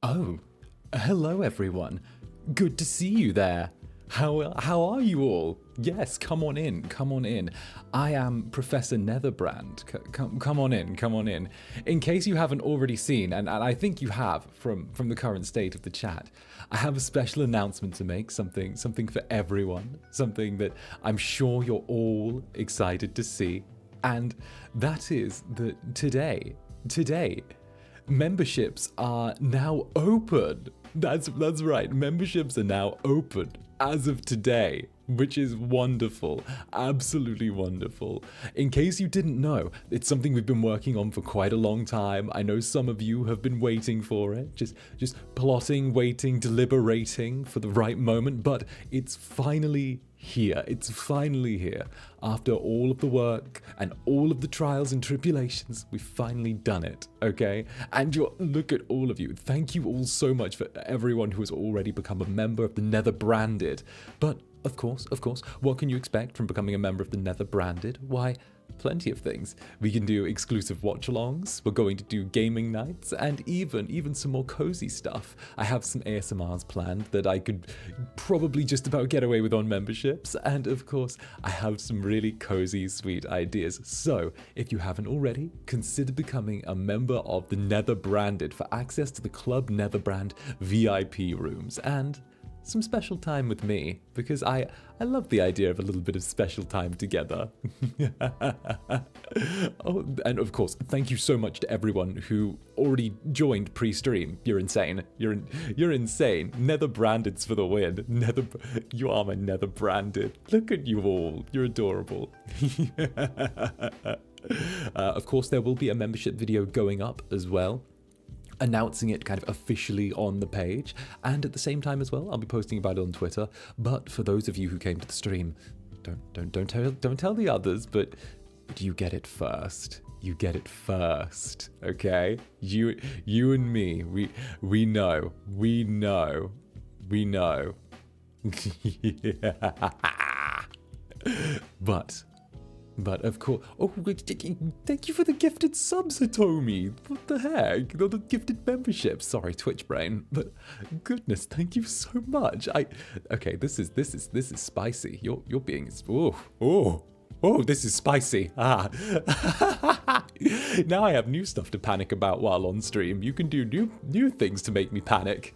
Oh, hello everyone. Good to see you there. How are you all? Yes, come on in, come on in. I am Professor Netherbrand. Come on in, come on in. In case you haven't already seen, and I think you have from the current state of the chat, I have a special announcement to make, something for everyone, something that I'm sure you're all excited to see. And that is that today, memberships are now open. That's right, memberships are now open as of today, which is wonderful, absolutely wonderful. In case you didn't know, it's something we've been working on for quite a long time. I know some of you have been waiting for it, just plotting, waiting, deliberating for the right moment, but it's finally here. It's finally here. After all of the work and all of the trials and tribulations, we've finally done it, okay? And look at all of you. Thank you all so much for everyone who has already become a member of the Netherbranded. But of course, what can you expect from becoming a member of the Netherbranded? Why, plenty of things. We can do exclusive watch-alongs, we're going to do gaming nights, and even some more cozy stuff. I have some ASMRs planned that I could probably just about get away with on memberships, and of course, I have some really cozy, sweet ideas. So, if you haven't already, consider becoming a member of the Netherbranded for access to the Club Netherbrand VIP rooms, and some special time with me, because I love the idea of a little bit of special time together. Oh, and of course, thank you so much to everyone who already joined pre-stream. You're insane. You're insane. Netherbrandeds for the win. You are my Netherbranded. Look at you all. You're adorable. Of course, there will be a membership video going up as well, announcing it kind of officially on the page, and at the same time as well, I'll be posting about it on Twitter. But for those of you who came to the stream, don't tell the others, but you get it first. You get it first, okay? You and me, we know. But of course, oh, thank you for the gifted subs, Hitomi. What the heck? The gifted memberships. Sorry, Twitch brain. But goodness, thank you so much. Okay, this is spicy. You're being this is spicy. Ah. Now I have new stuff to panic about while on stream. You can do new things to make me panic.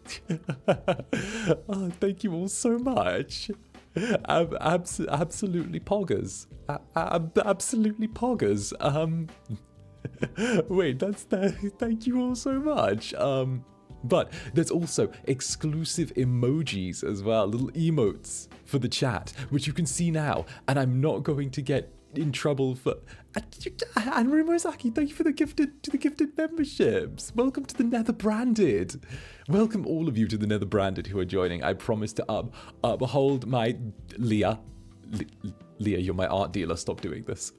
Oh, thank you all so much. Absolutely poggers. Absolutely poggers. Wait, thank you all so much. But there's also exclusive emojis as well, little emotes for the chat, which you can see now, and I'm not going to get in trouble for. And Rumozaki, thank you for the gifted memberships. Welcome to the Netherbranded. Welcome all of you to the Netherbranded who are joining. I promise to uphold my Leah, you're my art dealer. Stop doing this.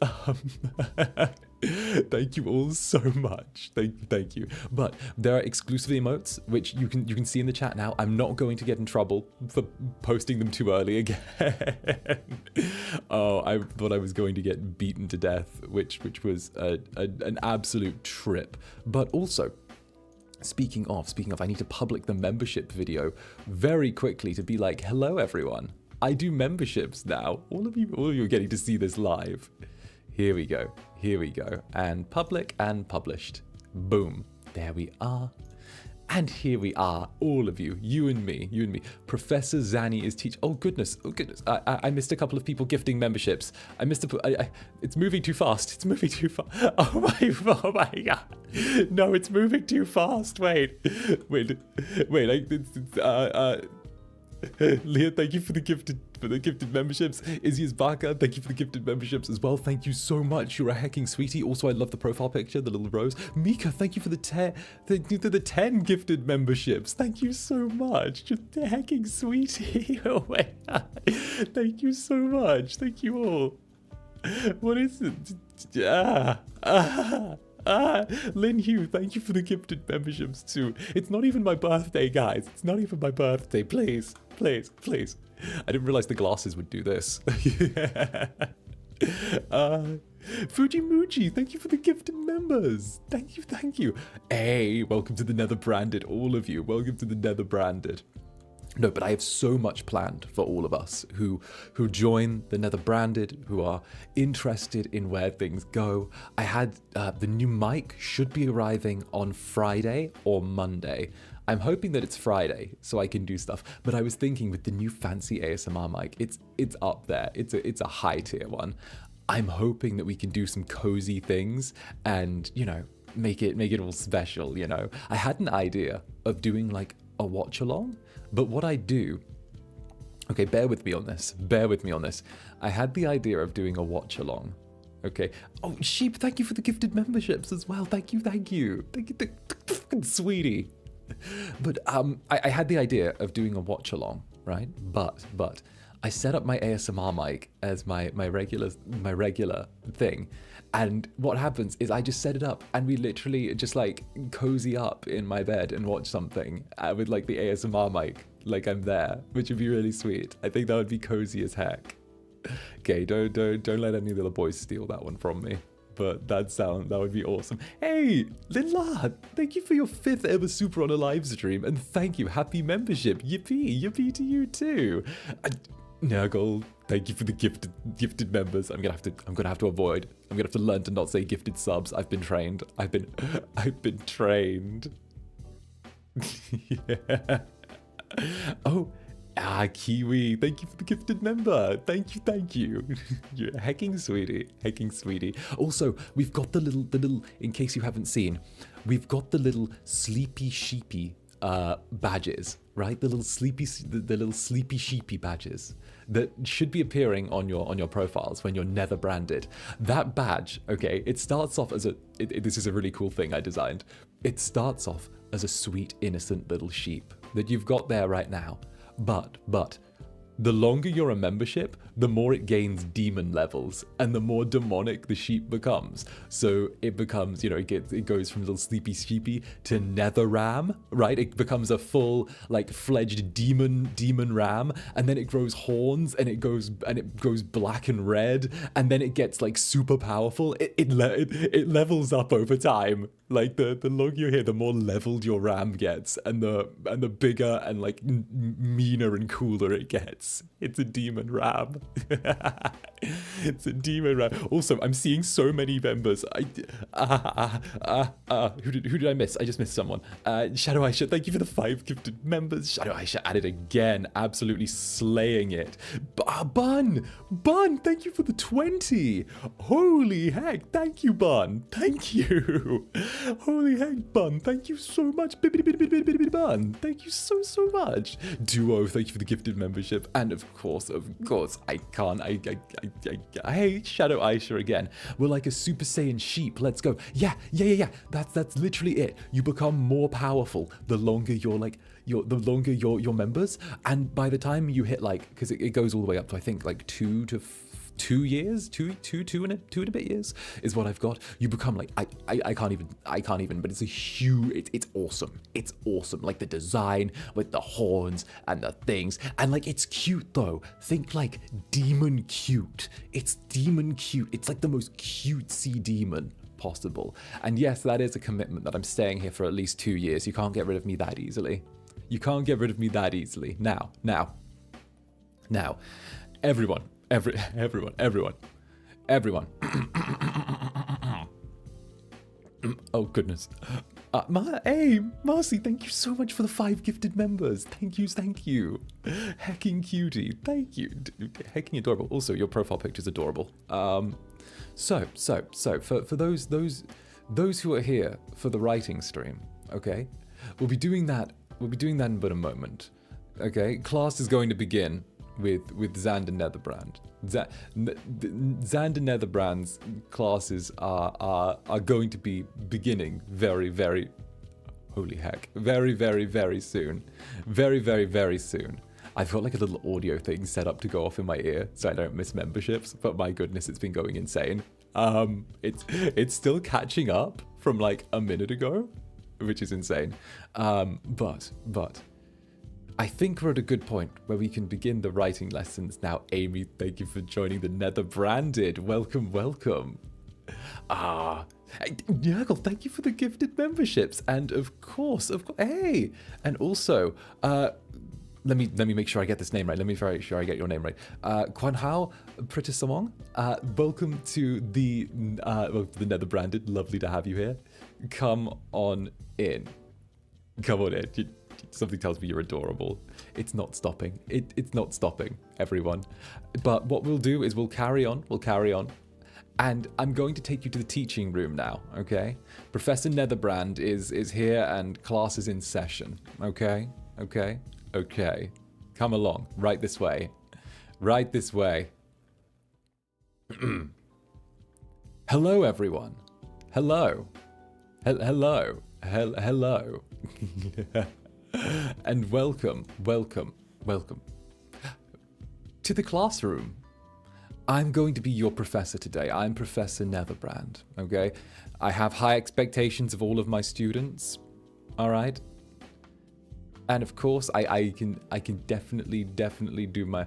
Thank you all so much. Thank you. But there are exclusive emotes which you can see in the chat now. I'm not going to get in trouble for posting them too early again. Oh, I thought I was going to get beaten to death, which was an absolute trip. But also, speaking of, I need to public the membership video very quickly to be like, hello everyone. I do memberships now. All of you are getting to see this live. Here we go. And public and published. Boom. There we are. And here we are, all of you, you and me. Professor Zanny is teaching. Oh goodness. I missed a couple of people gifting memberships. It's moving too fast. Oh my god. No, it's moving too fast. Wait. Leah, thank you for the gifted memberships. Izzy's Baka, thank you for the gifted memberships as well. Thank you so much. You're a hecking sweetie. Also, I love the profile picture, the little rose. Mika, thank you for the 10 gifted memberships. Thank you so much. Just a hecking sweetie. Oh my god. Thank you so much. Thank you all. What is it? Lin Hugh, thank you for the gifted memberships too. It's not even my birthday, guys. It's not even my birthday. Please. I didn't realize the glasses would do this. Fujimuji, thank you for the gifted members. Thank you, thank you. Hey, welcome to the Netherbranded, all of you. Welcome to the Netherbranded. No, but I have so much planned for all of us who join the Netherbranded, who are interested in where things go. I had the new mic should be arriving on Friday or Monday. I'm hoping that it's Friday so I can do stuff. But I was thinking with the new fancy ASMR mic, it's up there. It's a high tier one. I'm hoping that we can do some cozy things and, you know, make it all special, you know. I had an idea of doing like a watch along, but what I do, okay, bear with me on this. I had the idea of doing a watch along. Okay. Oh, Sheep, thank you for the gifted memberships as well. Thank you. Sweetie. But I had the idea of doing a watch along, right? But I set up my ASMR mic as my regular thing. And what happens is I just set it up and we literally just like cozy up in my bed and watch something with like the ASMR mic, like I'm there, which would be really sweet. I think that would be cozy as heck. Okay, don't let any little boys steal that one from me. But that would be awesome. Hey, Lila, thank you for your 5th ever super on a live stream, and thank you, happy membership. Yippee to you too. Nurgle, thank you for the gifted members. I'm gonna have to learn to not say gifted subs. I've been trained. I've been trained. Yeah. Oh, Kiwi, thank you for the gifted member. Thank you. You're hecking sweetie. Also, we've got the little, in case you haven't seen, we've got the little sleepy sheepy badges, right? The little sleepy sheepy badges that should be appearing on your profiles when you're Netherbranded. That badge, okay, it starts off as this is a really cool thing I designed. It starts off as a sweet, innocent little sheep that you've got there right now. But the longer you're a membership, the more it gains demon levels and the more demonic the sheep becomes. So it becomes, you know, it goes from little sleepy sheepy to nether ram, right? It becomes a full like fledged demon ram, and then it grows horns and it goes black and red, and then it gets like super powerful. It levels up over time. Like the longer you're here, the more leveled your ram gets, and the bigger and like meaner and cooler it gets. It's a demon ram. It's a demon ram. Also, I'm seeing so many members. Who did I miss? I just missed someone. Shadow Aisha, thank you for the 5 gifted members. Shadow Aisha added again, absolutely slaying it. Bun, thank you for the 20. Holy heck, thank you, Bun. Thank you. Holy heck, Bun, thank you so much. Bun, thank you so much. Duo, thank you for the gifted membership. And of course, I can't. Hey, Shadow Aisha again. We're like a Super Saiyan sheep. Let's go. Yeah. That's literally it. You become more powerful the longer you're like your members, and by the time you hit like, because it goes all the way up to I think like 2 years, two and a bit years is what I've got. You become like I can't even. But it's a huge. It's awesome. It's awesome. Like the design with the horns and the things, and like it's cute though. Think like demon cute. It's demon cute. It's like the most cutesy demon possible. And yes, that is a commitment that I'm staying here for at least 2 years. You can't get rid of me that easily. Now, everyone. Oh goodness. Hey, Marcy, thank you so much for the 5 gifted members. Thank you. Hecking cutie, thank you. Hecking adorable. Also, your profile picture's adorable. So for those who are here for the writing stream, okay, we'll be doing that in but a moment. Okay, class is going to begin with Zander Netherbrand. Zander Netherbrand's classes are going to be beginning very, very, holy heck, very, very, very soon. Very soon. I've got like a little audio thing set up to go off in my ear so I don't miss memberships, but my goodness, it's been going insane. It's still catching up from like a minute ago, which is insane. But I think we're at a good point where we can begin the writing lessons now. Amy, thank you for joining the Netherbranded. Welcome. Hey, Nurgle, thank you for the gifted memberships. And of course, hey. And also, let me make sure I get this name right. Let me make sure I get your name right. 𝔂𝓸𝓾𝓻, welcome to the Netherbranded. Lovely to have you here. Come on in. Come on in. Something tells me you're adorable. It's not stopping. It's not stopping, everyone. But what we'll do is we'll carry on. And I'm going to take you to the teaching room now, okay? Professor Netherbrand is here and class is in session, okay? Okay. Come along, right this way. Right this way. Hello, everyone. Hello. Hello. And welcome to the classroom. I'm going to be your professor today. I'm Professor Netherbrand, okay? I have high expectations of all of my students, all right? And of course, I can definitely do my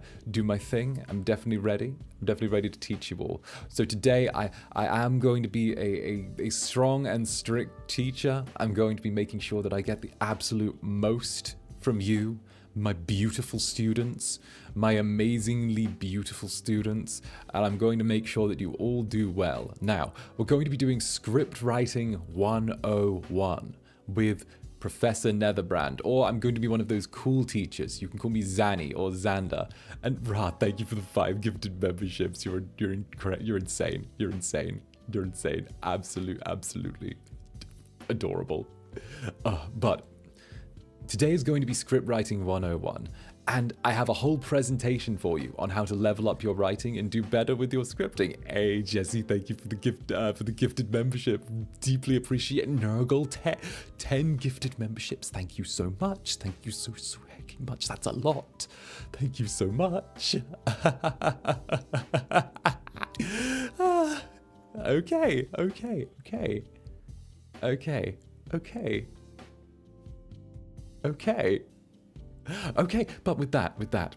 thing. I'm definitely ready. I'm definitely ready to teach you all. So today, I am going to be a strong and strict teacher. I'm going to be making sure that I get the absolute most from you, my beautiful students, my amazingly beautiful students, and I'm going to make sure that you all do well. Now, we're going to be doing script writing 101 with Professor Netherbrand, or I'm going to be one of those cool teachers. You can call me Zanny or Zander. And Ra, thank you for the 5 gifted memberships. You're insane. You're insane. Absolutely adorable. But today is going to be script writing 101, and I have a whole presentation for you on how to level up your writing and do better with your scripting. Hey, Jesse, thank you for the gifted membership. Deeply appreciate it. Nurgle, 10 gifted memberships. Thank you so much. Thank you so hecking much. That's a lot. Thank you so much. Okay. Okay, but with that,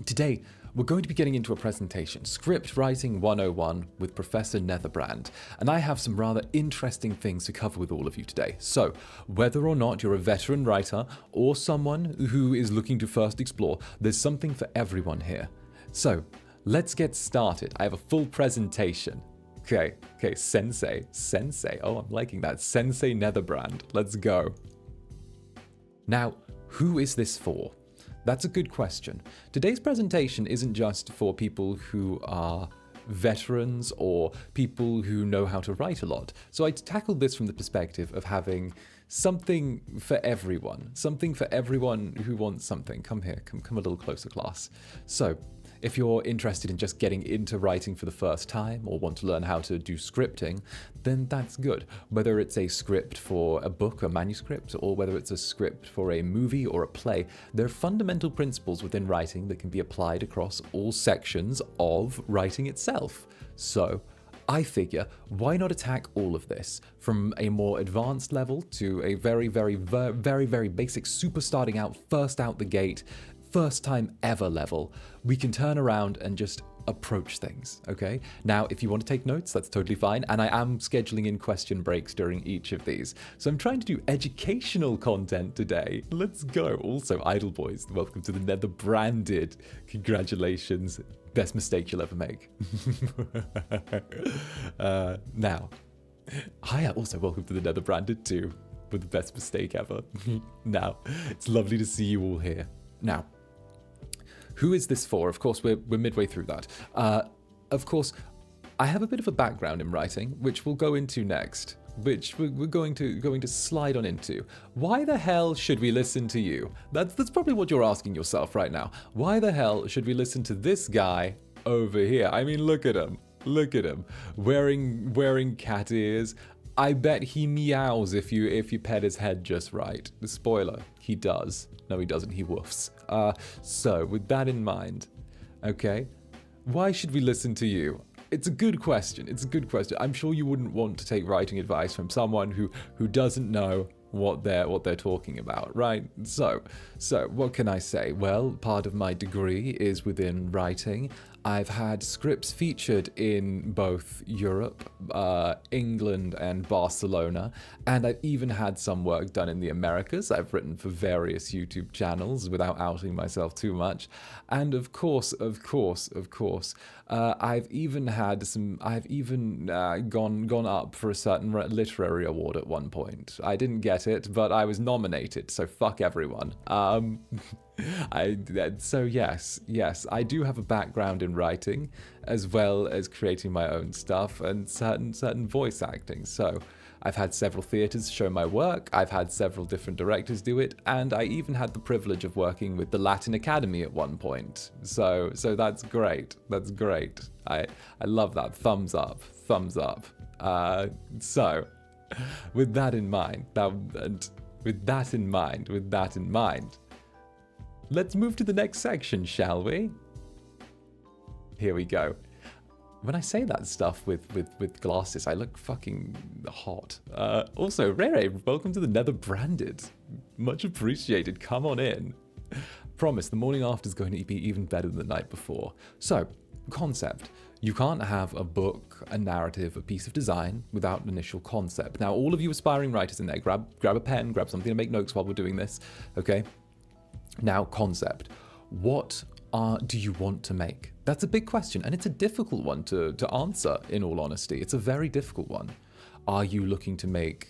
today we're going to be getting into a presentation, Script Writing 101 with Professor Netherbrand, and I have some rather interesting things to cover with all of you today. So, whether or not you're a veteran writer or someone who is looking to first explore, there's something for everyone here. So, let's get started. I have a full presentation. Okay, Sensei. Oh, I'm liking that. Sensei Netherbrand. Let's go. Now, who is this for? That's a good question. Today's presentation isn't just for people who are veterans or people who know how to write a lot. So I tackled this from the perspective of having something for everyone. Something for everyone who wants something. Come here, come a little closer, class. So, if you're interested in just getting into writing for the first time or want to learn how to do scripting, then that's good. Whether it's a script for a book, a manuscript, or whether it's a script for a movie or a play, there are fundamental principles within writing that can be applied across all sections of writing itself. So, I figure, why not attack all of this from a more advanced level to a very basic, super starting out, first out the gate, first time ever level. We can turn around and just approach things, okay? Now, if you want to take notes, that's totally fine, and I am scheduling in question breaks during each of these. So I'm trying to do educational content today. Let's go. Also, Idle Boys, welcome to the Netherbranded. Congratulations. Best mistake you'll ever make. Now, hiya, also welcome to the Netherbranded too, with the best mistake ever. Now, it's lovely to see you all here. Now, who is this for? Of course, we're midway through that. Of course, I have a bit of a background in writing, which we'll go into next, which we're going to slide on into. Why the hell should we listen to you? That's probably what you're asking yourself right now. Why the hell should we listen to this guy over here? I mean, look at him. Look at him. Wearing cat ears. I bet he meows if you pet his head just right. The spoiler, he does. No, he doesn't. He woofs. So, with that in mind, okay, why should we listen to you? It's a good question. It's a good question. I'm sure you wouldn't want to take writing advice from someone who doesn't know what they're talking about, right? So what can I say? Well, part of my degree is within writing. I've had scripts featured in both Europe, England, and Barcelona, and I've even had some work done in the Americas. I've written for various YouTube channels without outing myself too much. And of course, I've even had some. I've even gone up for a certain literary award at one point. I didn't get it, but I was nominated. So fuck everyone. So yes, I do have a background in writing, as well as creating my own stuff and certain voice acting. So I've had several theaters show my work, I've had several different directors do it, and I even had the privilege of working with the 𝓂𝓛 at one point. So that's great. That's great. I love that. Thumbs up. Thumbs up. So with that in mind, let's move to the next section, shall we? Here we go. When I say that stuff with glasses, I look fucking hot. Also, Rere, welcome to the Netherbranded. Much appreciated. Come on in. Promise, the morning after is going to be even better than the night before. So, concept. You can't have a book, a narrative, a piece of design without an initial concept. Now, all of you aspiring writers in there, grab a pen, grab something to make notes while we're doing this, okay? Now, concept. What do you want to make? That's a big question, and it's a difficult one to answer, in all honesty. It's a very difficult one. Are you looking to make,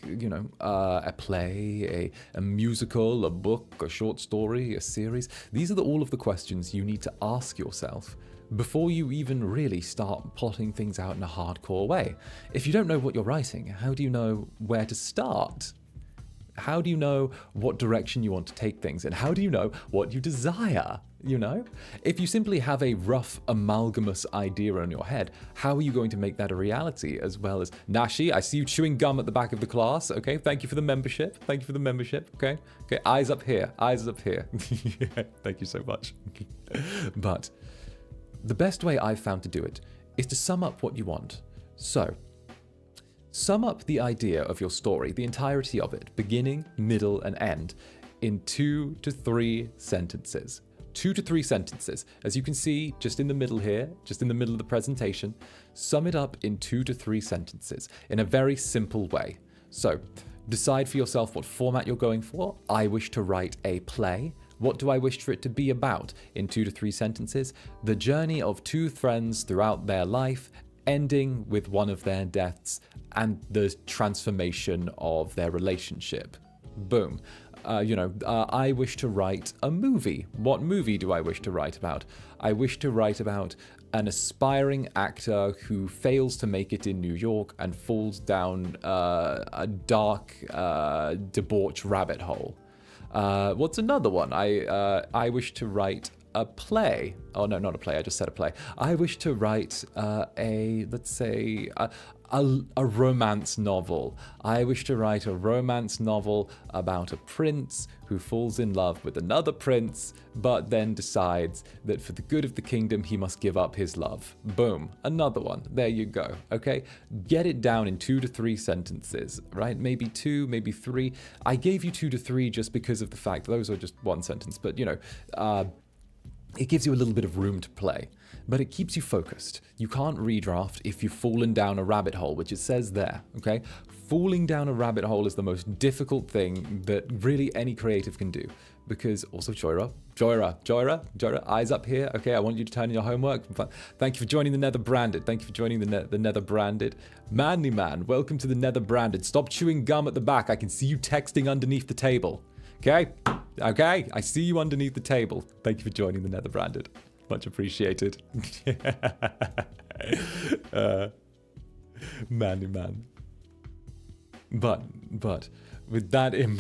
a play, a musical, a book, a short story, a series? These are all of the questions you need to ask yourself before you even really start plotting things out in a hardcore way. If you don't know what you're writing, how do you know where to start? How do you know what direction you want to take things? And how do you know what you desire? If you simply have a rough amalgamous idea in your head, how are you going to make that a reality? As well as, Nashi, I see you chewing gum at the back of the class. Okay, thank you for the membership. Thank you for the membership. Okay, eyes up here. Eyes up here. Thank you so much. But the best way I've found to do it is to sum up what you want. So, sum up the idea of your story, the entirety of it, beginning, middle, and end, in 2 to 3 sentences. 2 to 3 sentences. As you can see, just in the middle here, just in the middle of the presentation, sum it up in 2 to 3 sentences in a very simple way. So, decide for yourself what format you're going for. I wish to write a play. What do I wish for it to be about? In 2 to 3 sentences, the journey of 2 friends throughout their life, ending with one of their deaths and the transformation of their relationship. Boom. I wish to write a movie. What movie do I wish to write about? I wish to write about an aspiring actor who fails to make it in New York and falls down a dark, debauched rabbit hole. What's another one? I wish to write a play. Oh no, not a play. I just said a play. I wish to write let's say a romance novel. I wish to write a romance novel about a prince who falls in love with another prince, but then decides that for the good of the kingdom, he must give up his love. Boom. Another one. There you go. Okay? Get it down in 2 to 3 sentences, right? Maybe 2, maybe 3. I gave you 2 to 3 just because of the fact those are just one sentence, but it gives you a little bit of room to play, but it keeps you focused. You can't redraft if you've fallen down a rabbit hole, which it says there, okay? Falling down a rabbit hole is the most difficult thing that really any creative can do, because also Joyra, eyes up here, okay? I want you to turn in your homework. Thank you for joining the Netherbranded. Thank you for joining the Netherbranded. Manly man, welcome to the Netherbranded. Stop chewing gum at the back. I can see you texting underneath the table, okay? Okay, I see you underneath the table. Thank you for joining the Netherbranded. Much appreciated. Manly man. But with that in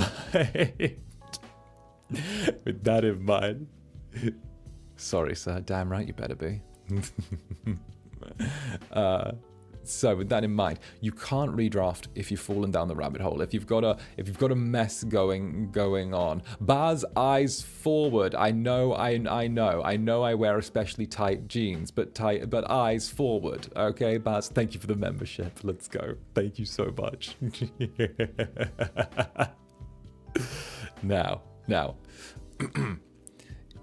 mind, sorry, sir. Damn right you better be. So with that in mind, you can't redraft if you've fallen down the rabbit hole. If you've got a mess going on. Baz, eyes forward. I know I wear especially tight jeans, but eyes forward. Okay, Baz, thank you for the membership. Let's go. Thank you so much. Now,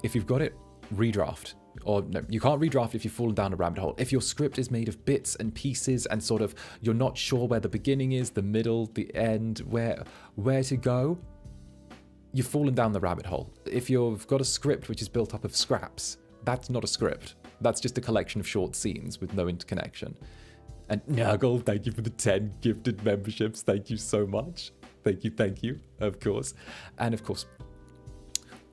if you've got it, redraft. or no, you can't redraft if you've fallen down a rabbit hole. If your script is made of bits and pieces and sort of you're not sure where the beginning is, the middle, the end, where to go, you've fallen down the rabbit hole. If you've got a script which is built up of scraps, that's not a script. That's just a collection of short scenes with no interconnection. And 𝓂𝓸𝓾𝓻, thank you for the 10 gifted memberships. Thank you so much. Thank you, of course. And of course,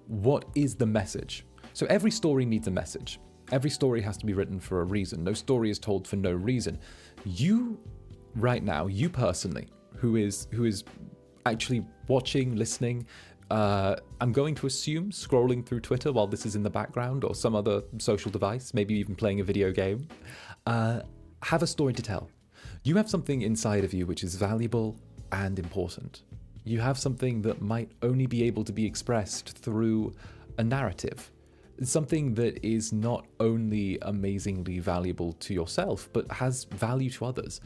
what is the message? So every story needs a message. Every story has to be written for a reason. No story is told for no reason. You, right now, you personally, who is actually watching, listening, I'm going to assume scrolling through Twitter while this is in the background or some other social device, maybe even playing a video game, have a story to tell. You have something inside of you which is valuable and important. You have something that might only be able to be expressed through a narrative. Something that is not only amazingly valuable to yourself, but has value to others.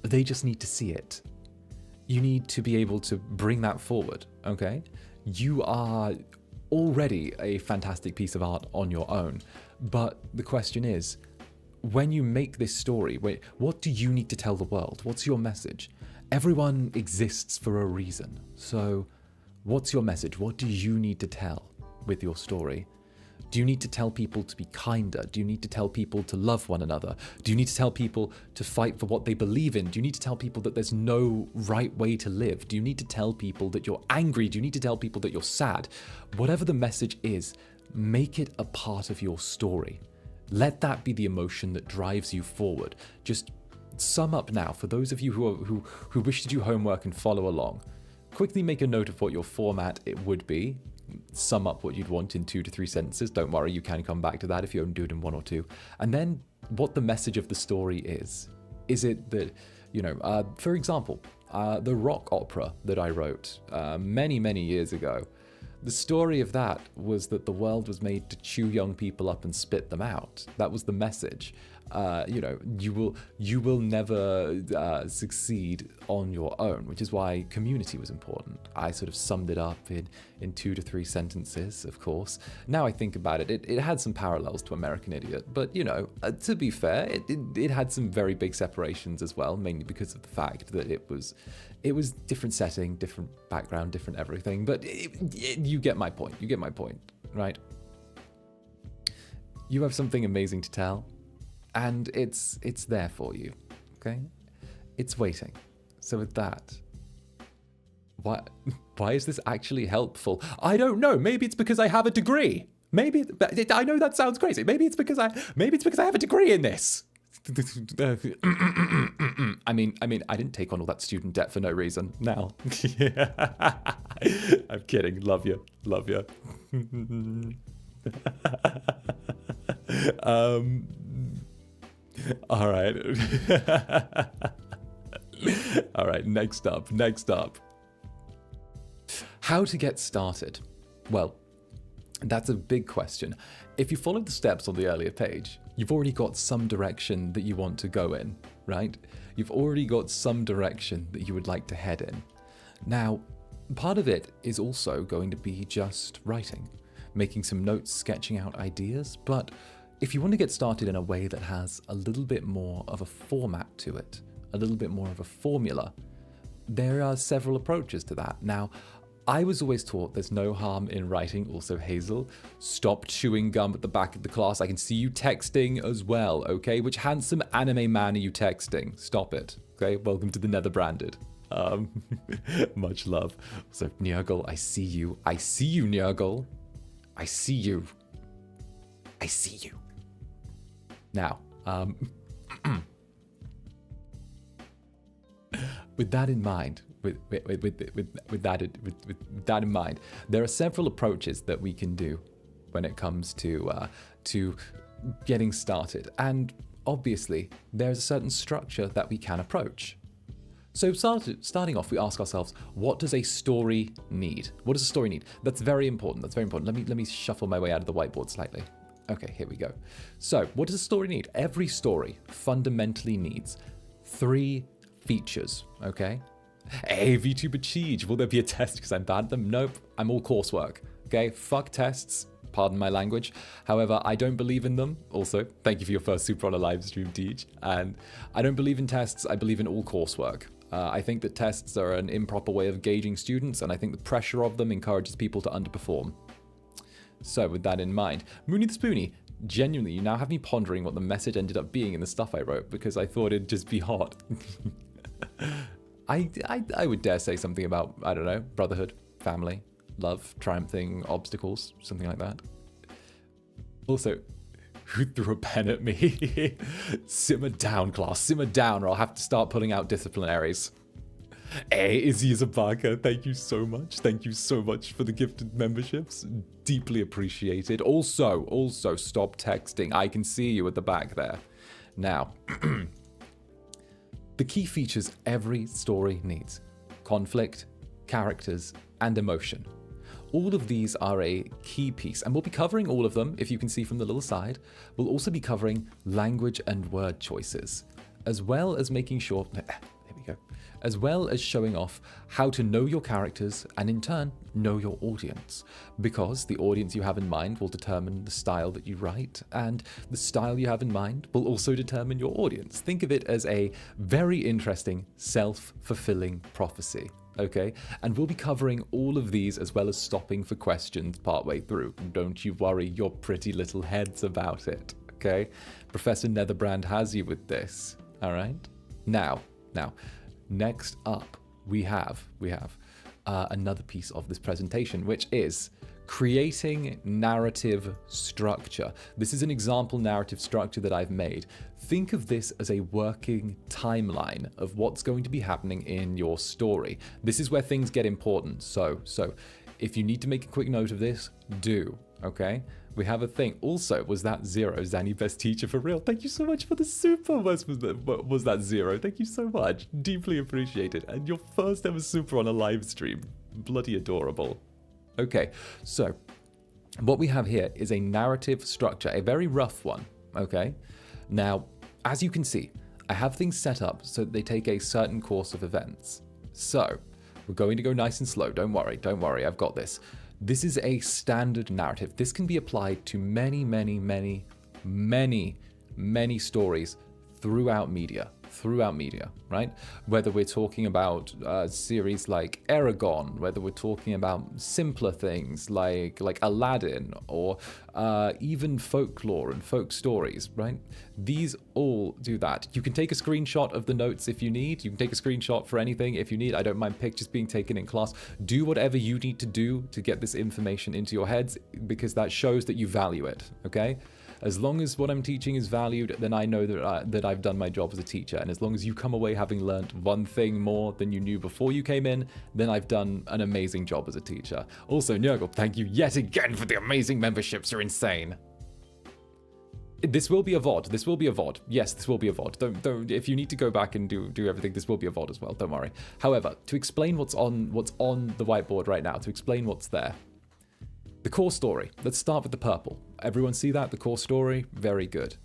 They just need to see it. You need to be able to bring that forward, okay? You are already a fantastic piece of art on your own, but the question is, when you make this story, what do you need to tell the world? What's your message? Everyone exists for a reason. So what's your message? What do you need to tell with your story? Do you need to tell people to be kinder? Do you need to tell people to love one another? Do you need to tell people to fight for what they believe in? Do you need to tell people that there's no right way to live? Do you need to tell people that you're angry? Do you need to tell people that you're sad? Whatever the message is, make it a part of your story. Let that be the emotion that drives you forward. Just sum up now, for those of you who wish to do homework and follow along. Quickly make a note of what your format it would be. Sum up what you'd want in 2 to 3 sentences. Don't worry, you can come back to that if you only do it in 1 or 2. And then what the message of the story is. Is it that, for example, the rock opera that I wrote many, many years ago, the story of that was that the world was made to chew young people up and spit them out. That was the message. You will never succeed on your own, which is why community was important. I sort of summed it up in 2 to 3 sentences, of course. Now I think about it, it had some parallels to American Idiot, but to be fair, it had some very big separations as well, mainly because of the fact that it was different setting, different background, different everything. But you get my point. You get my point, right? You have something amazing to tell. And it's there for you, okay? It's waiting. So with that, why is this actually helpful? I don't know. Maybe it's because I have a degree. Maybe I know that sounds crazy. Maybe it's because I have a degree in this. I mean, I didn't take on all that student debt for no reason. Now, I'm kidding. Love you. All right. All right, next up. How to get started? Well, that's a big question. If you followed the steps on the earlier page, you've already got some direction that you want to go in, right? You've already got some direction that you would like to head in. Now, part of it is also going to be just writing, making some notes, sketching out ideas, but if you want to get started in a way that has a little bit more of a format to it, a little bit more of a formula, there are several approaches to that. Now, I was always taught there's no harm in writing. Also, Hazel, stop chewing gum at the back of the class. I can see you texting as well, okay? Which handsome anime man are you texting? Stop it, okay? Welcome to the Netherbranded. Much love. So, 𝓂𝓸𝓾𝓻, I see you. I see you, 𝓂𝓸𝓾𝓻. I see you. I see you. Now, with that in mind, with that in mind, there are several approaches that we can do when it comes to getting started, and obviously there's a certain structure that we can approach. So starting off, we ask ourselves, what does a story need? What does a story need? That's very important. That's very important. Let me shuffle my way out of the whiteboard slightly. Okay, here we go. So, what does a story need? Every story fundamentally needs 3 features, okay? Hey, VTuber Cheege, will there be a test because I'm bad at them? Nope, I'm all coursework, okay? Fuck tests, Pardon my language. However, I don't believe in them. Also, thank you for your first super on a live stream, Teach. And I don't believe in tests. I believe in all coursework. I think that tests are an improper way of gauging students, and I think the pressure of them encourages people to underperform. So with that in mind, Mooney the Spoonie, genuinely, you now have me pondering what the message ended up being in the stuff I wrote, because I thought it'd just be hot. I would dare say something about, I don't know, brotherhood, family, love, triumphing obstacles, something like that. Also, who threw a pen at me? Simmer down, class, simmer down, or I'll have to start pulling out disciplinaries. Hey, Izzy 𝔂𝓸𝓾𝓻, thank you so much. Thank you so much for the gifted memberships. Deeply appreciated. Also, stop texting. I can see you at the back there. Now, the key features every story needs: conflict, characters, and emotion. All of these are a key piece, and we'll be covering all of them, if you can see from the little side. We'll also be covering language and word choices, as well as making sure, there we go, as well as showing off how to know your characters and in turn know your audience, because the audience you have in mind will determine the style that you write, and the style you have in mind will also determine your audience. Think of it as a very interesting self-fulfilling prophecy. Okay, and we'll be covering all of these as well as stopping for questions partway through. Don't you worry your pretty little heads about it, okay? Professor Netherbrand has you with this, all right? Now, next up, we have another piece of this presentation, which is creating narrative structure. This is an example narrative structure that I've made. Think of this as a working timeline of what's going to be happening in your story. This is where things get important. So if you need to make a quick note of this, do, okay? We have a thing. Also, was that Zero? Zanny, best teacher for real. Thank you so much for the super. Was that Zero? Thank you so much. Deeply appreciated. And your first ever super on a live stream. Bloody adorable. Okay, so what we have here is a narrative structure, a very rough one, okay? Now, as you can see, I have things set up so that they take a certain course of events. So, we're going to go nice and slow. Don't worry, I've got this. This is a standard narrative. This can be applied to many stories throughout media, right? Whether we're talking about series like Eragon, whether we're talking about simpler things like Aladdin, or even folklore and folk stories, right? These all do that. You can take a screenshot of the notes if you need. You can take a screenshot for anything if you need. I don't mind pictures being taken in class. Do whatever you need to do to get this information into your heads, because that shows that you value it, okay? As long as what I'm teaching is valued, then I know that I've done my job as a teacher. And as long as you come away having learned one thing more than you knew before you came in, then I've done an amazing job as a teacher. Also, Nurgle, thank you yet again for the amazing memberships. You're insane. This will be a VOD. This will be a VOD. Yes, this will be a VOD. Don't. If you need to go back and do everything, this will be a VOD as well. Don't worry. However, to explain what's on the whiteboard right now, to explain what's there. The core story. Let's start with the purple. Everyone see that? The core story? Very good.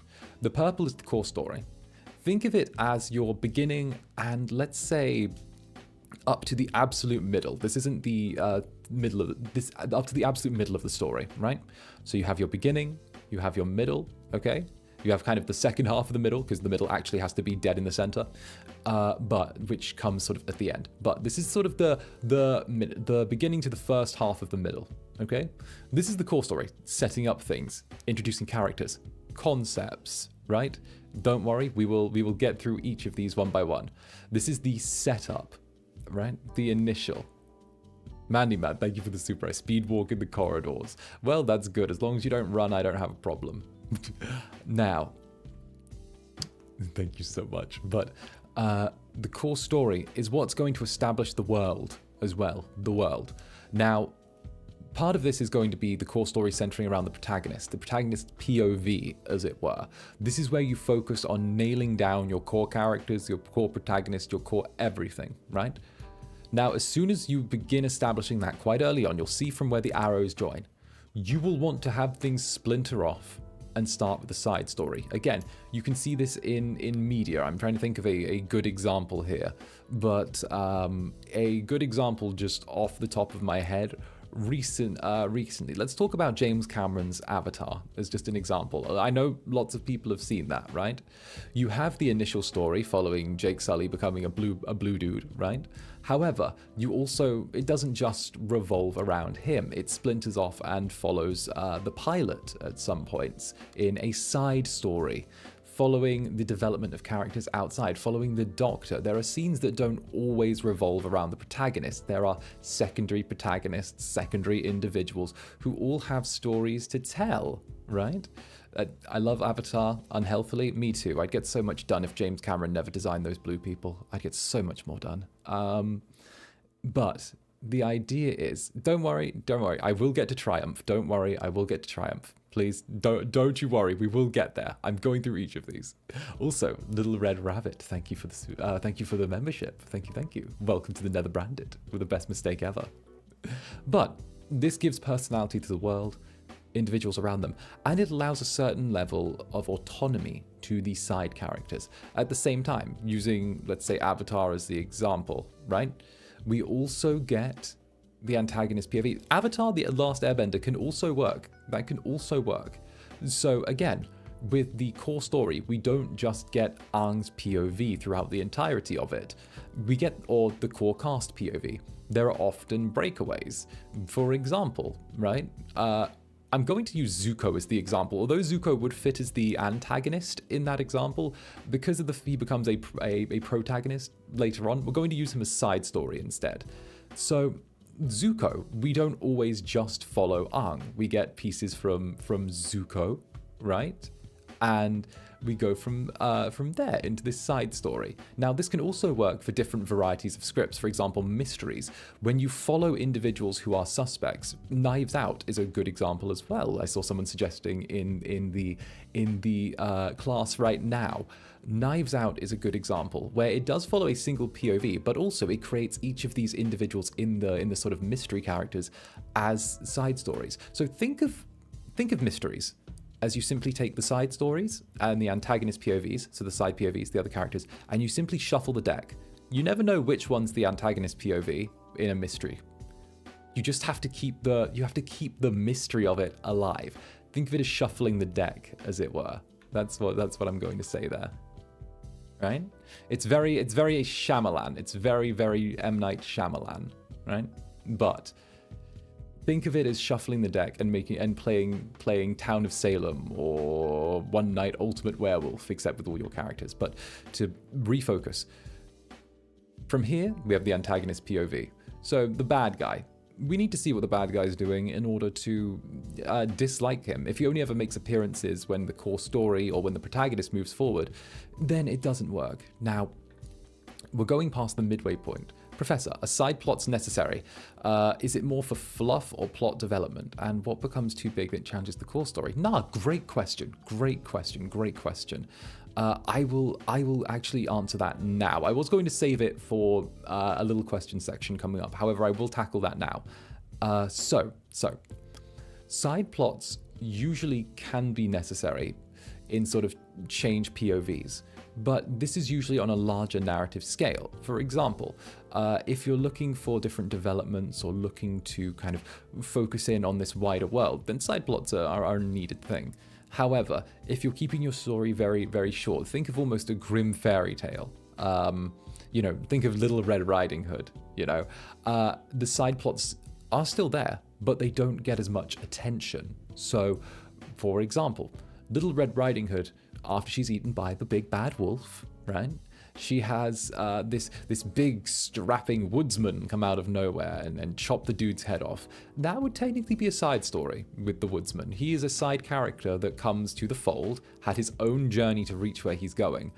The purple is the core story. Think of it as your beginning and, let's say, up to the absolute middle. This isn't the middle of this, up to the absolute middle of the story, right? So you have your beginning, you have your middle, okay? You have kind of the second half of the middle, because the middle actually has to be dead in the center, but which comes sort of at the end. But this is sort of the beginning to the first half of the middle, okay? This is the core story, setting up things, introducing characters, concepts, right? Don't worry, we will get through each of these one by one. This is the setup, right? The initial. Mandy Man, thank you for the super. I speed walk in the corridors. Well, that's good. As long as you don't run, I don't have a problem. Now, thank you so much. But the core story is what's going to establish the world as well. The world. Now, part of this is going to be the core story centering around the protagonist POV, as it were. This is where you focus on nailing down your core characters, your core protagonist, your core everything, right? Now, as soon as you begin establishing that quite early on, you'll see from where the arrows join, you will want to have things splinter off and start with the side story. Again, you can see this in media. I'm trying to think of a good example here, but a good example just off the top of my head recently. Let's talk about James Cameron's Avatar as just an example. I know lots of people have seen that, right? You have the initial story following Jake Sully becoming a blue dude, right? However, it doesn't just revolve around him. It splinters off and follows the pilot at some points in a side story, following the development of characters outside, following the Doctor. There are scenes that don't always revolve around the protagonist. There are secondary protagonists, secondary individuals who all have stories to tell, right? I love Avatar unhealthily. Me too. I'd get so much done if James Cameron never designed those blue people. I'd get so much more done. But the idea is, don't worry, I will get to Triumph. Don't worry, I will get to Triumph. Please, don't you worry, we will get there. I'm going through each of these. Also, Little Red Rabbit, thank you for the membership. Thank you. Welcome to the Netherbranded, with the best mistake ever. But this gives personality to the world, individuals around them, and it allows a certain level of autonomy to these side characters. At the same time, using, let's say, Avatar as the example, right? We also get the antagonist POV. Avatar, The Last Airbender can also work. That can also work. So again, with the core story, we don't just get Aang's POV throughout the entirety of it. We get, or the core cast POV. There are often breakaways. For example, right? I'm going to use Zuko as the example, although Zuko would fit as the antagonist in that example, because of he becomes a protagonist later on. We're going to use him as side story instead. So Zuko, we don't always just follow Aang. We get pieces from Zuko, right? And we go from there into this side story. Now, this can also work for different varieties of scripts. For example, mysteries. When you follow individuals who are suspects, Knives Out is a good example as well. I saw someone suggesting in the class right now. Knives Out is a good example where it does follow a single POV, but also it creates each of these individuals in the sort of mystery characters as side stories. So think of mysteries as you simply take the side stories and the antagonist POVs, so the side POVs, the other characters, and you simply shuffle the deck. You never know which one's the antagonist POV in a mystery. You just have to keep the mystery of it alive. Think of it as shuffling the deck, as it were. That's what I'm going to say there. Right? It's very Shyamalan. It's very, very M. Night Shyamalan, right? But think of it as shuffling the deck and playing Town of Salem or One Night Ultimate Werewolf, except with all your characters. But to refocus, from here we have the antagonist POV. So the bad guy. We need to see what the bad guy is doing in order to dislike him. If he only ever makes appearances when the core story or when the protagonist moves forward, then it doesn't work. Now, we're going past the midway point. Professor, are side plots necessary? Is it more for fluff or plot development? And what becomes too big that challenges the core story? Great question. I will actually answer that now. I was going to save it for a little question section coming up. However, I will tackle that now. So side plots usually can be necessary in sort of change POVs, but this is usually on a larger narrative scale. For example, if you're looking for different developments or looking to kind of focus in on this wider world, then side plots are a needed thing. However, if you're keeping your story very, very short, think of almost a grim fairy tale. Think of Little Red Riding Hood, the side plots are still there, but they don't get as much attention. So, for example, Little Red Riding Hood, after she's eaten by the big bad wolf, right? She has this big strapping woodsman come out of nowhere and chop the dude's head off. That would technically be a side story with the woodsman. He is a side character that comes to the fold, had his own journey to reach where he's going,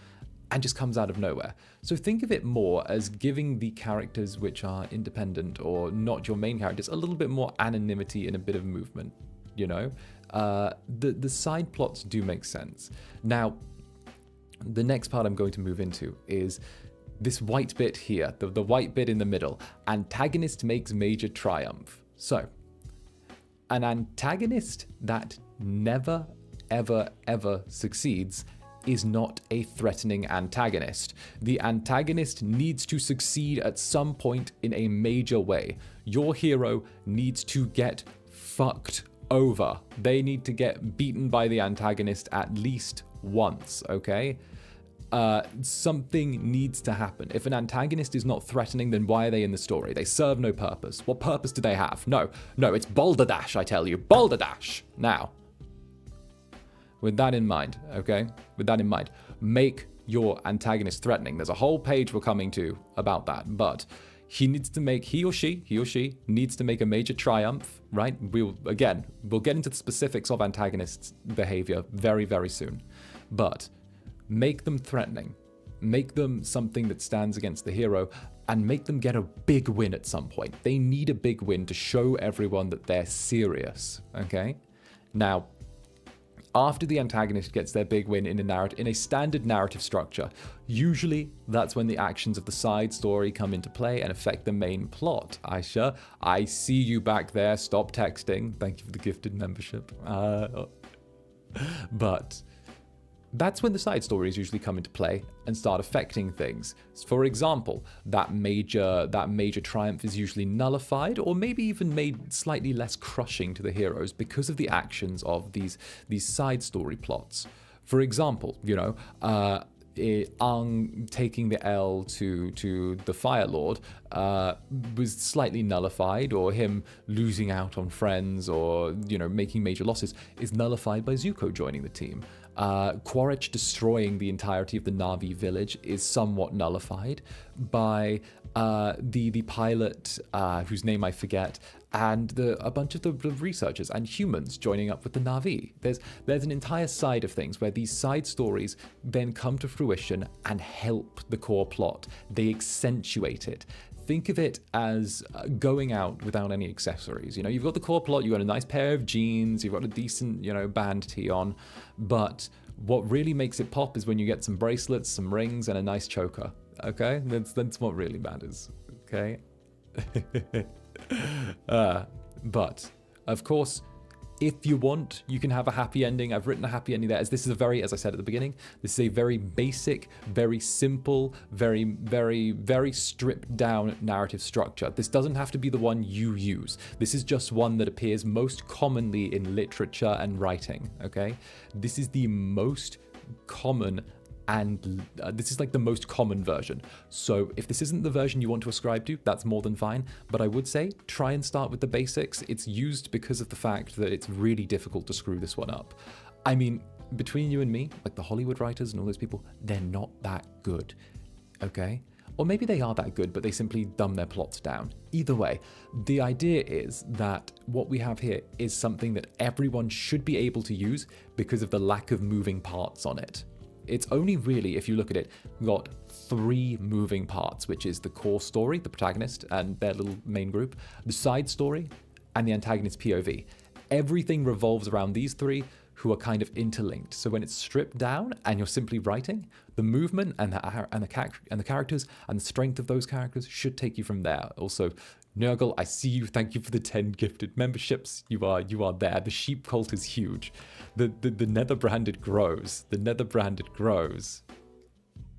and just comes out of nowhere. So think of it more as giving the characters which are independent or not your main characters a little bit more anonymity and a bit of movement, The side plots do make sense. Now, the next part I'm going to move into is this white bit here, the white bit in the middle. Antagonist makes major triumph. So, an antagonist that never, ever, ever succeeds is not a threatening antagonist. The antagonist needs to succeed at some point in a major way. Your hero needs to get fucked over. They need to get beaten by the antagonist at least once, okay? Something needs to happen. If an antagonist is not threatening, then why are they in the story? They serve no purpose. What purpose do they have? No, it's 𝓂𝓸𝓾𝓻, I tell you. 𝓂𝓂𝓾𝓻. Now, with that in mind, okay? With that in mind, make your antagonist threatening. There's a whole page we're coming to about that, but he or she needs to make a major triumph, right? We'll get into the specifics of antagonists' behavior very, very soon, but make them threatening, make them something that stands against the hero, and make them get a big win at some point. They need a big win to show everyone that they're serious, okay? Now, after the antagonist gets their big win in a standard narrative structure, usually that's when the actions of the side story come into play and affect the main plot. Aisha, I see you back there. Stop texting. Thank you for the gifted membership. But that's when the side stories usually come into play and start affecting things. For example, that major triumph is usually nullified or maybe even made slightly less crushing to the heroes because of the actions of these side story plots. For example, Aang taking the L to the Fire Lord was slightly nullified, or him losing out on friends or making major losses is nullified by Zuko joining the team. 𝓂𝓸𝓾 destroying the entirety of the Na'vi village is somewhat nullified by the pilot, whose name I forget, and a bunch of the researchers and humans joining up with the Na'vi. There's an entire side of things where these side stories then come to fruition and help the core plot. They accentuate it. Think of it as going out without any accessories. You've got the core plot, you've got a nice pair of jeans, you've got a decent, band tee on, but what really makes it pop is when you get some bracelets, some rings, and a nice choker. Okay? That's what really matters. Okay? But, of course, if you want, you can have a happy ending. I've written a happy ending there, as this is as I said at the beginning, this is a very basic, very simple, very, very, very stripped down narrative structure. This doesn't have to be the one you use. This is just one that appears most commonly in literature and writing, okay? This is the most common and this is like the most common version. So if this isn't the version you want to ascribe to, that's more than fine. But I would say try and start with the basics. It's used because of the fact that it's really difficult to screw this one up. I mean, between you and me, like the Hollywood writers and all those people, they're not that good, okay? Or maybe they are that good, but they simply dumb their plots down. Either way, the idea is that what we have here is something that everyone should be able to use because of the lack of moving parts on it. It's only really, if you look at it, got 3 moving parts, which is the core story, the protagonist and their little main group, the side story, and the antagonist POV. Everything revolves around these 3 who are kind of interlinked. So when it's stripped down and you're simply writing, the movement and the characters and the strength of those characters should take you from there. Also, Nurgle, I see you. Thank you for the 10 gifted memberships. You are there. The sheep cult is huge. The Netherbranded grows. The Netherbranded grows.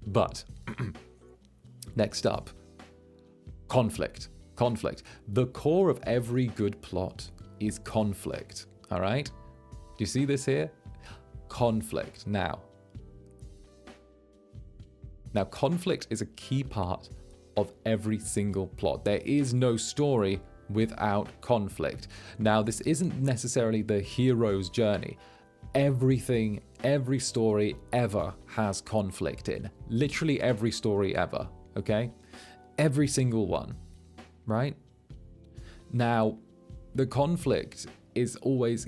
But next up, conflict. Conflict. The core of every good plot is conflict. All right? Do you see this here? Conflict. Now, conflict is a key part of every single plot. There is no story without conflict. Now, this isn't necessarily the hero's journey. Everything, every story ever has conflict in. Literally every story ever, okay? Every single one, right? Now, the conflict it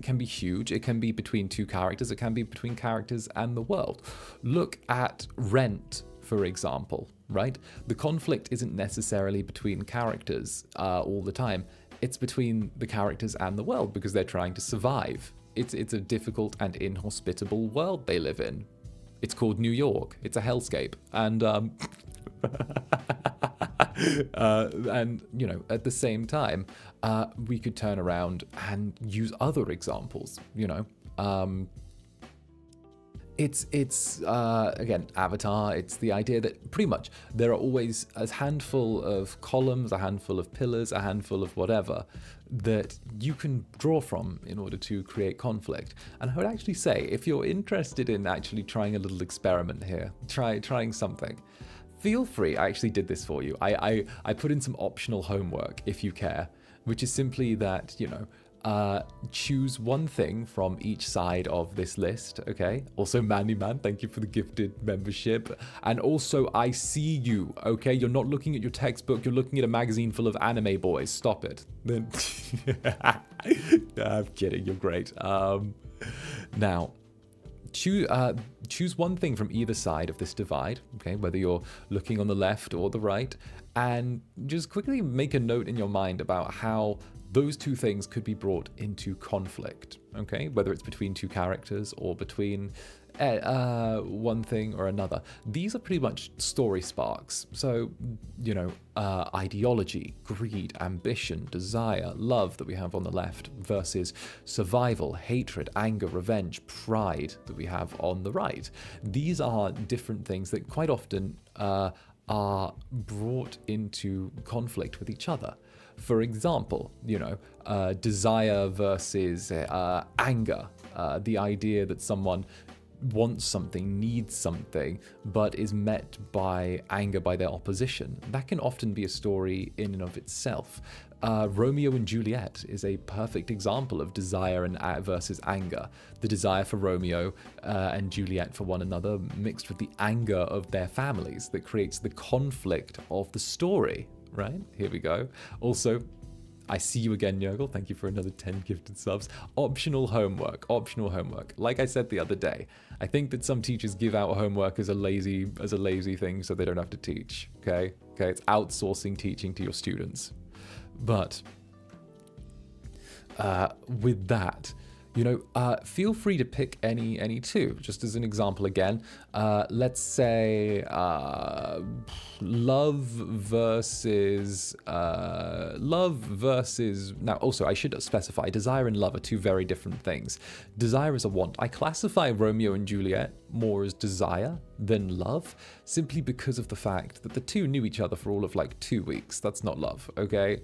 can be huge. It can be between 2 characters. It can be between characters and the world. Look at Rent, for example, right? The conflict isn't necessarily between characters all the time. It's between the characters and the world because they're trying to survive. It's a difficult and inhospitable world they live in. It's called New York. It's a hellscape. And and at the same time, we could turn around and use other examples. it's again, Avatar. It's the idea that pretty much there are always a handful of columns, a handful of pillars, a handful of whatever that you can draw from in order to create conflict. And I would actually say, if you're interested in actually trying a little experiment here, trying something, feel free. I actually did this for you. I put in some optional homework, if you care, which is simply that, choose one thing from each side of this list, okay? Also, Manly Man, thank you for the gifted membership. And also, I see you, okay? You're not looking at your textbook, you're looking at a magazine full of anime boys. Stop it. Then I'm kidding, you're great. Now, choose one thing from either side of this divide, okay? Whether you're looking on the left or the right, and just quickly make a note in your mind about how those two things could be brought into conflict, okay? Whether it's between two characters or between one thing or another. These are pretty much story sparks. So, ideology, greed, ambition, desire, love that we have on the left versus survival, hatred, anger, revenge, pride that we have on the right. These are different things that quite often are brought into conflict with each other. For example, desire versus anger. The idea that someone wants something, needs something, but is met by anger by their opposition. That can often be a story in and of itself. Romeo and Juliet is a perfect example of desire and versus anger. The desire for Romeo and Juliet for one another mixed with the anger of their families that creates the conflict of the story. Right? Here we go. Also, I see you again, Nurgle. Thank you for another 10 gifted subs. Optional homework. Like I said the other day, I think that some teachers give out homework as a lazy thing so they don't have to teach. Okay? It's outsourcing teaching to your students. But with that, feel free to pick any two. Just as an example again, let's say love versus now also I should specify desire and love are two very different things. Desire is a want. I classify Romeo and Juliet more as desire than love, simply because of the fact that the two knew each other for all of like 2 weeks. That's not love, okay?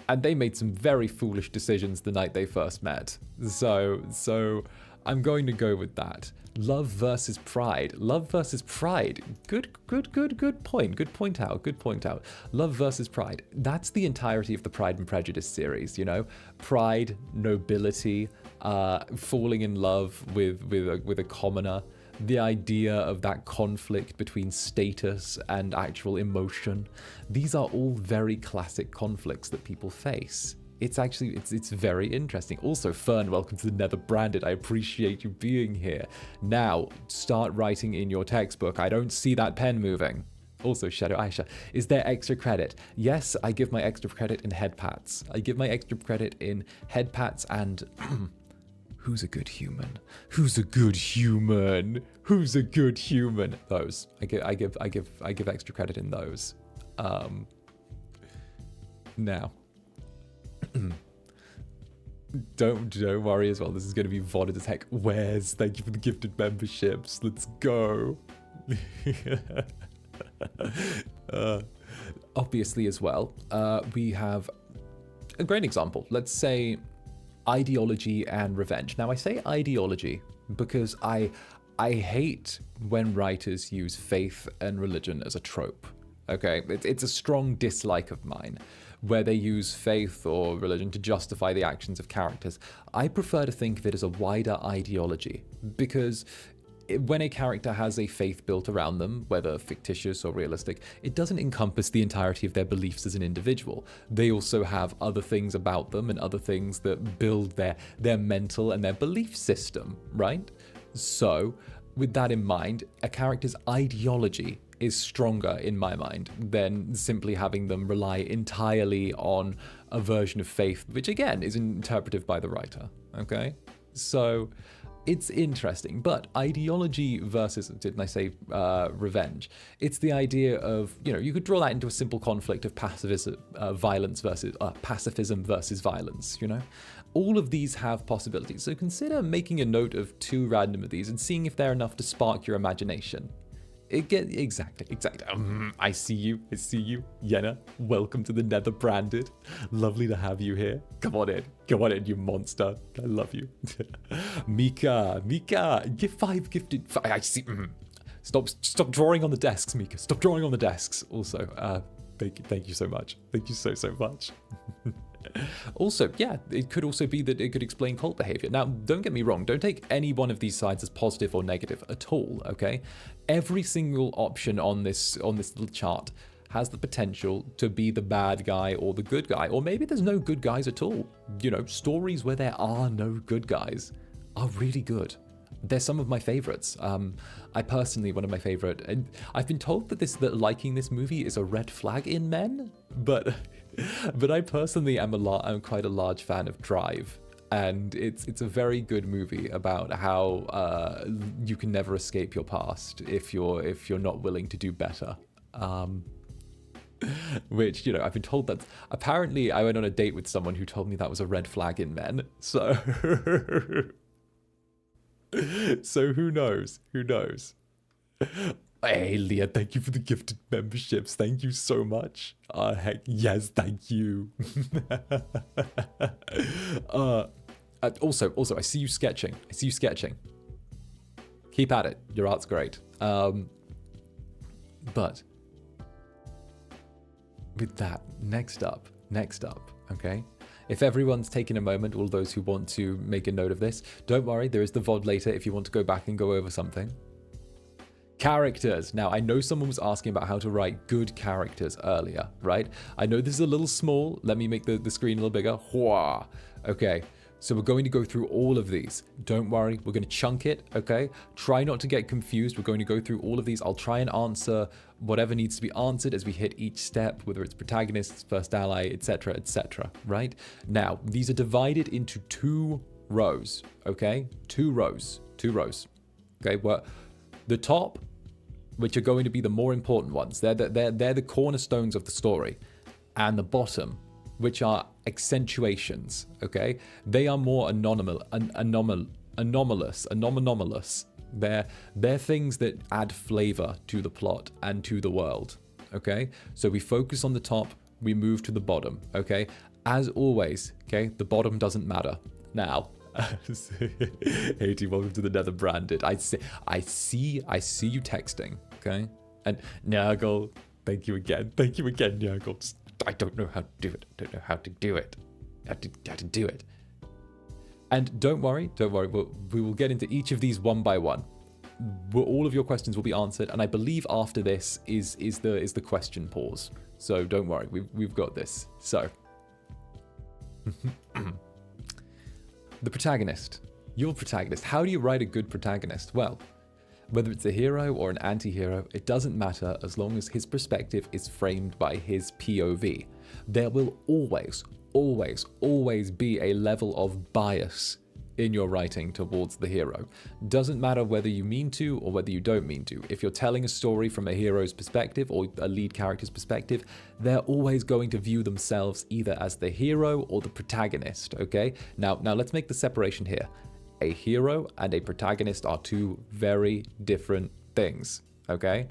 And they made some very foolish decisions the night they first met. So I'm going to go with that. Love versus pride. Good point out. Love versus pride. That's the entirety of the Pride and Prejudice series, Pride, nobility, falling in love with a commoner. The idea of that conflict between status and actual emotion. These are all very classic conflicts that people face. It's very interesting. Also, Fern, welcome to the Netherbrand. I appreciate you being here. Now, start writing in your textbook. I don't see that pen moving. Also, Shadow Aisha, is there extra credit? Yes, I give my extra credit in head pats. And who's a good human? Those. I give extra credit in those. Now. Don't worry as well. This is going to be VOD as heck. Where's? Thank you for the gifted memberships. Let's go. Obviously as well, we have a great example. Let's say ideology and revenge. Now I say ideology because I hate when writers use faith and religion as a trope. Okay, it's a strong dislike of mine where they use faith or religion to justify the actions of characters. I prefer to think of it as a wider ideology because when a character has a faith built around them, whether fictitious or realistic, it doesn't encompass the entirety of their beliefs as an individual. They also have other things about them and other things that build their mental and their belief system, right? So, with that in mind, a character's ideology is stronger in my mind than simply having them rely entirely on a version of faith, which again is interpretive by the writer, okay? So it's interesting, but ideology versus, didn't I say revenge? It's the idea of, you could draw that into a simple conflict of pacifism versus violence, All of these have possibilities, so consider making a note of 2 random of these and seeing if they're enough to spark your imagination. Exactly. I see you, Yenna. Welcome to the Netherbranded. Lovely to have you here. Come on in, you monster. I love you. Mika, give 5 gifted. I see. Stop drawing on the desks, Mika. Stop drawing on the desks. Also, thank you so much. Thank you so much. Also, yeah, it could also be that it could explain cult behavior. Now, don't get me wrong, don't take any one of these sides as positive or negative at all, okay? Every single option on this little chart has the potential to be the bad guy or the good guy, or maybe there's no good guys at all. You know, stories where there are no good guys are really good. They're some of my favorites. I personally, one of my favorite, and I've been told that liking this movie is a red flag in men, but I personally am quite a large fan of Drive, and it's a very good movie about how you can never escape your past if you're not willing to do better. Which, you know, I've been told that. Apparently, I went on a date with someone who told me that was a red flag in men. So. So who knows? Hey, Leah, thank you for the gifted memberships. Thank you so much. Heck, yes, thank you. Also, I see you sketching. Keep at it. Your art's great. But with that, next up, okay? If everyone's taken a moment, all those who want to make a note of this, don't worry, there is the VOD later if you want to go back and go over something. Characters. Now, I know someone was asking about how to write good characters earlier, right? I know this is a little small. Let me make the screen a little bigger. Hwah. Okay, so we're going to go through all of these. Don't worry, we're going to chunk it, okay? Try not to get confused. We're going to go through all of these. I'll try and answer whatever needs to be answered as we hit each step, whether it's protagonists, first ally, etc., right? Now, these are divided into 2 rows, okay? 2 rows. Okay, well, the top, which are going to be the more important ones, they're the cornerstones of the story, and the bottom, which are accentuations, okay? They are more anomalous. They're things that add flavor to the plot and to the world, okay? So we focus on the top, we move to the bottom, okay? As always, okay, the bottom doesn't matter. Now, Haiti, welcome to the Netherbranded. I see you texting, okay? And Nurgle, thank you again, Nurgle. I don't know how to do it. How to do it. And don't worry. We will get into each of these one by one. All of your questions will be answered, and I believe after this is the question pause. So don't worry, we've got this. So, the protagonist. Your protagonist. How do you write a good protagonist? Well, whether it's a hero or an anti-hero, it doesn't matter as long as his perspective is framed by his POV. There will always be a level of bias in your writing towards the hero. Doesn't matter whether you mean to or whether you don't mean to. If you're telling a story from a hero's perspective or a lead character's perspective, they're always going to view themselves either as the hero or the protagonist, okay? Now let's make the separation here. A hero and a protagonist are 2 very different things, okay?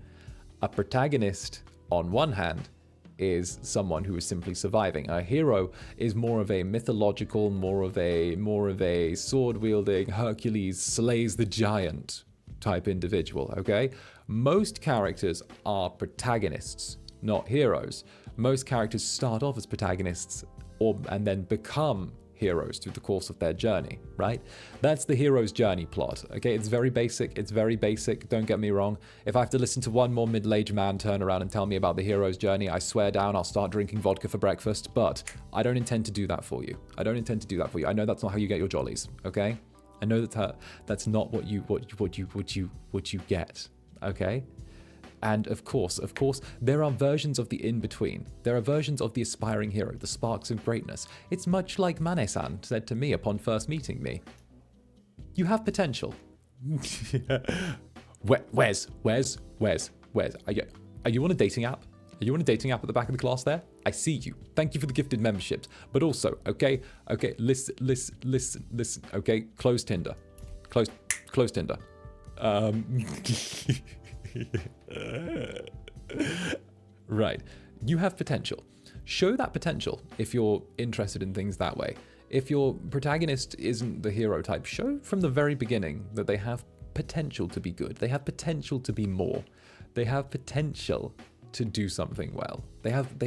A protagonist, on one hand, is someone who is simply surviving. A hero is more of a mythological, more of a sword-wielding, Hercules slays the giant type individual, okay? Most characters are protagonists, not heroes. Most characters start off as protagonists and then become heroes through the course of their journey, right? That's the hero's journey plot, okay? It's very basic, don't get me wrong. If I have to listen to one more middle-aged man turn around and tell me about the hero's journey, I swear down I'll start drinking vodka for breakfast, but I don't intend to do that for you. I know that's not how you get your jollies, okay? I know that's not what you get, okay? And of course, there are versions of the in-between. There are versions of the aspiring hero, the sparks of greatness. It's much like Mane-san said to me upon first meeting me. You have potential. Where's? Are you on a dating app? Are you on a dating app at the back of the class there? I see you. Thank you for the gifted memberships. But also, okay, listen, okay, close Tinder. Close Tinder. Right. You have potential. Show that potential if you're interested in things that way. If your protagonist isn't the hero type, show from the very beginning that they have potential to be good. They have potential to be more. They have potential to do something well. They have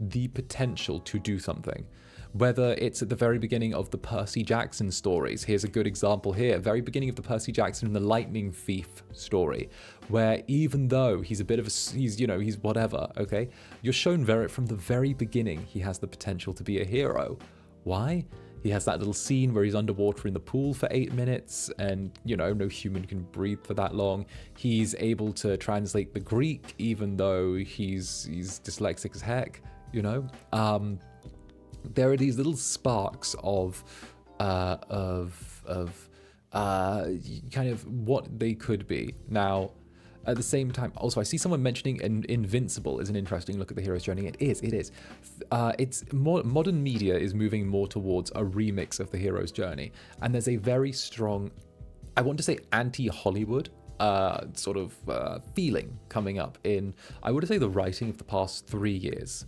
the potential to do something. Whether it's at the very beginning of the Percy Jackson stories, here's a good example here, very beginning of the Percy Jackson and the Lightning Thief story, where even though he's a bit of a, he's whatever, okay, you're shown from the very beginning he has the potential to be a hero. Why? He has that little scene where he's underwater in the pool for 8 minutes and, no human can breathe for that long. He's able to translate the Greek even though he's dyslexic as heck, There are these little sparks of kind of what they could be. Now, at the same time, also, I see someone mentioning Invincible is an interesting look at the hero's journey. It is. It's more, modern media is moving more towards a remix of the hero's journey. And there's a very strong, I want to say anti-Hollywood feeling coming up in, I would say, the writing of the past 3 years,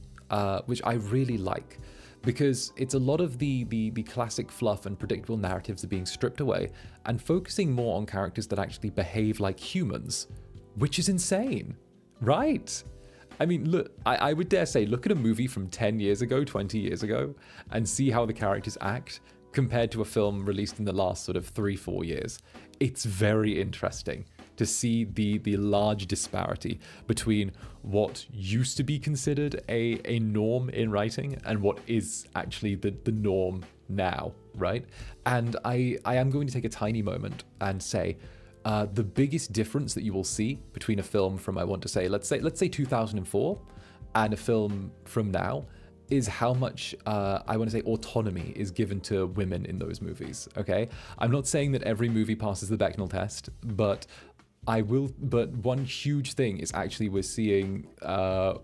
which I really like. Because it's a lot of the classic fluff and predictable narratives are being stripped away and focusing more on characters that actually behave like humans, which is insane, right? I mean, look, I would dare say, look at a movie from 10 years ago, 20 years ago, and see how the characters act compared to a film released in the last sort of 3-4 years. It's very interesting to see the large disparity between what used to be considered a norm in writing and what is actually the norm now, right? And I am going to take a tiny moment and say the biggest difference that you will see between a film from, I want to say, let's say 2004 and a film from now is how much, I want to say, autonomy is given to women in those movies, okay? I'm not saying that every movie passes the Bechdel test, but one huge thing is actually we're seeing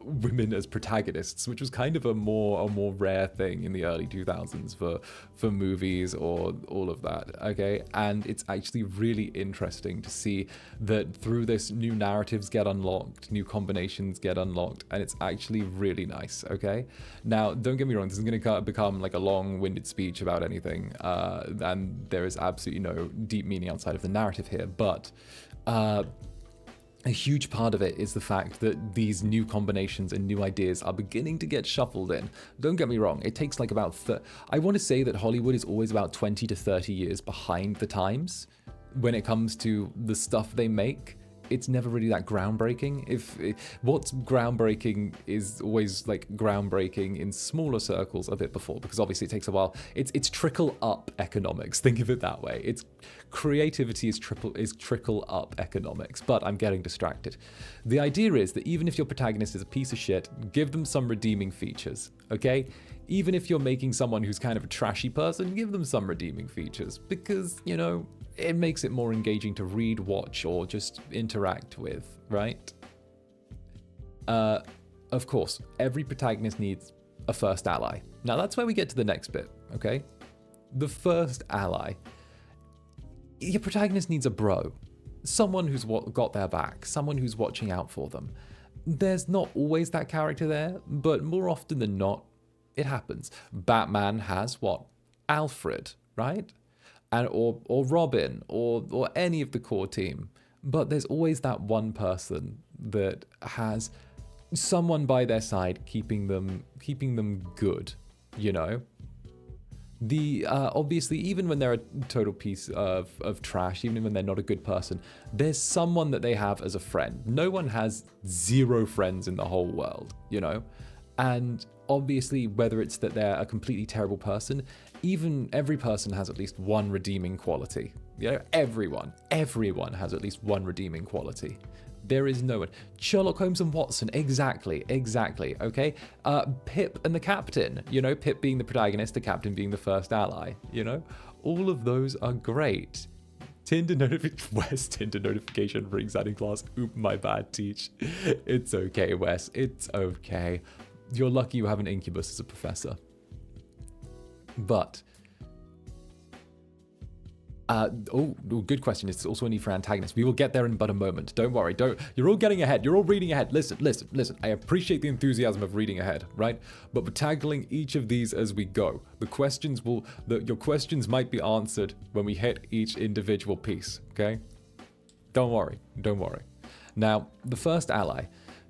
women as protagonists, which was kind of a more rare thing in the early 2000s for movies or all of that, okay? And it's actually really interesting to see that through this, new narratives get unlocked, new combinations get unlocked, and it's actually really nice, okay? Now, don't get me wrong, this is going to become like a long-winded speech about anything, and there is absolutely no deep meaning outside of the narrative here, but a huge part of it is the fact that these new combinations and new ideas are beginning to get shuffled in. Don't get me wrong, it takes like about, I want to say that Hollywood is always about 20 to 30 years behind the times when it comes to the stuff they make. It's never really that groundbreaking. What's groundbreaking is always like groundbreaking in smaller circles a bit before, because obviously it takes a while. It's trickle up economics. Think of it that way. It's creativity is trickle up economics. But I'm getting distracted. The idea is that even if your protagonist is a piece of shit, give them some redeeming features. Okay. Even if you're making someone who's kind of a trashy person, give them some redeeming features, because it makes it more engaging to read, watch, or just interact with, right? Of course, every protagonist needs a first ally. Now that's where we get to the next bit, okay? The first ally. Your protagonist needs a bro. Someone who's got their back. Someone who's watching out for them. There's not always that character there, but more often than not, it happens. Batman has what? Alfred, right? And or Robin or any of the core team. But there's always that one person that has someone by their side keeping them good, The obviously, even when they're a total piece of trash, even when they're not a good person, there's someone that they have as a friend. No one has 0 friends in the whole world, And obviously, whether it's that they're a completely terrible person, every person has at least one redeeming quality. Everyone has at least one redeeming quality. There is no one. Sherlock Holmes and Watson, exactly, okay? Pip and the Captain, Pip being the protagonist, the Captain being the first ally, All of those are great. Tinder notification. Wes, Tinder notification rings out in class. Oop, my bad, teach. It's okay, Wes. It's okay. You're lucky you have an Incubus as a professor. But good question. It's also a need for antagonists. We will get there in but a moment. Don't worry. You're all getting ahead. You're all reading ahead. Listen. I appreciate the enthusiasm of reading ahead, right? But we're tackling each of these as we go. Your questions might be answered when we hit each individual piece, okay? Don't worry. Now, the first ally,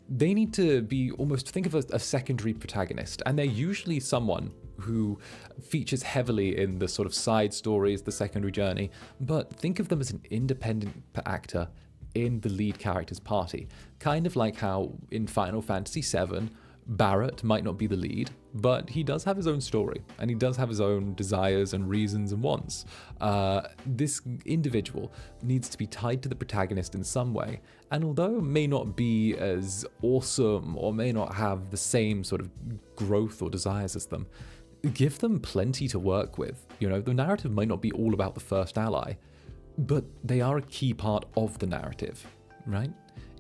they need to be almost, think of a secondary protagonist, and they're usually someone who features heavily in the sort of side stories, the secondary journey, but think of them as an independent actor in the lead character's party. Kind of like how in Final Fantasy VII, Barrett might not be the lead, but he does have his own story, and he does have his own desires and reasons and wants. This individual needs to be tied to the protagonist in some way, and although may not be as awesome or may not have the same sort of growth or desires as them, give them plenty to work with. You know, the narrative might not be all about the first ally, but they are a key part of the narrative, right?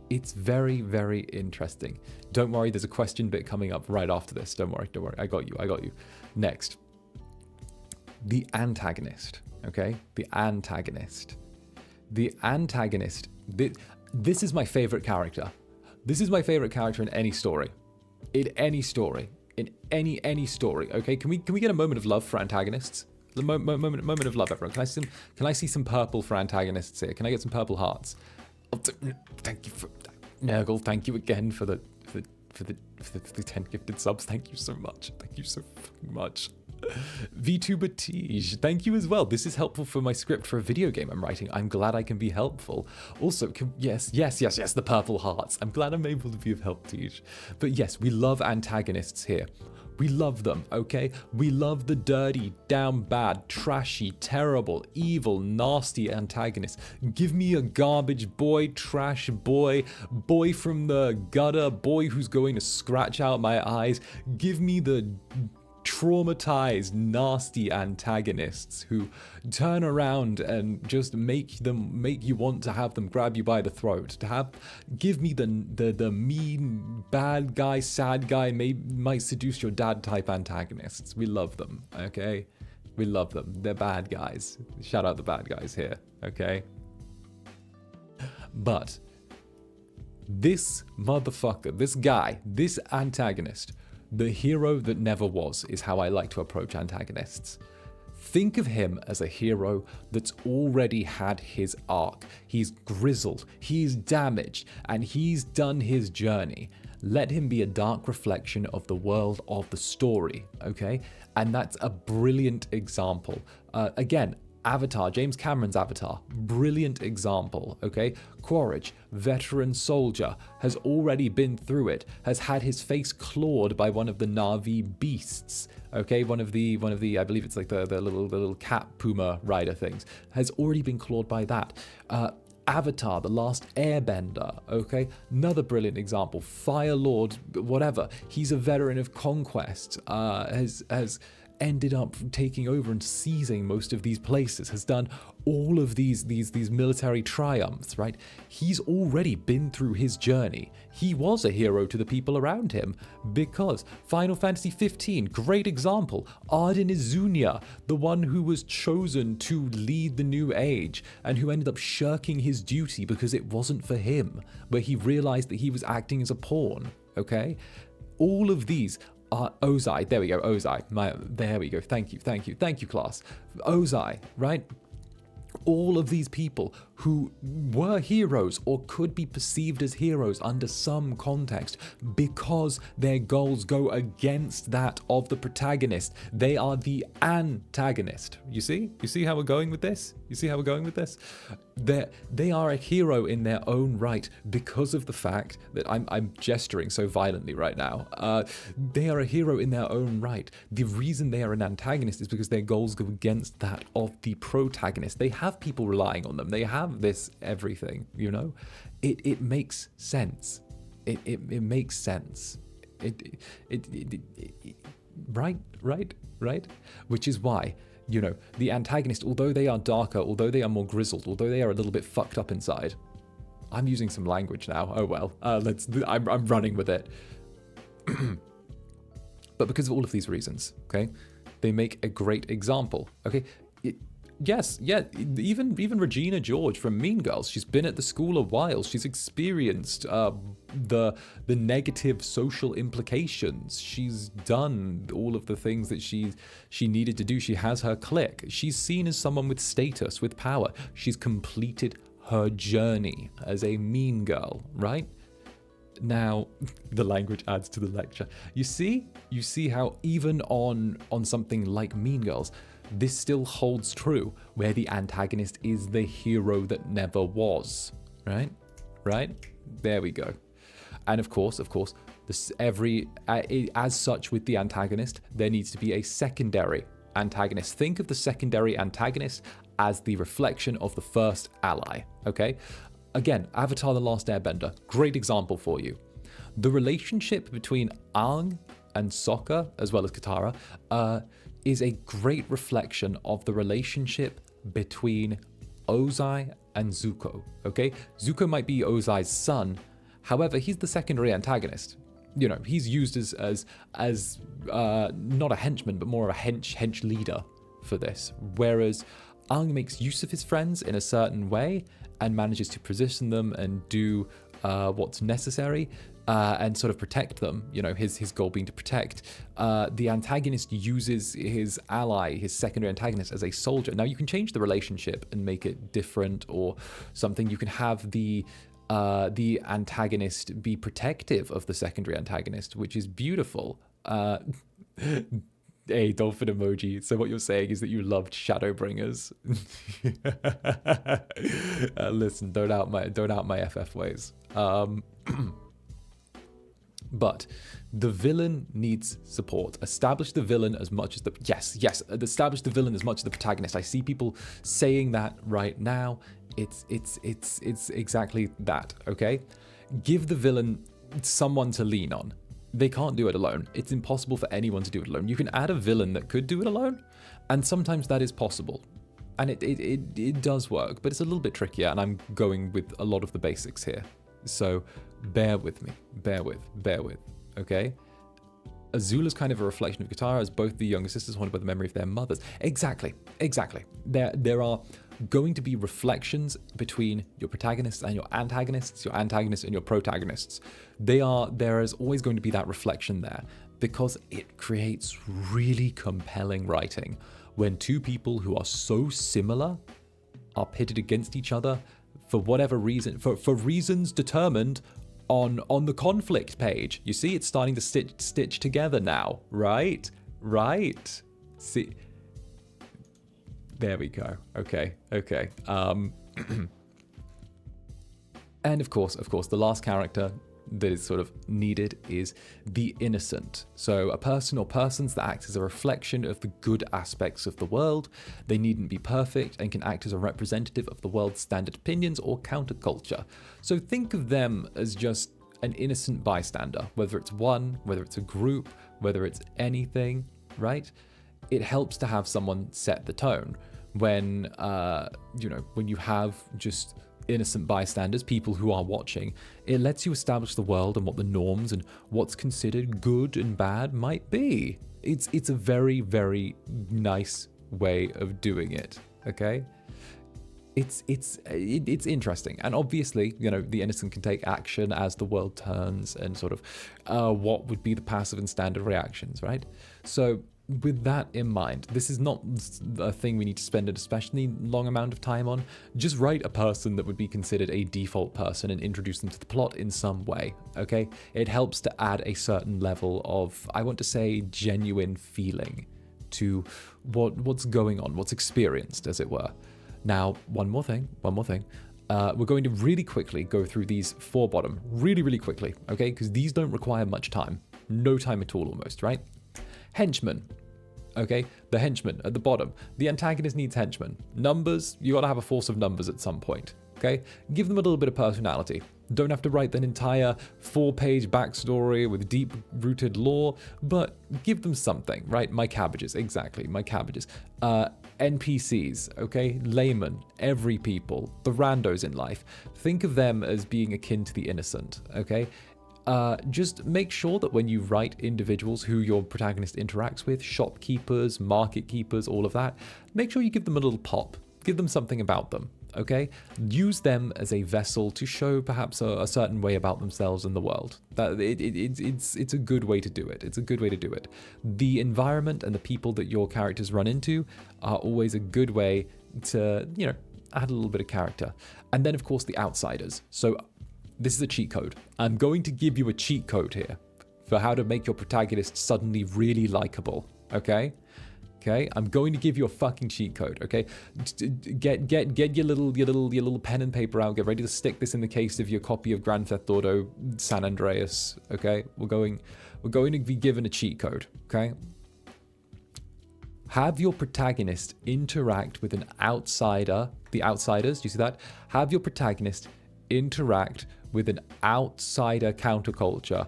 It's very, very interesting. Don't worry, there's a question bit coming up right after this. Don't worry. I got you. Next, the antagonist, okay? The antagonist. This is my favorite character. This is my favorite character in any story. In any story, okay? Can we get a moment of love for antagonists? The moment of love, everyone. Can I see some purple for antagonists here? Can I get some purple hearts? Thank you for Nurgle. Thank you again for the 10 gifted subs. Thank you so much. Thank you so fucking much. 𝓂𝓸𝓾𝓻, thank you as well. This is helpful for my script for a video game I'm writing. I'm glad I can be helpful. Also, yes, the purple hearts. I'm glad I'm able to be of help to you. But yes, we love antagonists here. We love them, okay? We love the dirty, down bad, trashy, terrible, evil, nasty antagonists. Give me a garbage boy, trash boy, boy from the gutter, boy who's going to scratch out my eyes. Give me the traumatized, nasty antagonists who turn around and just make you want to have them grab you by the throat. Give me the mean, bad guy, sad guy, might seduce your dad type antagonists. We love them, okay? We love them. They're bad guys. Shout out the bad guys here, okay? But this motherfucker, this guy, this antagonist, the hero that never was, is how I like to approach antagonists. Think of him as a hero that's already had his arc. He's grizzled, he's damaged, and he's done his journey. Let him be a dark reflection of the world of the story, okay? And that's a brilliant example. Again, Avatar, James Cameron's Avatar, brilliant example, okay? 𝓂𝓸𝓾𝓻, veteran soldier, has already been through it, has had his face clawed by one of the Na'vi beasts, okay? One of the, I believe it's like the little cat puma rider things, has already been clawed by that. Avatar, The Last Airbender, okay? Another brilliant example. Fire Lord, whatever. He's a veteran of conquest, has ended up taking over and seizing most of these places, has done all of these military triumphs, right? He's already been through his journey. He was a hero to the people around him because Final Fantasy 15, great example. Arden Izunia, the one who was chosen to lead the new age and who ended up shirking his duty because it wasn't for him, where he realized that he was acting as a pawn, okay? All of these Ozai, there we go, Ozai, there we go, thank you class. Ozai, right? All of these people who were heroes or could be perceived as heroes under some context because their goals go against that of the protagonist. They are the antagonist. You see how we're going with this? They are a hero in their own right because of the fact that I'm gesturing so violently right now. They are a hero in their own right. The reason they are an antagonist is because their goals go against that of the protagonist. They have people relying on them. They have this everything, you know? It makes sense. It makes sense. Right? Which is why, you know, the antagonist, although they are darker, although they are more grizzled, although they are a little bit fucked up inside. I'm using some language now. Oh well. I'm running with it. But because of all of these reasons, okay, they make a great example. Okay. Even Regina George from Mean Girls, she's been at the school a while. She's experienced the negative social implications. She's done all of the things that she needed to do. She has her clique. She's seen as someone with status, with power. She's completed her journey as a mean girl, right? Now, the language adds to the lecture. You see how even on something like Mean Girls, this still holds true, where the antagonist is the hero that never was, right? There we go. And of course, as such with the antagonist, there needs to be a secondary antagonist. Think of the secondary antagonist as the reflection of the first ally, okay? Again, Avatar: The Last Airbender, great example for you. The relationship between Aang and Sokka, as well as Katara, is a great reflection of the relationship between Ozai and Zuko, okay? Zuko might be Ozai's son, however, he's the secondary antagonist. You know, he's used as not a henchman, but more of a hench leader for this, whereas Aang makes use of his friends in a certain way and manages to position them and do what's necessary and sort of protect them, you know, his goal being to protect. The antagonist uses his ally, his secondary antagonist, as a soldier. Now, you can change the relationship and make it different or something. You can have the antagonist be protective of the secondary antagonist, which is beautiful. A dolphin emoji. So what you're saying is that you loved Shadowbringers. Listen, don't out my FF ways. But the villain needs support. Establish the villain as much as the establish the villain as much as the protagonist. I see people saying that right now. It's exactly that. Okay, give the villain someone to lean on. They can't do it alone. It's impossible for anyone to do it alone. You can add a villain that could do it alone, and sometimes that is possible. And it does work, but it's a little bit trickier, and I'm going with a lot of the basics here. So bear with me. Bear with, okay? Azula's kind of a reflection of Katara, as both the younger sisters haunted by the memory of their mothers. Exactly. There are going to be reflections between your protagonists and your antagonists and your protagonists. There is always going to be that reflection there, because it creates really compelling writing when two people who are so similar are pitted against each other for whatever reason, for reasons determined on the conflict page. You see, it's starting to stitch together now, right? See, there we go. Okay. And of course, the last character that is sort of needed is the innocent. So a person or persons that act as a reflection of the good aspects of the world. They needn't be perfect and can act as a representative of the world's standard opinions or counterculture. So think of them as just an innocent bystander, whether it's one, whether it's a group, whether it's anything, right? It helps to have someone set the tone when you have just innocent bystanders, people who are watching. It lets you establish the world and what the norms and what's considered good and bad might be. It's a very, very nice way of doing it, okay? It's interesting, and obviously, the innocent can take action as the world turns, and sort of what would be the passive and standard reactions, right? So with that in mind, this is not a thing we need to spend an especially long amount of time on. Just write a person that would be considered a default person and introduce them to the plot in some way, okay? It helps to add a certain level of, I want to say, genuine feeling to what's going on, what's experienced, as it were. Now, one more thing. We're going to really quickly go through these four bottom, really quickly, okay? Because these don't require much time. No time at all, almost, right? Henchmen. Okay, the henchmen at the bottom. The antagonist needs henchmen. Numbers, you gotta have a force of numbers at some point. okay? Give them a little bit of personality. Don't have to write an entire 4-page backstory with deep-rooted lore, but give them something, right? My cabbages, exactly, my cabbages. NPCs, okay? Laymen, every people, the randos in life. Think of them as being akin to the innocent, okay? Just make sure that when you write individuals who your protagonist interacts with, shopkeepers, market keepers, all of that, make sure you give them a little pop. Give them something about them, okay? Use them as a vessel to show perhaps a certain way about themselves in the world. It's a good way to do it. It's a good way to do it. The environment and the people that your characters run into are always a good way to, you know, add a little bit of character. And then, of course, the outsiders. So this is a cheat code. I'm going to give you a cheat code here for how to make your protagonist suddenly really likable, okay? Okay, I'm going to give you a fucking cheat code. Okay, get your little pen and paper out. Get ready to stick this in the case of your copy of Grand Theft Auto San Andreas. Okay, we're going to be given a cheat code. Okay, have your protagonist interact with an outsider. The outsiders, do you see that? Have your protagonist interact with an outsider counterculture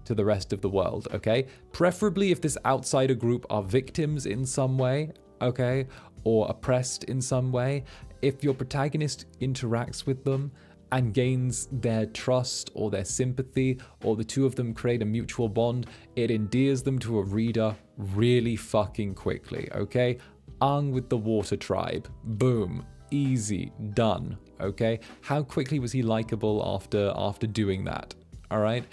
to the rest of the world, okay? Preferably if this outsider group are victims in some way, okay? Or oppressed in some way. If your protagonist interacts with them and gains their trust or their sympathy, or the two of them create a mutual bond, it endears them to a reader really fucking quickly, okay? With the Water Tribe. Boom. Easy. Done, okay? How quickly was he likable after doing that? All right?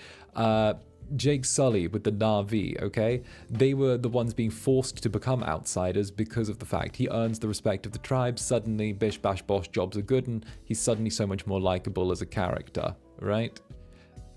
Jake Sully with the Na'vi, okay? They were the ones being forced to become outsiders because of the fact he earns the respect of the tribe. Suddenly, bish bash bosh, jobs are good, and he's suddenly so much more likable as a character, right?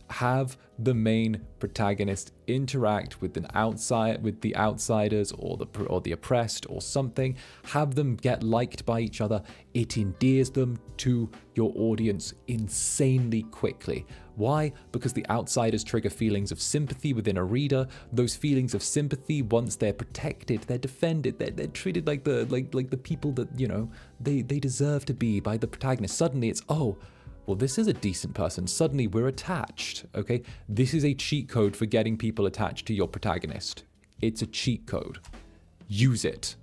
Have the main protagonist interact with the outsiders or the oppressed or something. Have them get liked by each other. It endears them to your audience insanely quickly. Why? Because the outsiders trigger feelings of sympathy within a reader. Those feelings of sympathy, once they're protected, they're defended, they're treated like the people that, you know, they deserve to be by the protagonist. Suddenly it's, oh, well, this is a decent person. Suddenly we're attached, okay? This is a cheat code for getting people attached to your protagonist. It's a cheat code. Use it,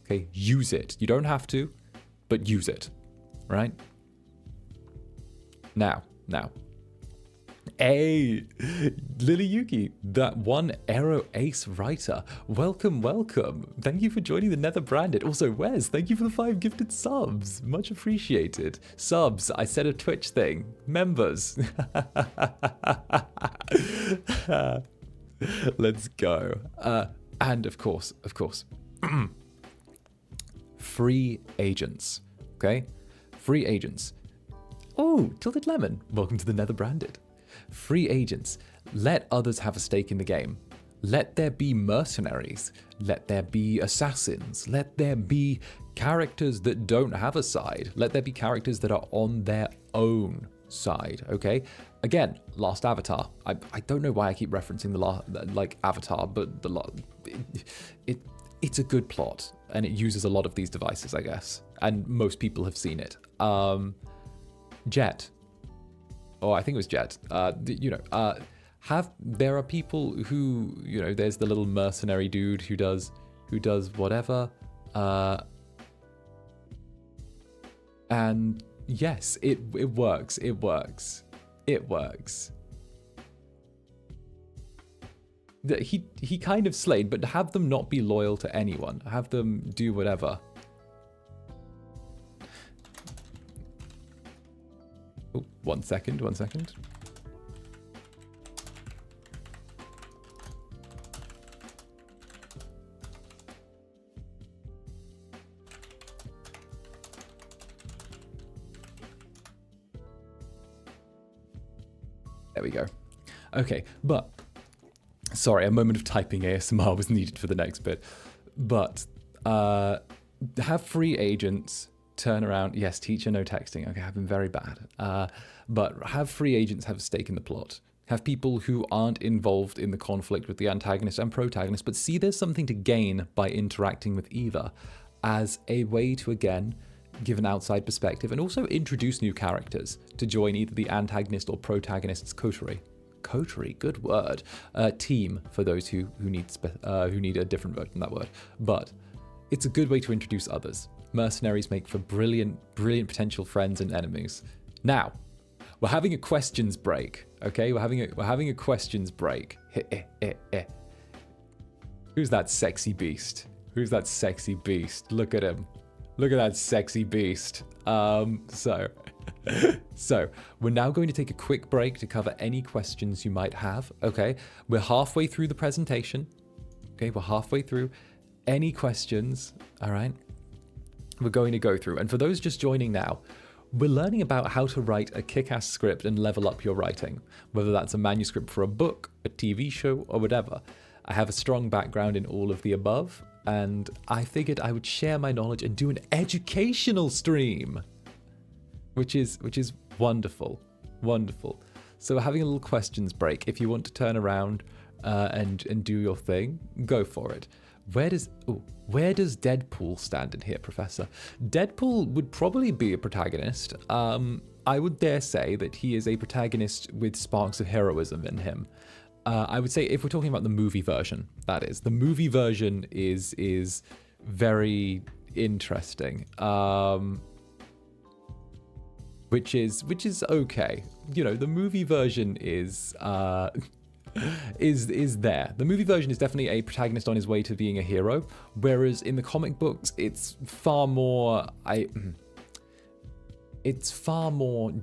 okay? Use it. You don't have to, but use it, right? Now. Hey, Lily Yuki, that one Aero Ace writer. Welcome. Thank you for joining the Netherbrand. Also, Wes, thank you for the 5 gifted subs. Much appreciated. Subs, I said a Twitch thing. Members. Let's go. And of course, free agents. Okay? Free agents. Oh, Tilted Lemon, welcome to the Netherbranded. Free agents. Let others have a stake in the game. Let there be mercenaries. Let there be assassins. Let there be characters that don't have a side. Let there be characters that are on their own side, okay? Again, Last Avatar. I don't know why I keep referencing the Avatar, but it's a good plot, and it uses a lot of these devices, I guess. And most people have seen it. Jet. Oh, I think it was Jet. There are people who, you know, there's the little mercenary dude who does whatever. And yes, it works. It works. He kind of slayed, but have them not be loyal to anyone. Have them do whatever. Oh, one second. There we go. Okay, but sorry, a moment of typing ASMR was needed for the next bit. But have free agents turn around. Yes, teacher, no texting. Okay, I've been very bad. But have free agents have a stake in the plot. Have people who aren't involved in the conflict with the antagonist and protagonist, but see there's something to gain by interacting with either as a way to, again, give an outside perspective, and also introduce new characters to join either the antagonist or protagonist's coterie, good word, team for those who need a different version of that word. But it's a good way to introduce others. Mercenaries make for brilliant potential friends and enemies. Now, we're having a questions break, okay? We're having a questions break. Who's that sexy beast? Who's that sexy beast? Look at him. Look at that sexy beast. So we're now going to take a quick break to cover any questions you might have, okay? We're halfway through the presentation. Okay, we're halfway through. Any questions, all right? We're going to go through. And for those just joining now, we're learning about how to write a kick-ass script and level up your writing, whether that's a manuscript for a book, a TV show, or whatever. I have a strong background in all of the above, and I figured I would share my knowledge and do an educational stream, which is wonderful, wonderful. So we're having a little questions break. If you want to turn around and do your thing, go for it. Where does Deadpool stand in here, Professor? Deadpool would probably be a protagonist. I would dare say that he is a protagonist with sparks of heroism in him. I would say if we're talking about the movie version, that is. The movie version is very interesting. Which is okay. You know, the movie version is there. The movie version is definitely a protagonist on his way to being a hero, whereas in the comic books, it's far more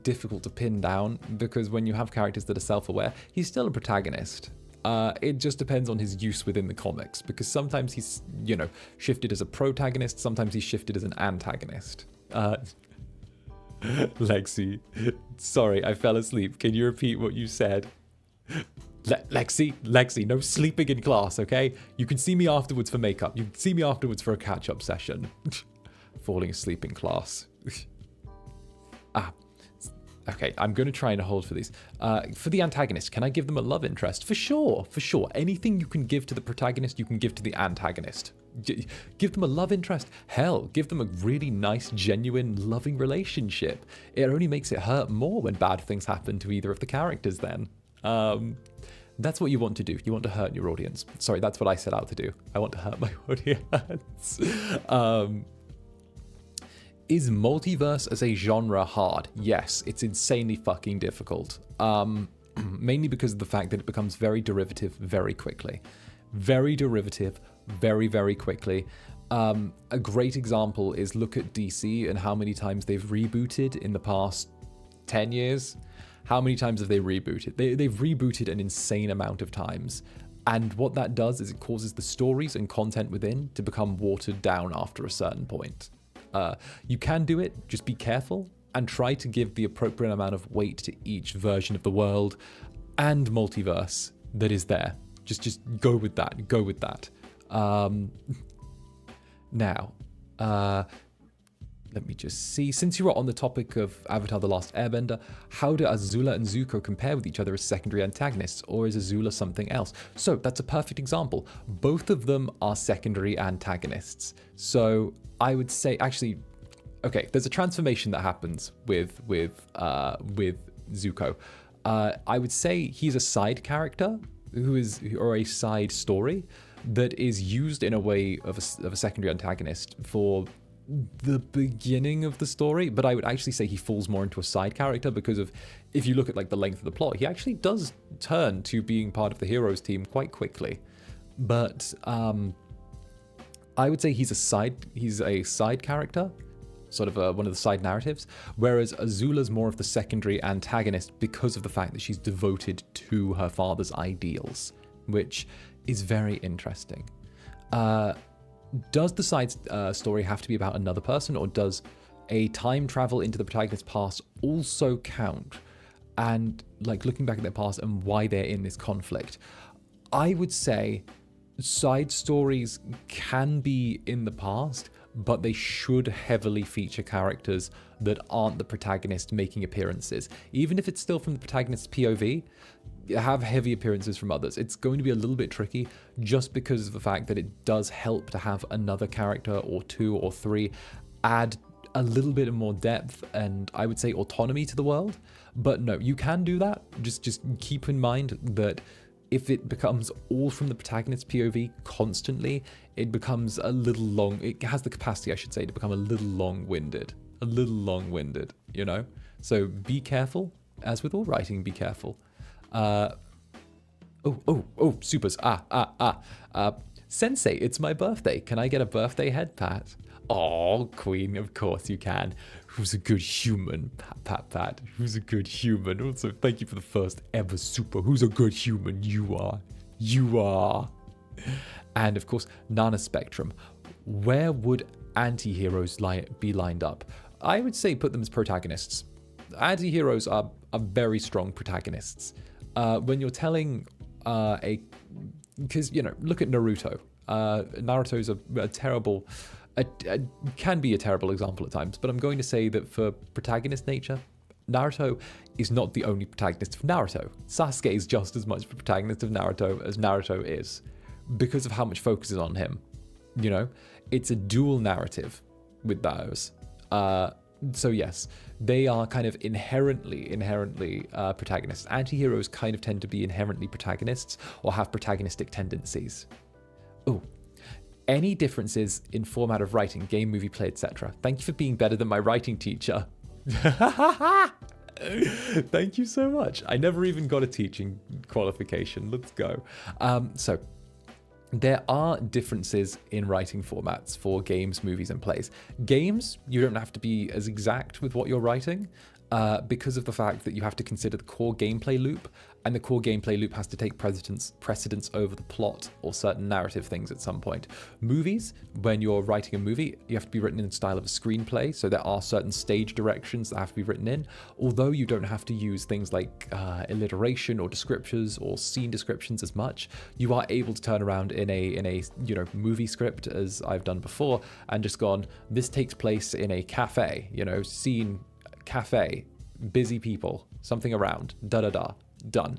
difficult to pin down, because when you have characters that are self-aware, he's still a protagonist. It just depends on his use within the comics, because sometimes he's, you know, shifted as a protagonist, sometimes he's shifted as an antagonist. Lexi, sorry, I fell asleep. Can you repeat what you said? Lexi, no sleeping in class, okay? You can see me afterwards for makeup. You can see me afterwards for a catch-up session. Falling asleep in class. Okay, I'm going to try and hold for these. For the antagonist, can I give them a love interest? For sure. Anything you can give to the protagonist, you can give to the antagonist. Give them a love interest. Hell, give them a really nice, genuine, loving relationship. It only makes it hurt more when bad things happen to either of the characters then. That's what you want to do. You want to hurt your audience. Sorry, that's what I set out to do. I want to hurt my audience. Is multiverse as a genre hard? Yes, it's insanely fucking difficult. Mainly because of the fact that it becomes very derivative very quickly. Very derivative very, very quickly. A great example is look at DC and how many times they've rebooted in the past 10 years. How many times have they rebooted? They've rebooted an insane amount of times. And what that does is it causes the stories and content within to become watered down after a certain point. You can do it, just be careful and try to give the appropriate amount of weight to each version of the world and multiverse that is there. Just go with that. Now, let me just see. Since you are on the topic of Avatar: The Last Airbender, how do Azula and Zuko compare with each other as secondary antagonists, or is Azula something else? So that's a perfect example. Both of them are secondary antagonists. So I would say, actually, okay, there's a transformation that happens with Zuko. I would say he's a side character or a side story that is used in a way of a secondary antagonist for the beginning of the story, but I would actually say he falls more into a side character because of, if you look at like the length of the plot, he actually does turn to being part of the heroes team quite quickly. But I would say he's a side character, sort of one of the side narratives, whereas Azula's more of the secondary antagonist because of the fact that she's devoted to her father's ideals, which is very interesting. Does the side story have to be about another person, or does a time travel into the protagonist's past also count? And like looking back at their past and why they're in this conflict, I would say side stories can be in the past, but they should heavily feature characters that aren't the protagonist making appearances. Even if it's still from the protagonist's POV, have heavy appearances from others. It's going to be a little bit tricky just because of the fact that it does help to have another character or two or three add a little bit more depth and I would say autonomy to the world. But no, you can do that. Just keep in mind that if it becomes all from the protagonist's POV constantly, it becomes a little long. It has the capacity, I should say, to become a little long-winded. You know? So be careful. As with all writing, be careful. Supers. Sensei, it's my birthday. Can I get a birthday head pat? Oh, Queen, of course you can. Who's a good human? Pat. Who's a good human? Also, thank you for the first ever super. Who's a good human? You are. And of course, Nana Spectrum. Where would anti-heroes be lined up? I would say put them as protagonists. Anti-heroes are very strong protagonists. When you're telling because, you know, look at Naruto. Naruto's a terrible... can be a terrible example at times, but I'm going to say that for protagonist nature, Naruto is not the only protagonist of Naruto. Sasuke is just as much the protagonist of Naruto as Naruto is, because of how much focus is on him. You know, it's a dual narrative with those. So yes, they are kind of inherently protagonists. Anti-heroes kind of tend to be inherently protagonists or have protagonistic tendencies. Oh. Any differences in format of writing, game, movie, play, etc. Thank you for being better than my writing teacher. Thank you so much. I never even got a teaching qualification. Let's go. So there are differences in writing formats for games, movies, and plays. Games, you don't have to be as exact with what you're writing because of the fact that you have to consider the core gameplay loop, and the core gameplay loop has to take precedence over the plot or certain narrative things at some point. Movies, when you're writing a movie, you have to be written in the style of a screenplay, so there are certain stage directions that have to be written in, although you don't have to use things like alliteration or descriptors or scene descriptions as much. You are able to turn around in a movie script, as I've done before, and just gone, this takes place in a cafe, scene, cafe, busy people, something around, done.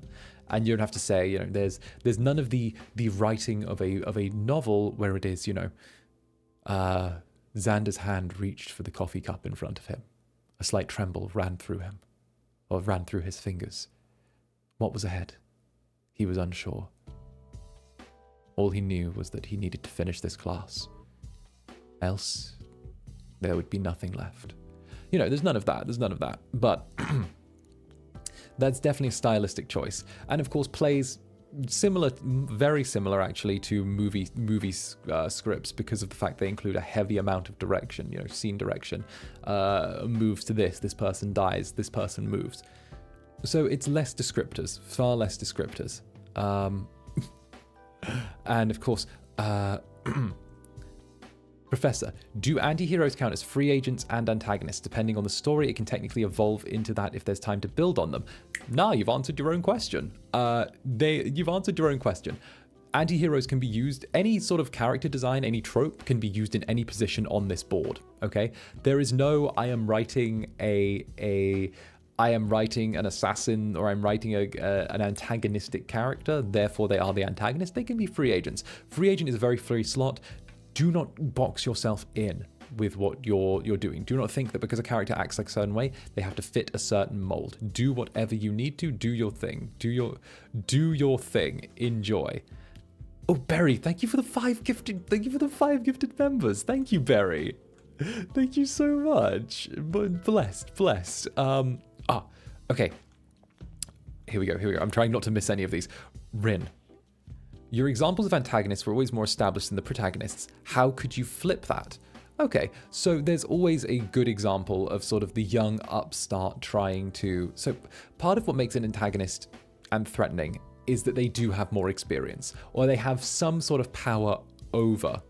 And you don't have to say, there's none of the writing of a novel where it is, Zander's hand reached for the coffee cup in front of him. A slight tremble ran through him, or ran through his fingers. What was ahead? He was unsure. All he knew was that he needed to finish this class. Else, there would be nothing left. There's none of that. But that's definitely a stylistic choice. And of course, plays similar, very similar actually to movie scripts, because of the fact they include a heavy amount of direction, scene direction, moves to this person dies, this person moves. So it's less descriptors, far less descriptors. And of course, Professor, do anti-heroes count as free agents and antagonists? Depending on the story, it can technically evolve into that if there's time to build on them. Nah, you've answered your own question. You've answered your own question. Anti-heroes can be used, any sort of character design, any trope can be used in any position on this board, okay? There is no, I am writing an assassin, or I'm writing an antagonistic character, therefore they are the antagonist. They can be free agents. Free agent is a very free slot. Do not box yourself in with what you're doing. Do not think that because a character acts like a certain way, they have to fit a certain mold. Do whatever you need to. Do your thing. Do your thing. Enjoy. Oh, Berry, thank you for the 5 gifted members. Thank you, Berry. Thank you so much. Blessed. Okay. Here we go. I'm trying not to miss any of these. Rin. Your examples of antagonists were always more established than the protagonists. How could you flip that? Okay, so there's always a good example of sort of the young upstart trying to... So part of what makes an antagonist and threatening is that they do have more experience, or they have some sort of power over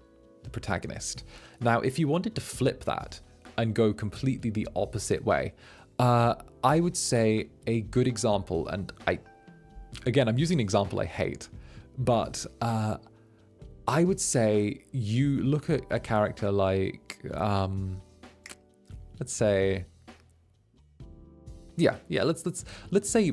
the protagonist. Now, if you wanted to flip that and go completely the opposite way, I would say a good example, and I'm using an example I hate, but I would say you look at a character like, let's say, let's say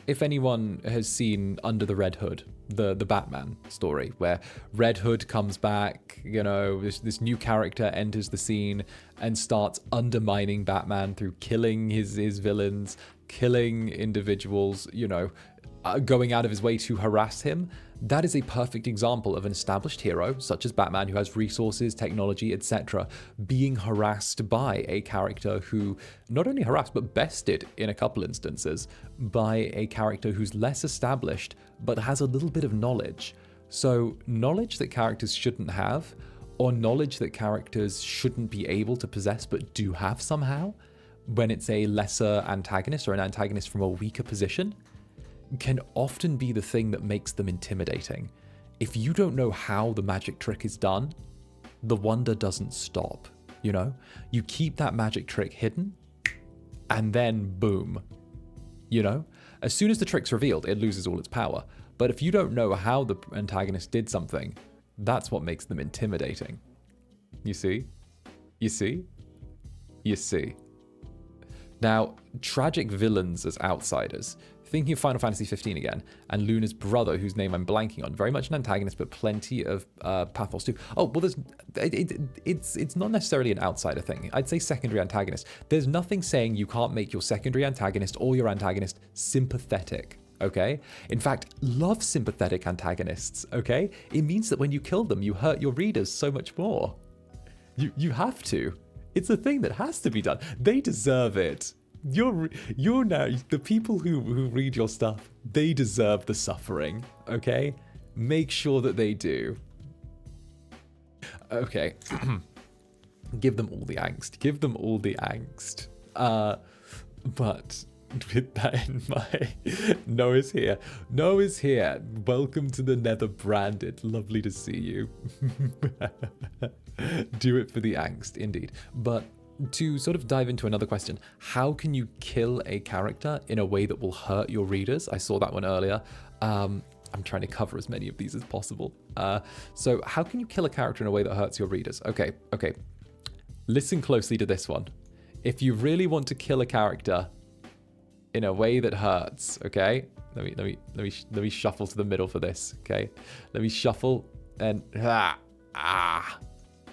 if anyone has seen Under the Red Hood, the Batman story, where Red Hood comes back, you know, this new character enters the scene and starts undermining Batman through killing his villains, killing individuals, you know, going out of his way to harass him. That is a perfect example of an established hero, such as Batman, who has resources, technology, etc., being harassed by a character who not only harassed, but bested in a couple instances by a character who's less established, but has a little bit of knowledge. So knowledge that characters shouldn't have, or knowledge that characters shouldn't be able to possess, but do have somehow, when it's a lesser antagonist or an antagonist from a weaker position, can often be the thing that makes them intimidating. If you don't know how the magic trick is done, the wonder doesn't stop, you know? You keep that magic trick hidden, and then boom, you know? As soon as the trick's revealed, it loses all its power. But if you don't know how the antagonist did something, that's what makes them intimidating. You see? You see? You see? Now, tragic villains as outsiders. Thinking of Final Fantasy 15 again, and Luna's brother, whose name I'm blanking on, very much an antagonist, but plenty of pathos too. Oh, well, it's not necessarily an outsider thing. I'd say secondary antagonist. There's nothing saying you can't make your secondary antagonist or your antagonist sympathetic, okay? In fact, love sympathetic antagonists, okay? It means that when you kill them, you hurt your readers so much more. You have to. It's a thing that has to be done. They deserve it. You're now, the people who read your stuff, they deserve the suffering, okay? Make sure that they do. Okay. Give them all the angst. Give them all the angst. But with that in mind, Noah's here. Noah's here. Welcome to the Netherbrand. Lovely to see you. Do it for the angst, indeed. But to sort of dive into another question, how can you kill a character in a way that will hurt your readers? I saw that one earlier. I'm trying to cover as many of these as possible. So how can you kill a character in a way that hurts your readers? Okay. Listen closely to this one. If you really want to kill a character in a way that hurts, okay? Let me shuffle to the middle for this, okay? Let me shuffle and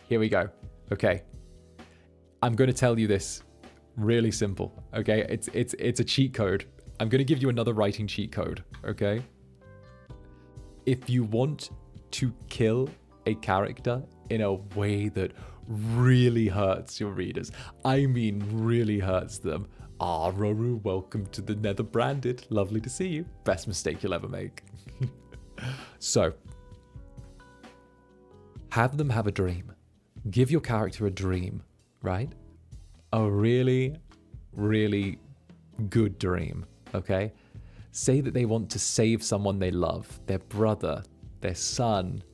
here we go. Okay. I'm going to tell you this really simple, okay? It's a cheat code. I'm going to give you another writing cheat code, okay? If you want to kill a character in a way that really hurts your readers, I mean really hurts them. Roru, welcome to the Netherbranded. Lovely to see you. Best mistake you'll ever make. So, have them have a dream. Give your character a dream. Right? A really, really good dream, okay? Say that they want to save someone they love, their brother, their son,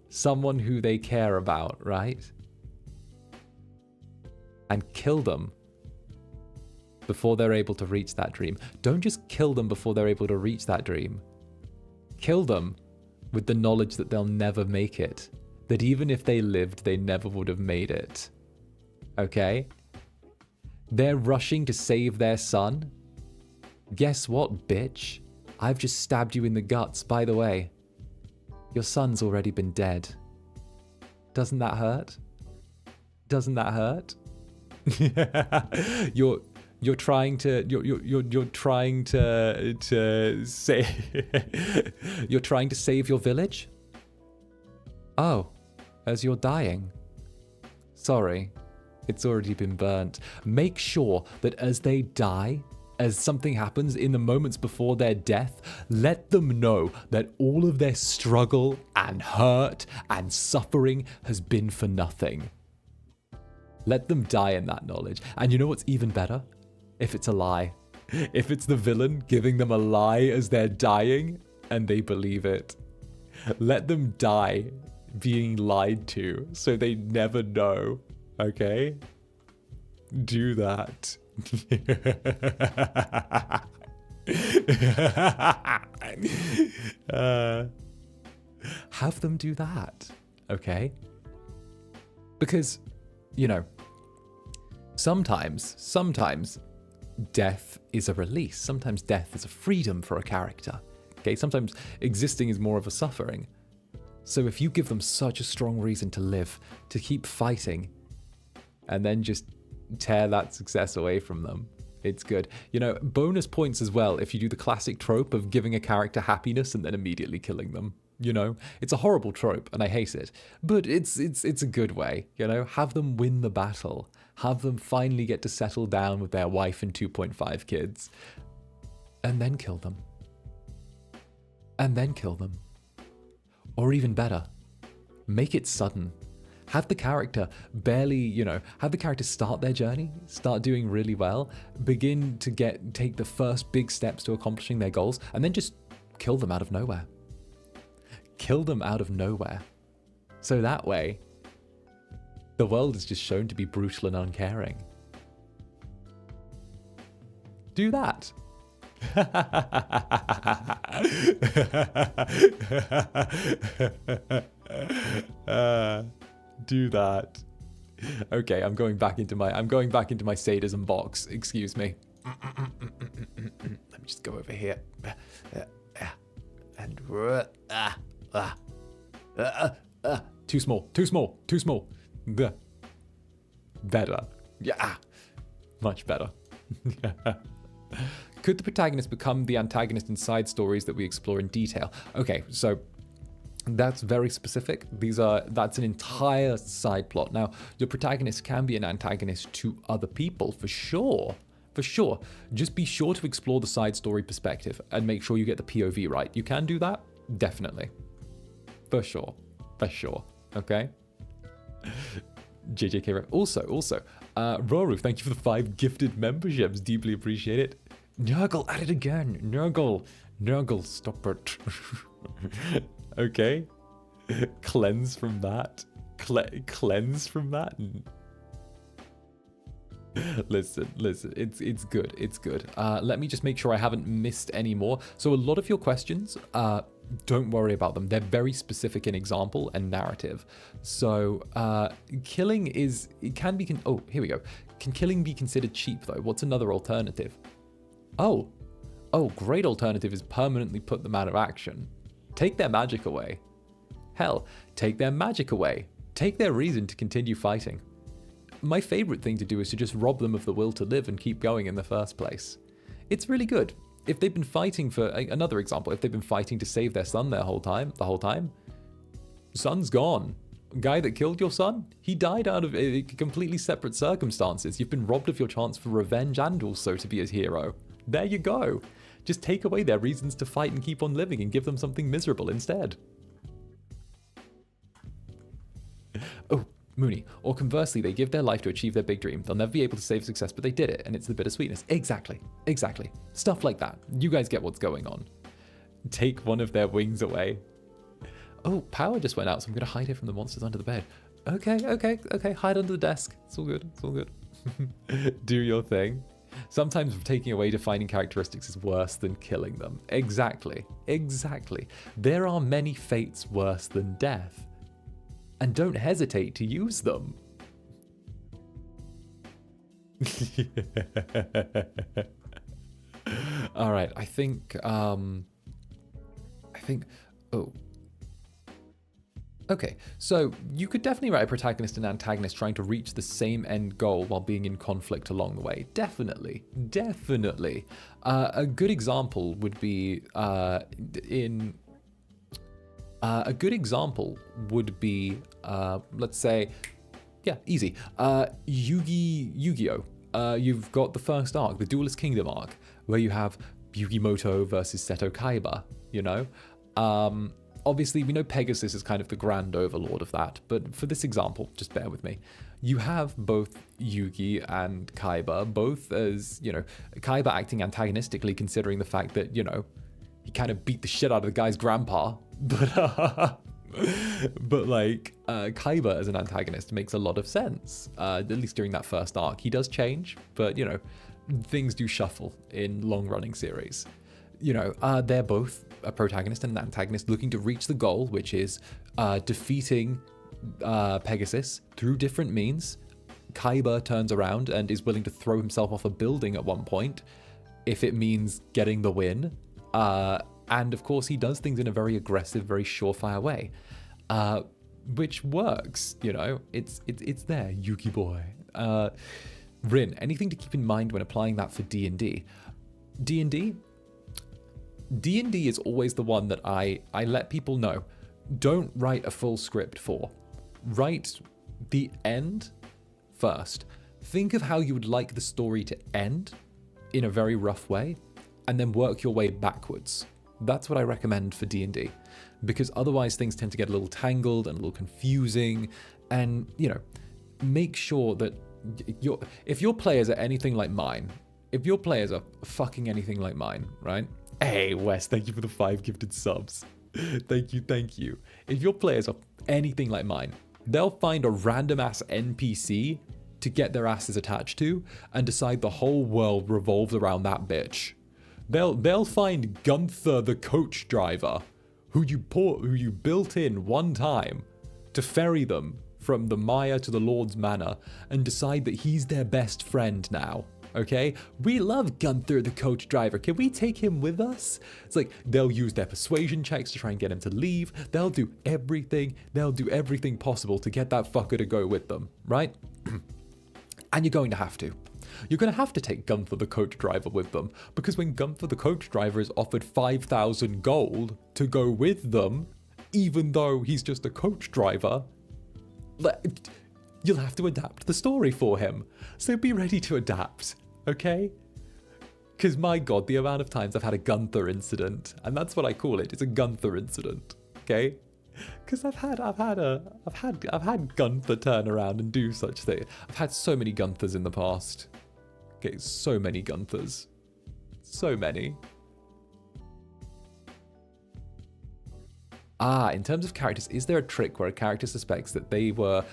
someone who they care about, right? And kill them before they're able to reach that dream. Don't just kill them before they're able to reach that dream. Kill them with the knowledge that they'll never make it, that even if they lived, they never would have made it. Okay? They're rushing to save their son. Guess what, bitch? I've just stabbed you in the guts, by the way. Your son's already been dead. Doesn't that hurt? Doesn't that hurt? You're trying to say you're trying to save your village? Oh, as you're dying. Sorry. It's already been burnt. Make sure that as they die, as something happens in the moments before their death, let them know that all of their struggle and hurt and suffering has been for nothing. Let them die in that knowledge. And you know what's even better? If it's a lie. If it's the villain giving them a lie as they're dying and they believe it. Let them die being lied to so they never know. Okay? Do that. Have them do that. Okay? Because, you know, sometimes death is a release. Sometimes death is a freedom for a character. okay? Sometimes existing is more of a suffering. So if you give them such a strong reason to live, to keep fighting, and then just tear that success away from them, it's good. You know, bonus points as well if you do the classic trope of giving a character happiness and then immediately killing them. You know, it's a horrible trope and I hate it, but it's a good way. You know, have them win the battle, have them finally get to settle down with their wife and 2.5 kids, and then kill them. And then kill them. Or even better, make it sudden. Have the character barely, you know, have the character start their journey, start doing really well, begin to take the first big steps to accomplishing their goals, and then just kill them out of nowhere. Kill them out of nowhere. So that way, the world is just shown to be brutal and uncaring. Do that. Do that. Okay, I'm going back into my sadism box. Excuse me. Let me just go over here. And too small. Better. Yeah. Much better. Could the protagonist become the antagonist in side stories that we explore in detail? Okay, so that's very specific. That's an entire side plot. Now, the protagonist can be an antagonist to other people, for sure. For sure. Just be sure to explore the side story perspective and make sure you get the POV right. You can do that? Definitely. For sure. For sure. Okay? JJK. Also, Roru, thank you for the 5 gifted memberships. Deeply appreciate it. Nurgle at it again. Nurgle, stop it. Okay. Cleanse from that. Cleanse from that. Listen, it's good. Let me just make sure I haven't missed any more. So a lot of your questions, don't worry about them. They're very specific in example and narrative. So killing can be, oh, here we go. Can killing be considered cheap though? What's another alternative? Oh, great alternative is permanently put them out of action. Take their magic away. Hell, take their magic away. Take their reason to continue fighting. My favorite thing to do is to just rob them of the will to live and keep going in the first place. It's really good. If they've been fighting for, another example, if they've been fighting to save their son the whole time, son's gone. Guy that killed your son, he died out of completely separate circumstances. You've been robbed of your chance for revenge and also to be a hero. There you go. Just take away their reasons to fight and keep on living and give them something miserable instead. Oh, Mooney. Or conversely, they give their life to achieve their big dream. They'll never be able to save success, but they did it, and it's the bittersweetness. Exactly. Stuff like that. You guys get what's going on. Take one of their wings away. Oh, power just went out, so I'm going to hide it from the monsters under the bed. Okay. Hide under the desk. It's all good. Do your thing. Sometimes taking away defining characteristics is worse than killing them. Exactly. There are many fates worse than death. And don't hesitate to use them. All right, I think, oh. Okay, so you could definitely write a protagonist and antagonist trying to reach the same end goal while being in conflict along the way. Definitely. A good example would be let's say, yeah, easy. Yu-Gi-Oh! You've got the first arc, the Duelist Kingdom arc, where you have Yugimoto versus Seto Kaiba, you know? Obviously, we know Pegasus is kind of the grand overlord of that, but for this example, just bear with me. You have both Yugi and Kaiba, both as, you know, Kaiba acting antagonistically considering the fact that, you know, he kind of beat the shit out of the guy's grandpa, but like, Kaiba as an antagonist makes a lot of sense, at least during that first arc. He does change, but, you know, things do shuffle in long-running series. You know, they're both a protagonist and an antagonist looking to reach the goal, which is defeating Pegasus through different means. Kaiba turns around and is willing to throw himself off a building at one point if it means getting the win. And of course, he does things in a very aggressive, very surefire way, which works. You know, it's there, Yuki boy. Rin, anything to keep in mind when applying that for D&D? D&D is always the one that I let people know. Don't write a full script for. Write the end first. Think of how you would like the story to end in a very rough way, and then work your way backwards. That's what I recommend for D&D, because otherwise things tend to get a little tangled and a little confusing. And, you know, make sure that if your players are anything like mine, if your players are fucking anything like mine, right? Hey, Wes, thank you for the 5 gifted subs. Thank you. If your players are anything like mine, they'll find a random ass NPC to get their asses attached to and decide the whole world revolves around that bitch. They'll find Gunther the coach driver, who you built in one time to ferry them from the Maya to the Lord's Manor, and decide that he's their best friend now. Okay, we love Gunther the coach driver. Can we take him with us? It's like they'll use their persuasion checks to try and get him to leave. They'll do everything possible to get that fucker to go with them, right? And you're going to have to. You're going to have to take Gunther the coach driver with them, because when Gunther the coach driver is offered 5,000 gold to go with them, even though he's just a coach driver, you'll have to adapt the story for him. So be ready to adapt, okay? Because my God, the amount of times I've had a Gunther incident, and that's what I call it. It's a Gunther incident, okay? Because I've had Gunther turn around and do such things. I've had so many Gunthers in the past. Okay, so many Gunthers. So many. In terms of characters, is there a trick where a character suspects that they were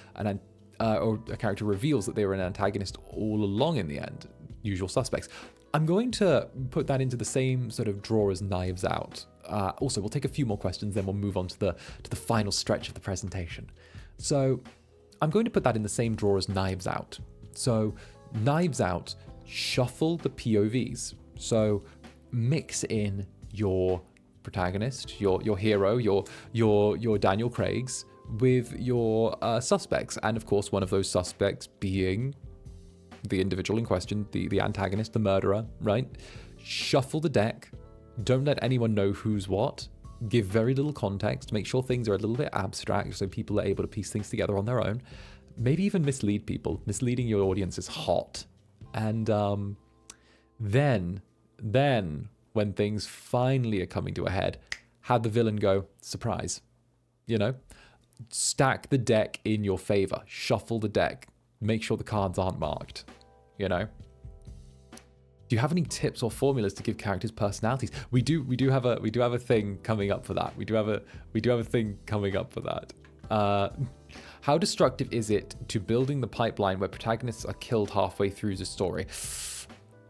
or a character reveals that they were an antagonist all along in the end? Usual suspects. I'm going to put that into the same sort of drawer as Knives Out. Also, we'll take a few more questions, then we'll move on to the final stretch of the presentation. So I'm going to put that in the same drawer as Knives Out. So Knives Out, shuffle the POVs. So mix in your protagonist, your hero, your Daniel Craigs, with your suspects, and of course one of those suspects being the individual in question, the antagonist, the murderer, right? Shuffle the deck. Don't let anyone know who's what. Give very little context. Make sure things are a little bit abstract so people are able to piece things together on their own. Maybe even mislead people. Misleading your audience is hot. And then when things finally are coming to a head, have the villain go, surprise. You know? Stack the deck in your favor. Shuffle the deck. Make sure the cards aren't marked. You know? Do you have any tips or formulas to give characters personalities? We do have a thing coming up for that. We do have a thing coming up for that. How destructive is it to building the pipeline where protagonists are killed halfway through the story?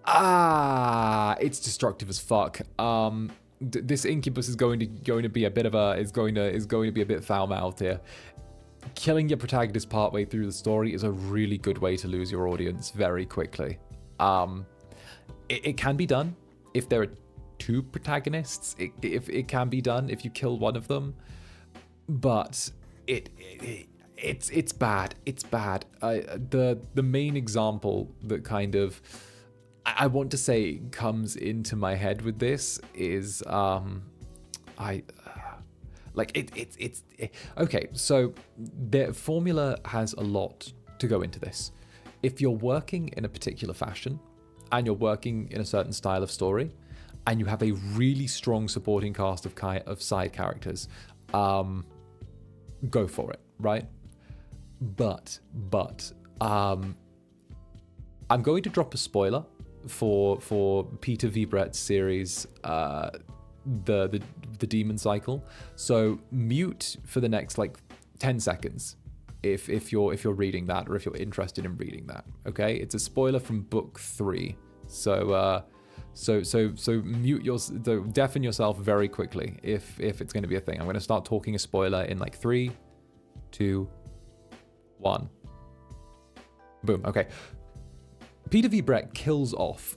It's destructive as fuck. This Incubus is going to be a bit of a is going to be a bit foul-mouthed here. Killing your protagonist partway through the story is a really good way to lose your audience very quickly. It can be done if there are two protagonists. It can be done if you kill one of them, but it's bad. It's bad. The main example that kind of I want to say comes into my head with this is okay. So the formula has a lot to go into this. If you're working in a particular fashion and you're working in a certain style of story, and you have a really strong supporting cast of side characters, go for it, right? But I'm going to drop a spoiler for Peter V. Brett's series, the Demon Cycle. So mute for the next 10 seconds if you're reading that, or if you're interested in reading that. Okay, it's a spoiler from book 3. So deafen yourself very quickly if it's going to be a thing. I'm going to start talking a spoiler in 3, 2, 1. Boom. Okay. Peter V. Brett kills off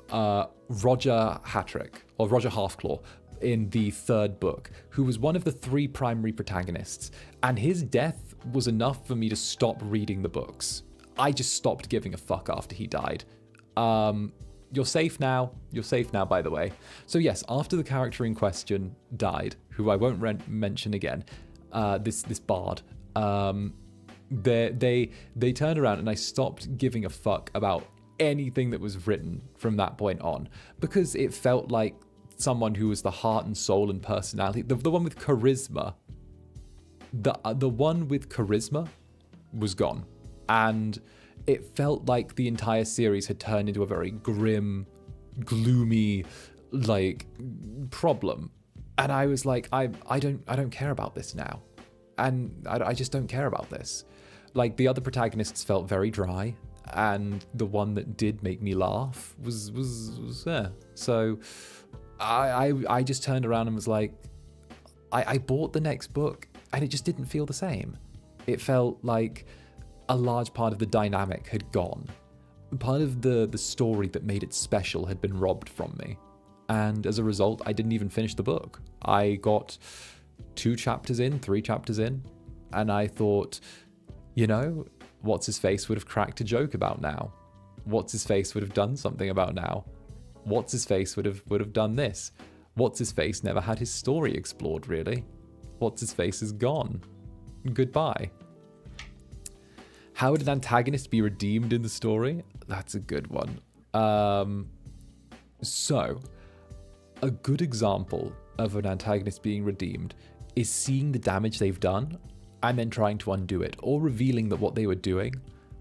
Roger Hattrick, or Roger Halfclaw, in the third book, who was one of the 3 primary protagonists, and his death was enough for me to stop reading the books. I just stopped giving a fuck after he died. You're safe now. You're safe now, by the way. So yes, after the character in question died, who I won't mention again, this bard, they turned around and I stopped giving a fuck about anything that was written from that point on, because it felt like someone who was the heart and soul and personality, the one with charisma, the one with charisma was gone. And it felt like the entire series had turned into a very grim, gloomy, like, problem. And I was like, I don't care about this now. And I just don't care about this. Like, the other protagonists felt very dry, and the one that did make me laugh was there. So I just turned around and was like, I bought the next book, and it just didn't feel the same. It felt like a large part of the dynamic had gone. Part of the story that made it special had been robbed from me. And as a result, I didn't even finish the book. I got 3 chapters in, and I thought, you know, What's-His-Face would have cracked a joke about now. What's-His-Face would have done something about now. What's-His-Face would have done this. What's-His-Face never had his story explored, really. What's-His-Face is gone. Goodbye. How would an antagonist be redeemed in the story? That's a good one. So, a good example of an antagonist being redeemed is seeing the damage they've done and then trying to undo it, or revealing that what they were doing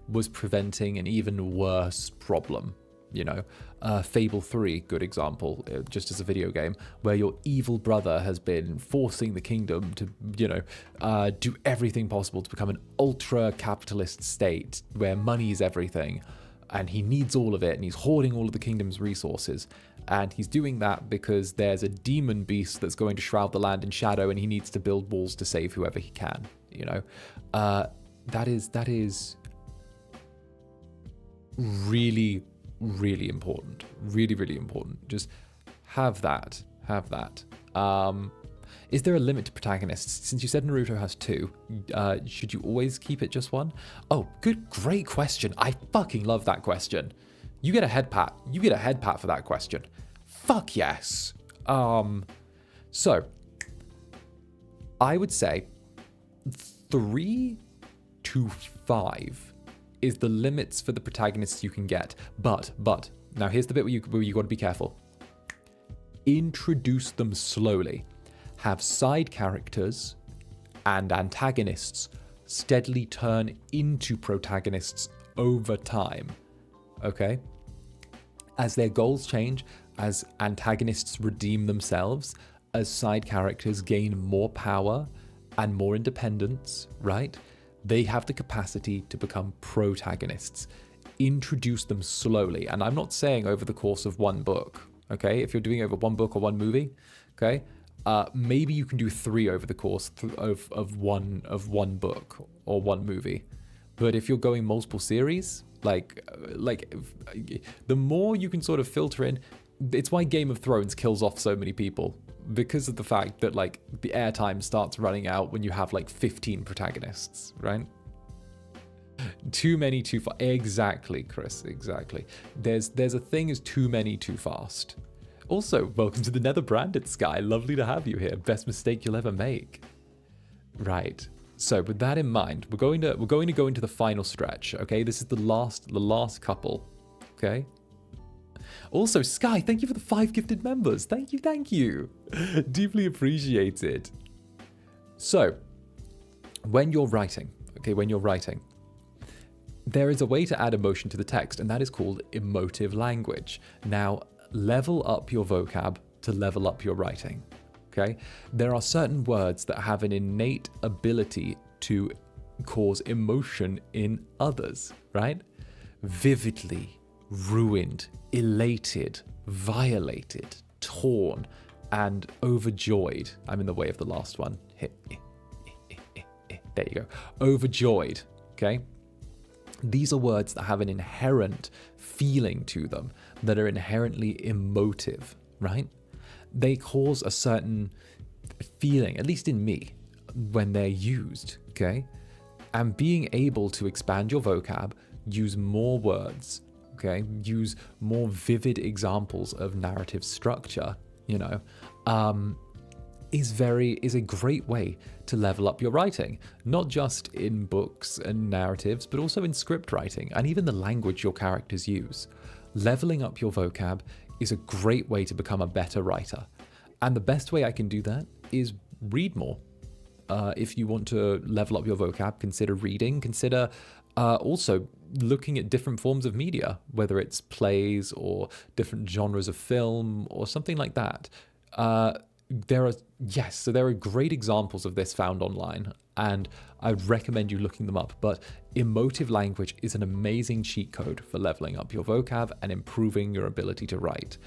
was preventing an even worse problem. You know, Fable 3, good example, just as a video game, where your evil brother has been forcing the kingdom to, you know, do everything possible to become an ultra-capitalist state where money is everything, and he needs all of it, and he's hoarding all of the kingdom's resources. And he's doing that because there's a demon beast that's going to shroud the land in shadow, and he needs to build walls to save whoever he can, you know. That is really, really important. Really, really important. Just have that. Is there a limit to protagonists? Since you said Naruto has 2, should you always keep it just 1? Oh, great question. I fucking love that question. You get a head pat. You get a head pat for that question. Fuck yes. So, I would say 3 to 5 is the limits for the protagonists you can get. But, now here's the bit where you got to be careful. Introduce them slowly. Have side characters and antagonists steadily turn into protagonists over time. Okay? As their goals change, as antagonists redeem themselves, as side characters gain more power and more independence, right? They have the capacity to become protagonists. Introduce them slowly. And I'm not saying over the course of 1 book, okay? If you're doing over 1 book or 1 movie, okay? Maybe you can do 3 over the course of one book or 1 movie. But if you're going multiple series, like the more you can sort of filter in, it's why Game of Thrones kills off so many people, because of the fact that like the airtime starts running out when you have like 15 protagonists, right? Too many, too far. Exactly, Chris. Exactly. There's a thing as too many, too fast. Also, welcome to the Netherbrand, Sky. Lovely to have you here. Best mistake you'll ever make. Right. So with that in mind, we're going to go into the final stretch. Okay, this is the last couple. Okay. Also, Sky, thank you for the 5 gifted members. Thank you. Deeply appreciated. So, when you're writing, there is a way to add emotion to the text, and that is called emotive language. Now, level up your vocab to level up your writing. Okay? There are certain words that have an innate ability to cause emotion in others, right? Vividly, ruined, elated, violated, torn, and overjoyed. I'm in the way of the last one. There you go. Overjoyed, okay? These are words that have an inherent feeling to them, that are inherently emotive, right? they cause a certain feeling, at least in me, when they're used, okay? And being able to expand your vocab, use more words, okay? Use more vivid examples of narrative structure, you know, is a great way to level up your writing, not just in books and narratives, but also in script writing and even the language your characters use. Leveling up your vocab is a great way to become a better writer. And the best way I can do that is read more. If you want to level up your vocab, consider reading, consider also looking at different forms of media, whether it's plays or different genres of film or something like that. There are great examples of this found online, and I recommend you looking them up. But emotive language is an amazing cheat code for leveling up your vocab and improving your ability to write.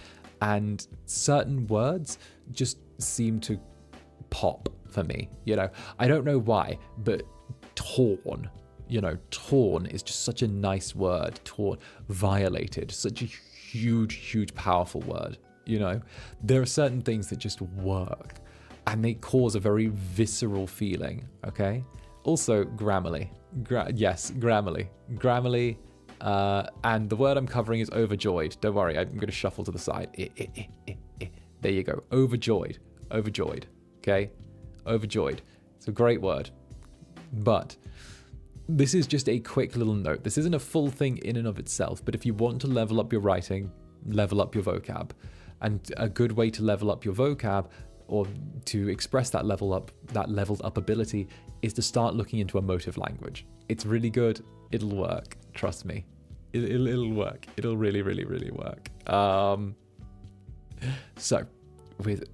And certain words just seem to pop for me. You know, I don't know why, but torn. You know, torn is just such a nice word. Torn, violated, such a huge, powerful word. You know, there are certain things that just work and they cause a very visceral feeling, okay? Also, Grammarly. Grammarly. Grammarly. And the word I'm covering is overjoyed. Don't worry, I'm going to shuffle to the side. There you go. Overjoyed. Overjoyed. Okay? Overjoyed. It's a great word. But this is just a quick little note. This isn't a full thing in and of itself, but if you want to level up your writing, level up your vocab. And a good way to level up your vocab or to express that leveled up ability is to start looking into emotive language. It's really good. It'll work. Trust me. It'll work. It'll really work. So with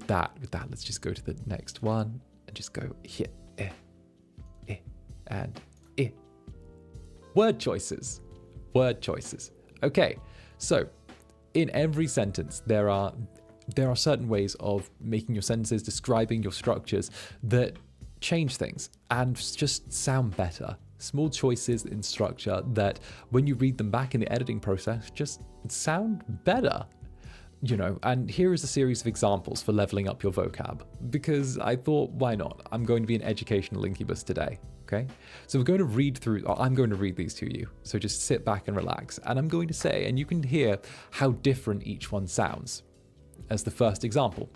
that, let's just go to the next one and just go here, and word choices. Okay, so in every sentence, there are certain ways of making your sentences, describing your structures that change things and just sound better. Small choices in structure that when you read them back in the editing process, just sound better. You know, and here is a series of examples for leveling up your vocab, because I thought, why not? I'm going to be an educational incubus today, okay? So I'm going to read these to you. So just sit back and relax. And I'm going to say, and you can hear how different each one sounds. As the first example,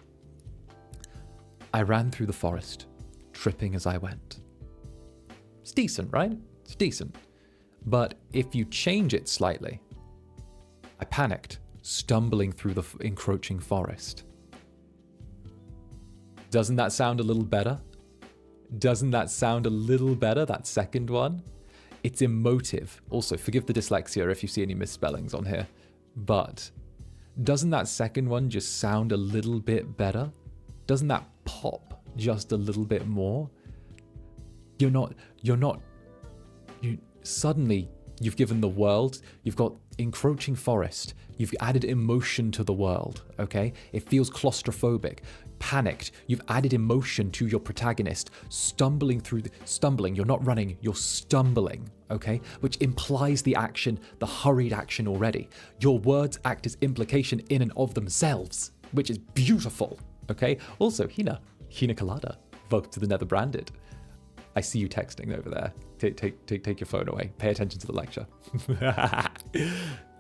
I ran through the forest, tripping as I went. It's decent, right? It's decent. But if you change it slightly, I panicked, stumbling through the encroaching forest. Doesn't that sound a little better? That second one? It's emotive. Also, forgive the dyslexia if you see any misspellings on here. But doesn't that second one just sound a little bit better? Doesn't that pop just a little bit more? Suddenly you've given the world, you've got encroaching forest, you've added emotion to the world, okay? It feels claustrophobic. Panicked, you've added emotion to your protagonist. Stumbling, you're not running, you're stumbling, okay? Which implies the action, the hurried action already. Your words act as implication in and of themselves, which is beautiful, okay? Also, 𝓂𝓸𝓾𝓻, welcome to the Netherbranded. I see you texting over there. Take your phone away. Pay attention to the lecture.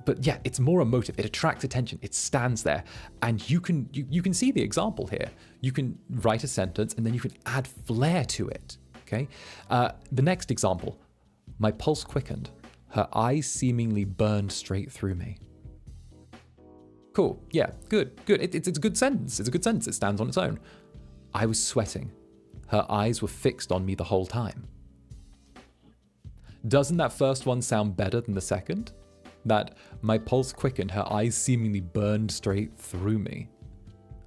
But yeah, it's more emotive. It attracts attention. It stands there. And you can see the example here. You can write a sentence and then you can add flair to it. Okay? The next example. My pulse quickened. Her eyes seemingly burned straight through me. Cool. Yeah, good. It's a good sentence. It stands on its own. I was sweating. Her eyes were fixed on me the whole time. Doesn't that first one sound better than the second? That my pulse quickened, her eyes seemingly burned straight through me.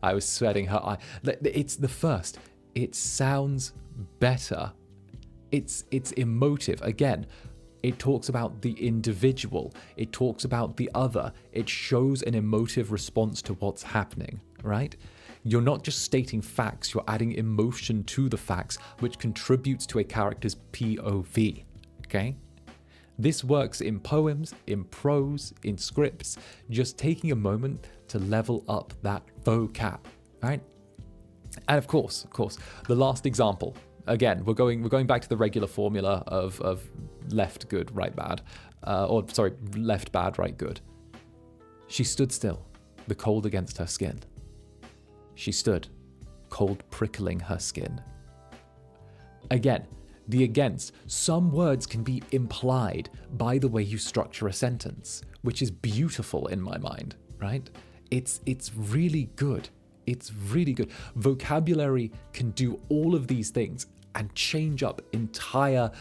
I was sweating, her eye. It's the first. It sounds better. It's emotive. Again, it talks about the individual. It talks about the other. It shows an emotive response to what's happening, right? You're not just stating facts, you're adding emotion to the facts, which contributes to a character's POV, okay? This works in poems, in prose, in scripts, just taking a moment to level up that vocab, right? And of course, the last example. Again, we're going back to the regular formula of left good, right bad, left bad, right good. She stood still, the cold against her skin. She stood, cold prickling her skin. Again, the against. Some words can be implied by the way you structure a sentence, which is beautiful in my mind, right? It's really good. It's really good. Vocabulary can do all of these things and change up entire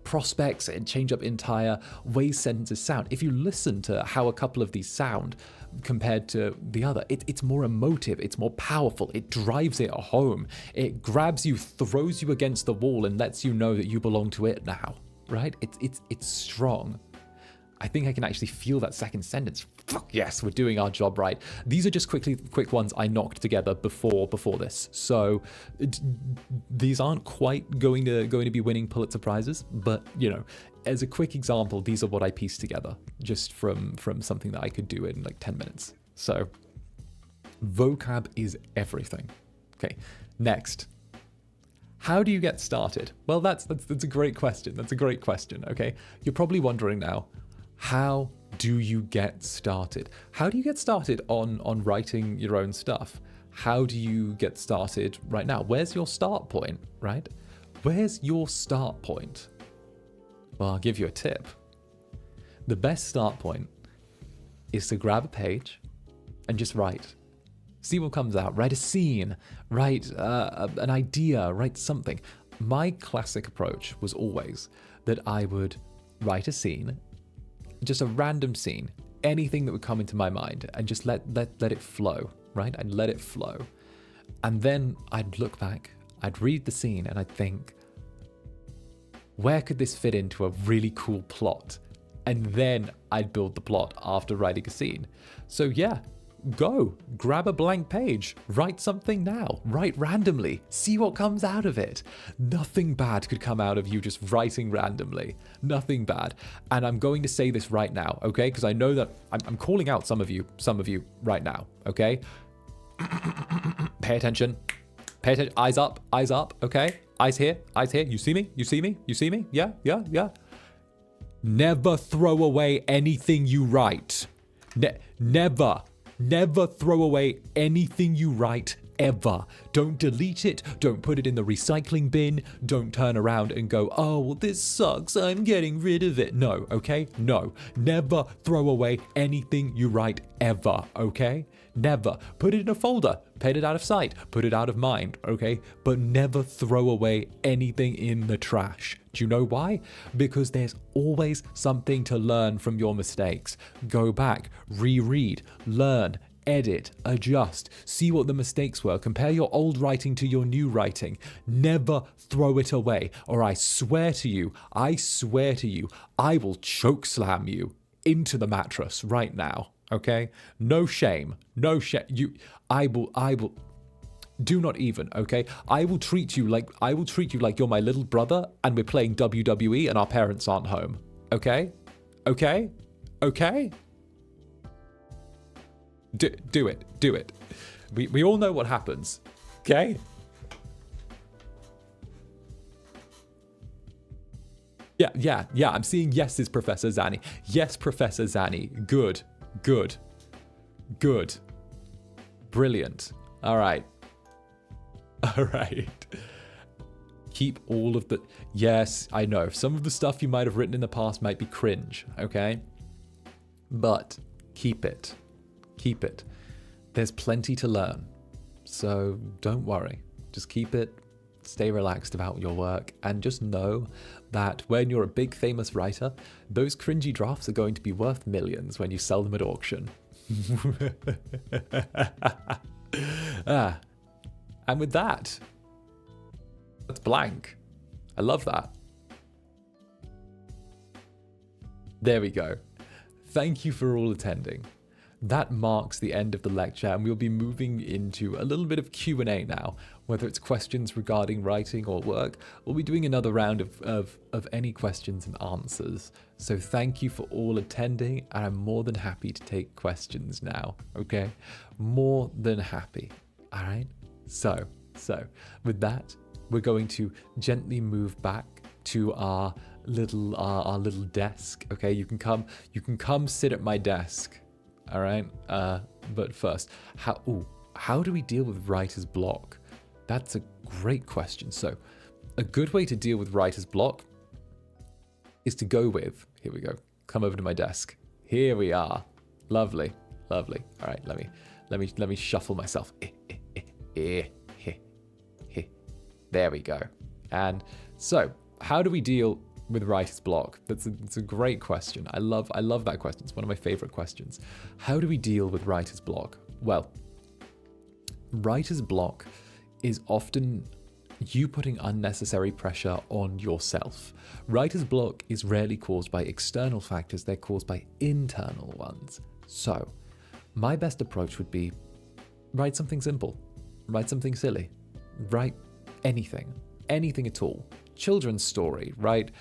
prospects and change up entire ways sentences sound. If you listen to how a couple of these sound compared to the other, it's more emotive, it's more powerful, it drives it home, it grabs you, throws you against the wall and lets you know that you belong to it now, right? It's strong. I think I can actually feel that second sentence. Fuck yes, we're doing our job right. These are just quick ones I knocked together before this. So these aren't quite going to be winning Pulitzer Prizes, but you know, as a quick example, these are what I pieced together just from something that I could do in like 10 minutes. So vocab is everything. Okay, next. How do you get started? Well, that's a great question. That's a great question, okay? You're probably wondering now, how do you get started? How do you get started on writing your own stuff? How do you get started right now? Where's your start point, right? Where's your start point? Well, I'll give you a tip. The best start point is to grab a page and just write. See what comes out. Write a scene, write an idea, write something. My classic approach was always that I would write a scene, just a random scene, anything that would come into my mind, and just let it flow, right? I'd let it flow. And then I'd look back, I'd read the scene, and I'd think, where could this fit into a really cool plot? And then I'd build the plot after writing a scene. So yeah, go, grab a blank page, write something now, write randomly, see what comes out of it. Nothing bad could come out of you just writing randomly. Nothing bad. And I'm going to say this right now, okay? Because I know that I'm calling out some of you right now, okay? Pay attention. Pay attention. Eyes up, okay? Eyes here, you see me? You see me? Yeah. Never throw away anything you write. Never throw away anything you write, ever. Don't delete it. Don't put it in the recycling bin. Don't turn around and go, oh, well, this sucks, I'm getting rid of it. No, okay? No. Never throw away anything you write, ever, okay? Never. Put it in a folder. Put it out of sight. Put it out of mind, okay? But never throw away anything in the trash. Do you know why? Because there's always something to learn from your mistakes. Go back, reread, learn, edit, adjust, see what the mistakes were, compare your old writing to your new writing. Never throw it away, or I swear to you, I will choke slam you into the mattress right now, okay? No shame, I will, do not even, okay? I will treat you like you're my little brother and we're playing WWE and our parents aren't home, okay? Okay? Do it. We all know what happens, okay? Yeah, I'm seeing yeses, Professor Zanny. Yes, Professor Zanny. Good. Brilliant. All right. Keep all of the... Yes, I know. Some of the stuff you might have written in the past might be cringe, okay? But keep it. There's plenty to learn. So don't worry. Just keep it. Stay relaxed about your work. And just know that when you're a big famous writer, those cringy drafts are going to be worth millions when you sell them at auction. And with that's blank. I love that. There we go. Thank you for all attending. That marks the end of the lecture, and we'll be moving into a little bit of Q&A now, whether it's questions regarding writing or work. We'll be doing another round of any questions and answers. So thank you for all attending, and I'm more than happy to take questions now, okay? More than happy, all right? So with that, we're going to gently move back to our little desk, okay? You can come sit at my desk, all right? But first, how do we deal with writer's block? That's a great question. So a good way to deal with writer's block is to go with, here we go, come over to my desk. Here we are. Lovely. All right, let me shuffle myself. There we go. And so, how do we deal with writer's block? It's a great question. I love that question. It's one of my favorite questions. How do we deal with writer's block? Well, writer's block is often you putting unnecessary pressure on yourself. Writer's block is rarely caused by external factors, they're caused by internal ones. So, my best approach would be write something simple, write something silly, write anything at all. Children's story, write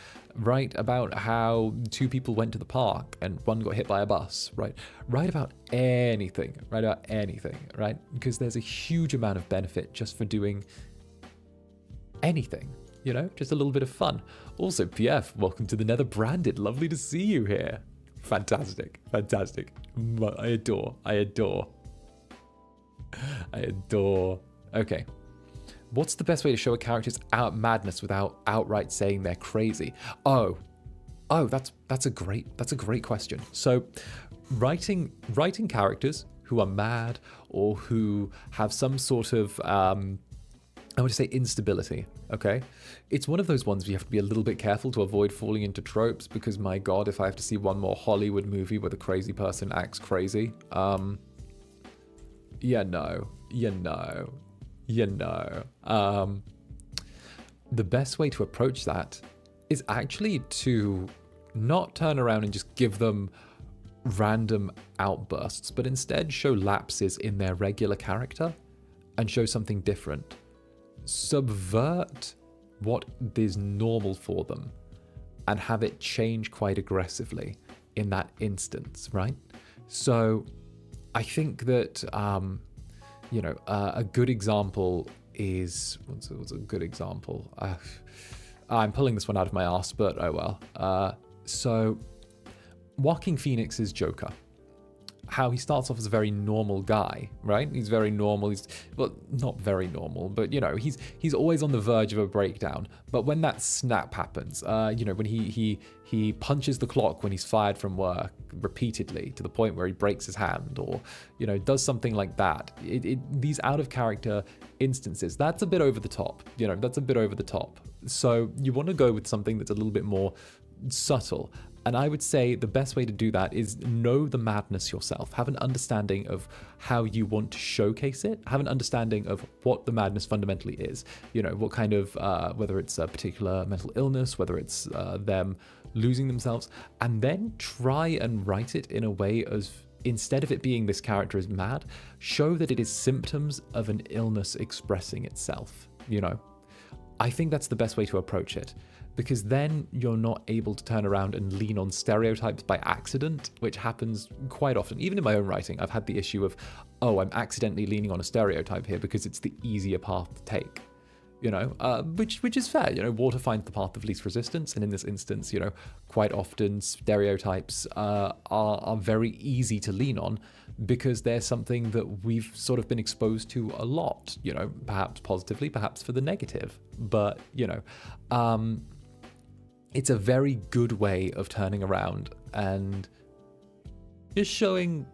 about how two people went to the park and one got hit by a bus, right? Write about anything, right? Because there's a huge amount of benefit just for doing anything, just a little bit of fun. Also, PF, welcome to the Netherbrand. Lovely to see you here. Fantastic. I adore. Okay. What's the best way to show a character's madness without outright saying they're crazy? Oh, that's a great question. So, writing characters who are mad or who have some sort of I would say instability, okay? It's one of those ones where you have to be a little bit careful to avoid falling into tropes, because my God, if I have to see one more Hollywood movie where the crazy person acts crazy, the best way to approach that is actually to not turn around and just give them random outbursts, but instead show lapses in their regular character and show something different. Subvert what is normal for them and have it change quite aggressively in that instance, right? So I think that a good example is what's a good example? I'm pulling this one out of my arse, but oh well. So Joaquin Phoenix's Joker, how he starts off as a very normal guy, right? He's very normal. He's, well, not very normal, but he's always on the verge of a breakdown. But when that snap happens, when he punches the clock when he's fired from work repeatedly to the point where he breaks his hand, or does something like that. These out of character instances, that's a bit over the top. That's a bit over the top. So you want to go with something that's a little bit more subtle. And I would say the best way to do that is know the madness yourself. Have an understanding of how you want to showcase it. Have an understanding of what the madness fundamentally is. What kind of, whether it's a particular mental illness, whether it's them losing themselves, and then try and write it in a way as, instead of it being this character is mad, show that it is symptoms of an illness expressing itself. I think that's the best way to approach it, because then you're not able to turn around and lean on stereotypes by accident, which happens quite often. Even in my own writing, I've had the issue of, I'm accidentally leaning on a stereotype here because it's the easier path to take, which is fair. Water finds the path of least resistance, and in this instance, quite often stereotypes are very easy to lean on because they're something that we've sort of been exposed to a lot, perhaps positively, perhaps for the negative, but it's a very good way of turning around and just showing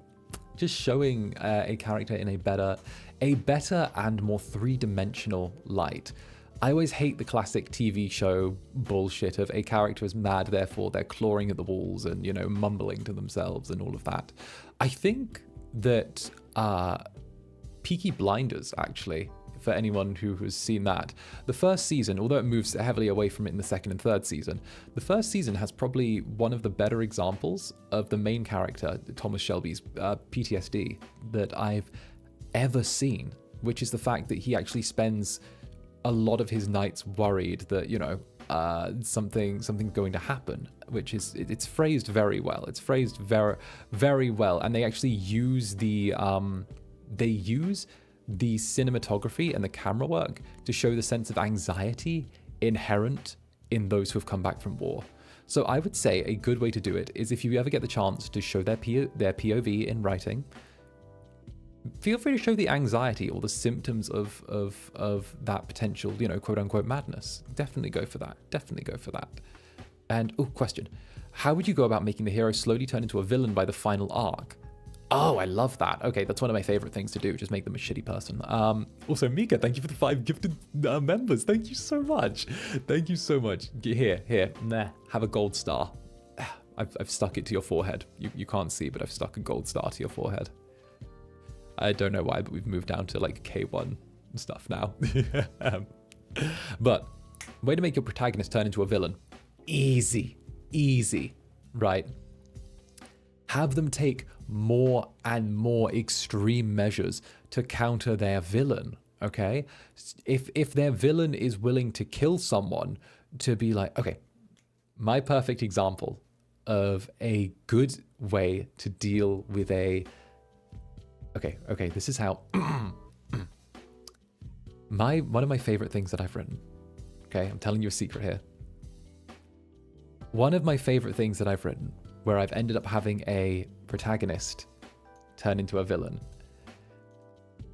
a character in a better and more three-dimensional light. I always hate the classic TV show bullshit of a character is mad, therefore they're clawing at the walls and, mumbling to themselves and all of that. I think that Peaky Blinders, actually, for anyone who has seen that, the first season, although it moves heavily away from it in the second and third season, the first season has probably one of the better examples of the main character, Thomas Shelby's PTSD, that I've ever seen, which is the fact that he actually spends a lot of his nights worried that, you know, something's going to happen, which is, it's phrased very well. It's phrased very, very well. And they actually use the cinematography and the camera work to show the sense of anxiety inherent in those who have come back from war. So I would say a good way to do it is, if you ever get the chance to show their POV in writing, feel free to show the anxiety or the symptoms of that potential, you know, quote unquote madness. Definitely go for that. Definitely go for that. And, oh, question. How would you go about making the hero slowly turn into a villain by the final arc? Oh, I love that. Okay, that's one of my favorite things to do, just make them a shitty person. Also, Mika, thank you for the 5 gifted members. Thank you so much. Thank you so much. Here, nah, have a gold star. I've stuck it to your forehead. You can't see, but I've stuck a gold star to your forehead. I don't know why, but we've moved down to like K1 and stuff now. But way to make your protagonist turn into a villain. Easy, right? Have them take more and more extreme measures to counter their villain, okay? If their villain is willing to kill someone, to be like, okay, my perfect example of a good way to deal with a... Okay, this is how... One of my favorite things that I've written, okay, I'm telling you a secret here. One of my favorite things that I've written, where I've ended up having a protagonist turn into a villain,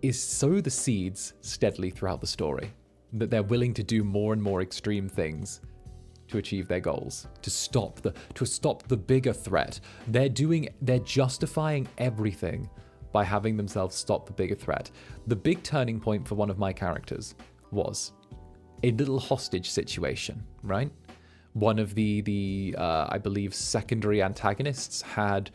is sow the seeds steadily throughout the story, that they're willing to do more and more extreme things to achieve their goals, to stop the bigger threat. They're justifying everything by having themselves stop the bigger threat. The big turning point for one of my characters was a little hostage situation, right? One of the I believe secondary antagonists had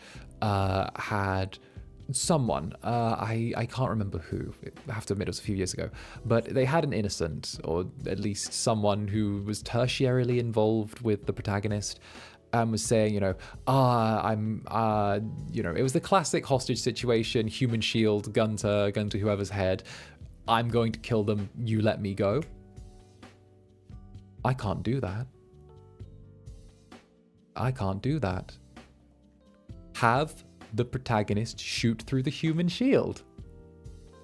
someone, I can't remember who, I have to admit it was a few years ago, but they had an innocent, or at least someone who was tertiarily involved with the protagonist, and was saying, you know, you know, it was the classic hostage situation, human shield, gun to whoever's head, I'm going to kill them, you let me go. I can't do that. I can't do that. Have the protagonist shoot through the human shield.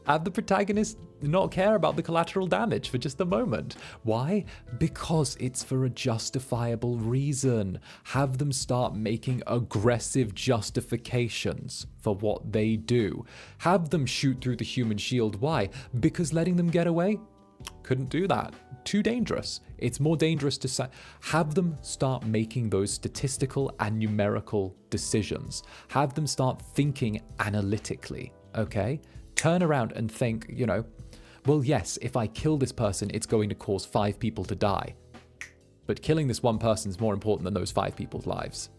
Have the protagonist not care about the collateral damage for just a moment. Why? Because it's for a justifiable reason. Have them start making aggressive justifications for what they do. Have them shoot through the human shield. Why? Because letting them get away? Couldn't do that. Too dangerous. It's more dangerous to have them start making those statistical and numerical decisions. Have them start thinking analytically, okay? Turn around and think, you know, well, yes, if I kill this person, it's going to cause 5 people to die. But killing this one person is more important than those 5 people's lives.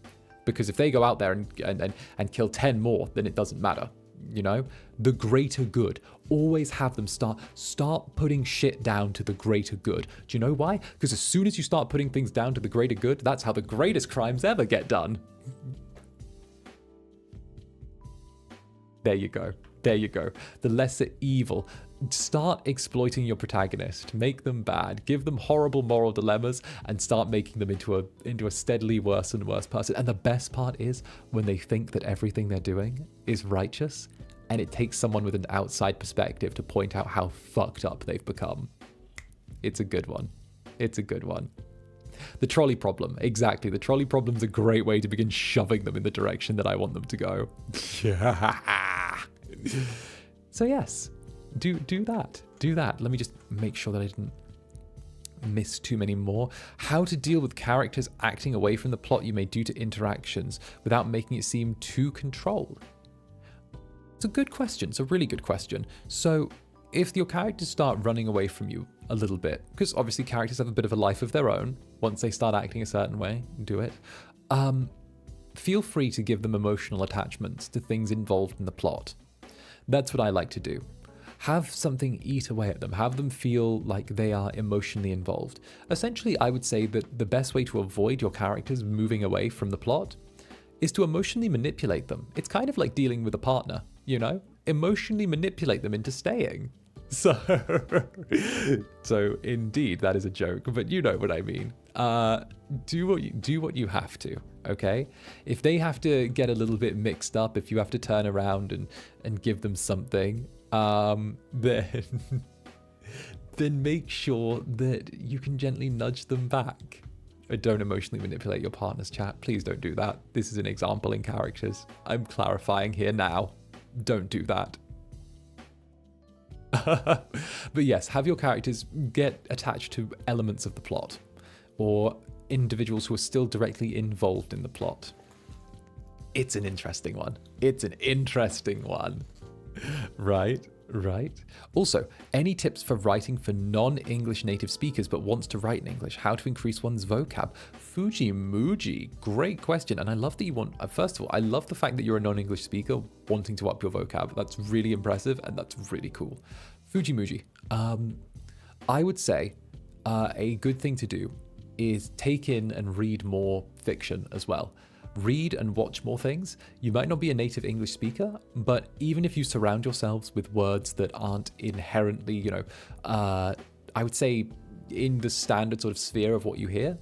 Because if they go out there and kill 10 more, then it doesn't matter. You know, the greater good. Always have them start putting shit down to the greater good. Do you know why? Because as soon as you start putting things down to the greater good, that's how the greatest crimes ever get done. There you go. There you go. The lesser evil. Start exploiting your protagonist. Make them bad. Give them horrible moral dilemmas and start making them into a steadily worse and worse person. And the best part is when they think that everything they're doing is righteous, and it takes someone with an outside perspective to point out how fucked up they've become. It's a good one. It's a good one. The trolley problem. Exactly. The trolley problem's a great way to begin shoving them in the direction that I want them to go. So yes, do that. Do that. Let me just make sure that I didn't miss too many more. How to deal with characters acting away from the plot you may due to interactions without making it seem too controlled. It's a good question. It's a really good question. So if your characters start running away from you a little bit, because obviously characters have a bit of a life of their own, once they start acting a certain way, do it. Feel free to give them emotional attachments to things involved in the plot. That's what I like to do. Have something eat away at them. Have them feel like they are emotionally involved. Essentially, I would say that the best way to avoid your characters moving away from the plot is to emotionally manipulate them. It's kind of like dealing with a partner, you know? Emotionally manipulate them into staying. So, so indeed, that is a joke, but you know what I mean. Do what you have to, okay? If they have to get a little bit mixed up, if you have to turn around and give them something, then then make sure that you can gently nudge them back. Don't emotionally manipulate your partner's chat. Please don't do that. This is an example in characters. I'm clarifying here now. Don't do that. But yes, have your characters get attached to elements of the plot or individuals who are still directly involved in the plot. It's an interesting one. It's an interesting one. Right? Also, any tips for writing for non-English native speakers but wants to write in English? How to increase one's vocab? Fujimuji, great question. And I love that you want, first of all, I love the fact that you're a non-English speaker wanting to up your vocab. That's really impressive and that's really cool. Fujimuji, I would say a good thing to do is take in and read more fiction as well. Read and watch more things. You might not be a native English speaker, but even if you surround yourselves with words that aren't inherently, I would say in the standard sort of sphere of what you hear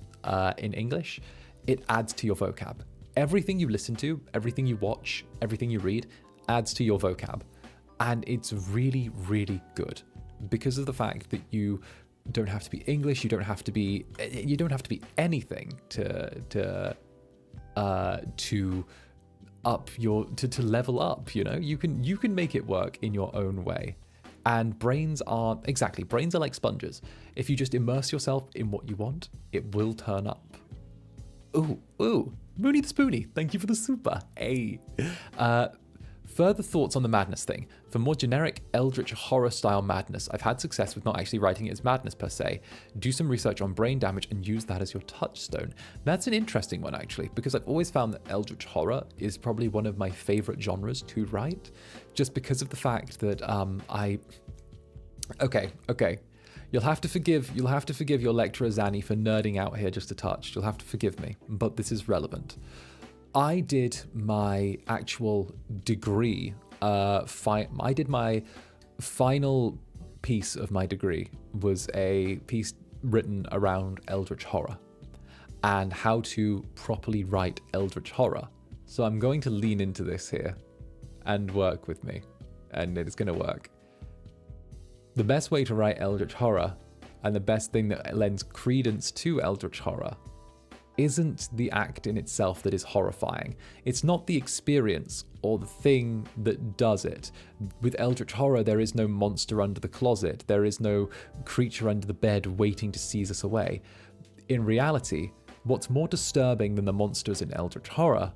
in English, it adds to your vocab. Everything you listen to, everything you watch, everything you read adds to your vocab. And it's really, really good because of the fact that you don't have to be English, you don't have to be anything to level up, you can make it work in your own way. And brains are like sponges. If you just immerse yourself in what you want, it will turn up. Ooh, Mooney the Spoonie, thank you for the super. Hey. Further thoughts on the madness thing. For more generic eldritch horror style madness, I've had success with not actually writing it as madness per se. Do some research on brain damage and use that as your touchstone. That's an interesting one actually, because I've always found that eldritch horror is probably one of my favorite genres to write, just because of the fact that Okay. You'll have to forgive your lecturer Zanny for nerding out here just a touch. You'll have to forgive me, but this is relevant. I did my actual degree, I did my final piece of my degree was a piece written around eldritch horror and how to properly write eldritch horror. So I'm going to lean into this here and work with me, and it's going to work. The best way to write eldritch horror, and the best thing that lends credence to eldritch horror, isn't the act in itself that is horrifying. It's not the experience or the thing that does it. With eldritch horror, there is no monster under the closet. There is no creature under the bed waiting to seize us away. In reality, what's more disturbing than the monsters in eldritch horror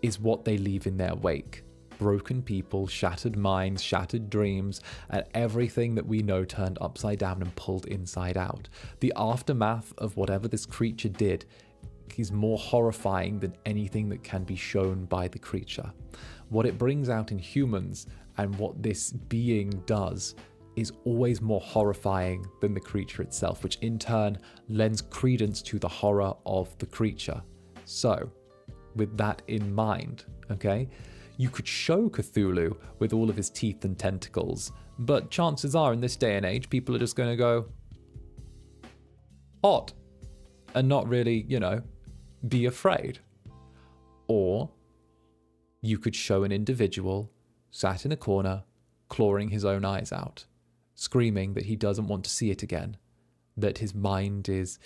is what they leave in their wake. Broken people, shattered minds, shattered dreams, and everything that we know turned upside down and pulled inside out. The aftermath of whatever this creature did is more horrifying than anything that can be shown by the creature. What it brings out in humans and what this being does is always more horrifying than the creature itself, which in turn lends credence to the horror of the creature. So, with that in mind, okay, you could show Cthulhu with all of his teeth and tentacles, but chances are in this day and age, people are just going to go, hot, and not really, be afraid. Or you could show an individual sat in a corner, clawing his own eyes out, screaming that he doesn't want to see it again, that his mind is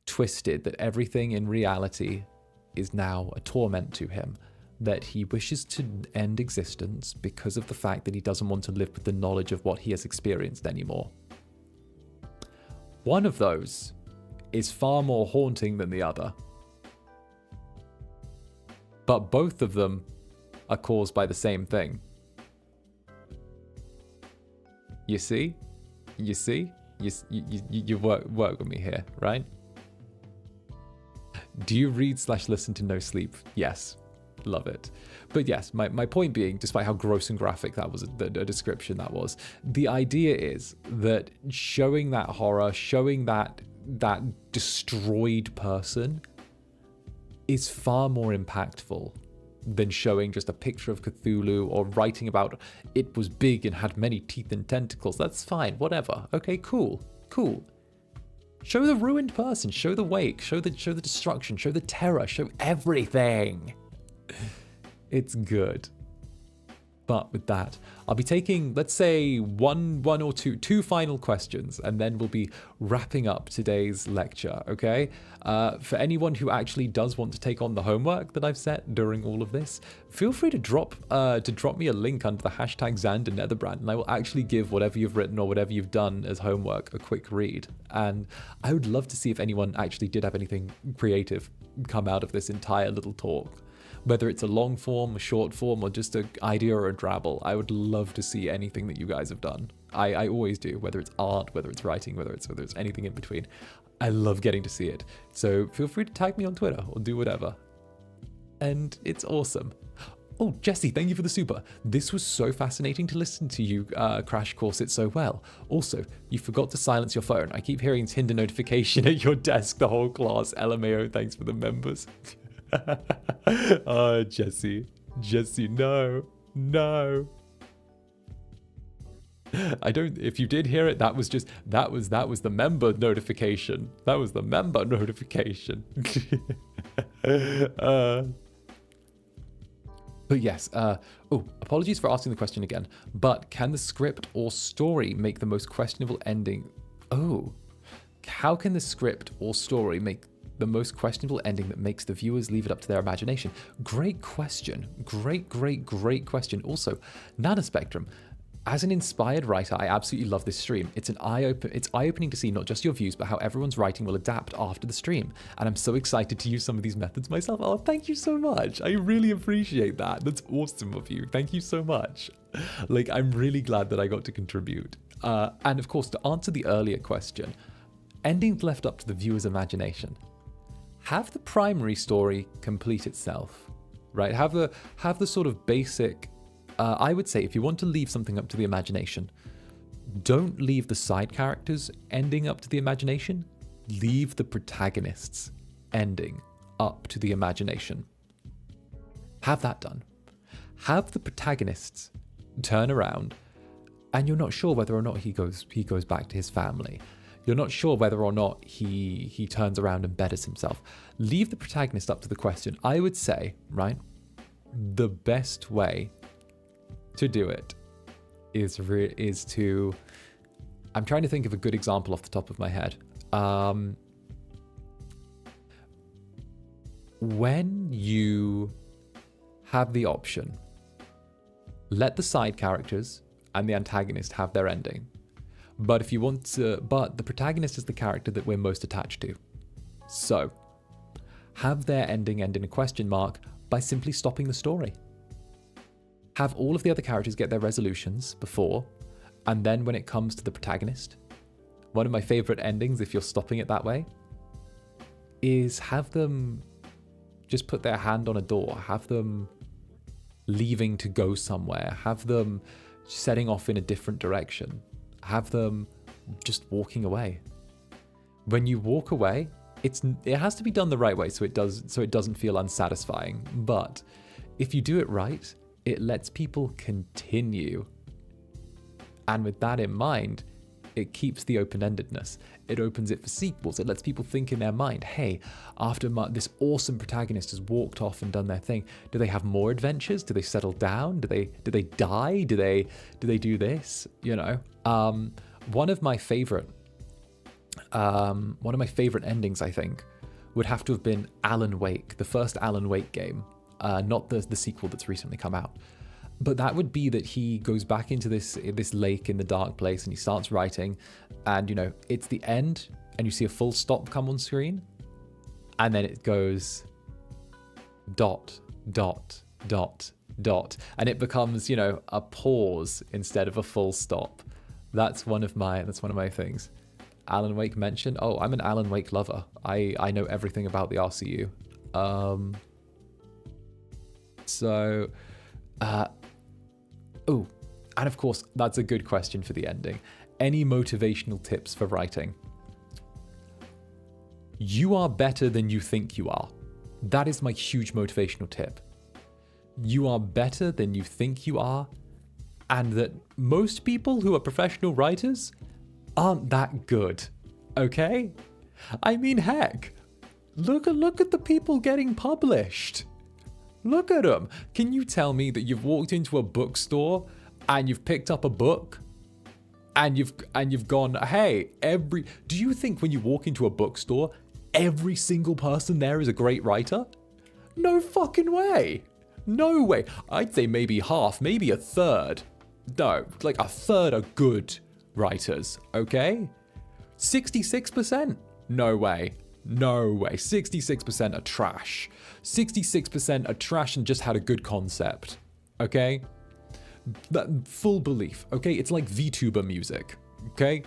twisted, that everything in reality is now a torment to him, that he wishes to end existence because of the fact that he doesn't want to live with the knowledge of what he has experienced anymore. One of those is far more haunting than the other. But both of them are caused by the same thing. You see? You work with me here, right? Do you read/listen to No Sleep? Yes. Love it. But yes, my point being, despite how gross and graphic that was, a description that was, the idea is that showing that horror, showing that destroyed person is far more impactful than showing just a picture of Cthulhu or writing about it was big and had many teeth and tentacles. That's fine, whatever. Okay, cool. Show the ruined person, show the wake, show the destruction, show the terror, show everything. It's good. But with that, I'll be taking, let's say, one or two final questions, and then we'll be wrapping up today's lecture, okay? For anyone who actually does want to take on the homework that I've set during all of this, feel free to drop me a link under the hashtag Zander Netherbrand, and I will actually give whatever you've written or whatever you've done as homework a quick read. And I would love to see if anyone actually did have anything creative come out of this entire little talk. Whether it's a long form, a short form, or just an idea or a drabble, I would love to see anything that you guys have done. I always do, whether it's art, whether it's writing, whether it's anything in between. I love getting to see it. So feel free to tag me on Twitter or do whatever. And it's awesome. Oh, Jesse, thank you for the super. This was so fascinating to listen to you crash course it so well. Also, you forgot to silence your phone. I keep hearing Tinder notification at your desk the whole class. LMAO, thanks for the members. Oh, Jesse, no. I don't, if you did hear it, that was the member notification. That was the member notification. But yes, apologies for asking the question again, but can the script or story make the most questionable ending? How can the script or story make the most questionable ending that makes the viewers leave it up to their imagination? Great question. Great question. Also, Nanospectrum, as an inspired writer, I absolutely love this stream. It's eye-opening to see not just your views, but how everyone's writing will adapt after the stream. And I'm so excited to use some of these methods myself. Oh, thank you so much. I really appreciate that. That's awesome of you. Thank you so much. Like, I'm really glad that I got to contribute. And of course, to answer the earlier question, endings left up to the viewer's imagination. Have the primary story complete itself, right? Have the sort of basic, I would say if you want to leave something up to the imagination, don't leave the side characters ending up to the imagination, leave the protagonists ending up to the imagination. Have that done. Have the protagonists turn around and you're not sure whether or not he goes back to his family. You're not sure whether or not he turns around and betters himself. Leave the protagonist up to the question. I would say, right, the best way to do it is to... I'm trying to think of a good example off the top of my head. When you have the option, let the side characters and the antagonist have their ending. But if you want to, but the protagonist is the character that we're most attached to. So, have their ending end in a question mark by simply stopping the story. Have all of the other characters get their resolutions before, and then when it comes to the protagonist, one of my favorite endings, if you're stopping it that way, is have them just put their hand on a door, have them leaving to go somewhere, have them setting off in a different direction. Have them just walking away. When you walk away, it has to be done the right way so it doesn't feel unsatisfying. But if you do it right, it lets people continue. And with that in mind, it keeps the open-endedness. It opens it for sequels. It lets people think in their mind, hey, after this awesome protagonist has walked off and done their thing, do they have more adventures? Do they settle down? Do they die? Do they do this? You know, one of my favorite endings, I think, would have to have been Alan Wake, the first Alan Wake game, not the sequel that's recently come out. But that would be that he goes back into this lake in the dark place and he starts writing, and you know, it's the end and you see a full stop come on screen, and then it goes dot, dot, dot, dot, and it becomes, you know, a pause instead of a full stop. That's one of my things. Alan Wake mentioned. Oh, I'm an Alan Wake lover. I know everything about the RCU. And of course, that's a good question for the ending. Any motivational tips for writing? You are better than you think you are. That is my huge motivational tip. you are better than you think you are, and that most people who are professional writers aren't that good, okay? I mean, heck, look at the people getting published. Look at them. Can you tell me that you've walked into a bookstore and you've picked up a book and you've gone, hey, do you think when you walk into a bookstore, every single person there is a great writer? No fucking way. No way. I'd say maybe half, maybe a third. No, like a third are good writers, okay? 66%? No way. No way. 66% are trash. 66% are trash and just had a good concept, okay? That full belief, okay? It's like VTuber music, okay?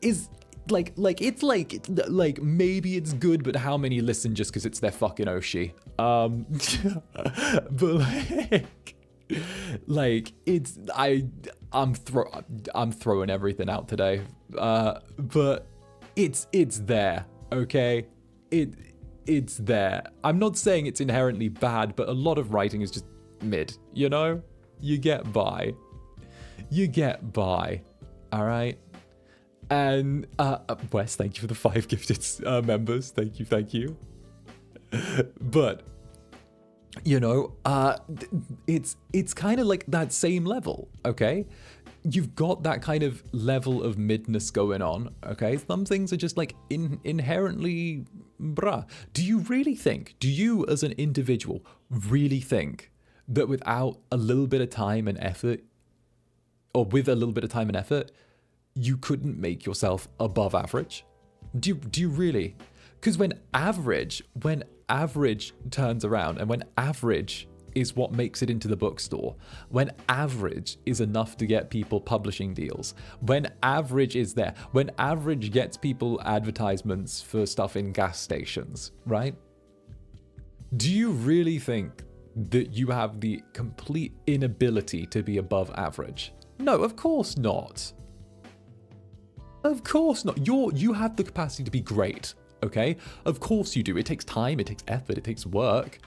Is like maybe it's good, but how many listen just because it's their fucking Oshi? But like it's I'm throwing everything out today, but it's there, okay? It's there. I'm not saying it's inherently bad, but a lot of writing is just mid, you know? You get by. You get by. All right? And Wes, thank you for the 5 gifted members. Thank you. But you know, it's kind of like that same level, okay? You've got that kind of level of midness going on, okay? Some things are just like inherently bruh. Do you as an individual really think that without a little bit of time and effort, or with a little bit of time and effort, you couldn't make yourself above average? Do you really? Because when average turns around, and when average is what makes it into the bookstore, when average is enough to get people publishing deals, when average is there, when average gets people advertisements for stuff in gas stations, right? Do you really think that you have the complete inability to be above average? No, of course not. Of course not. You have the capacity to be great, okay? Of course you do. It takes time, it takes effort, it takes work.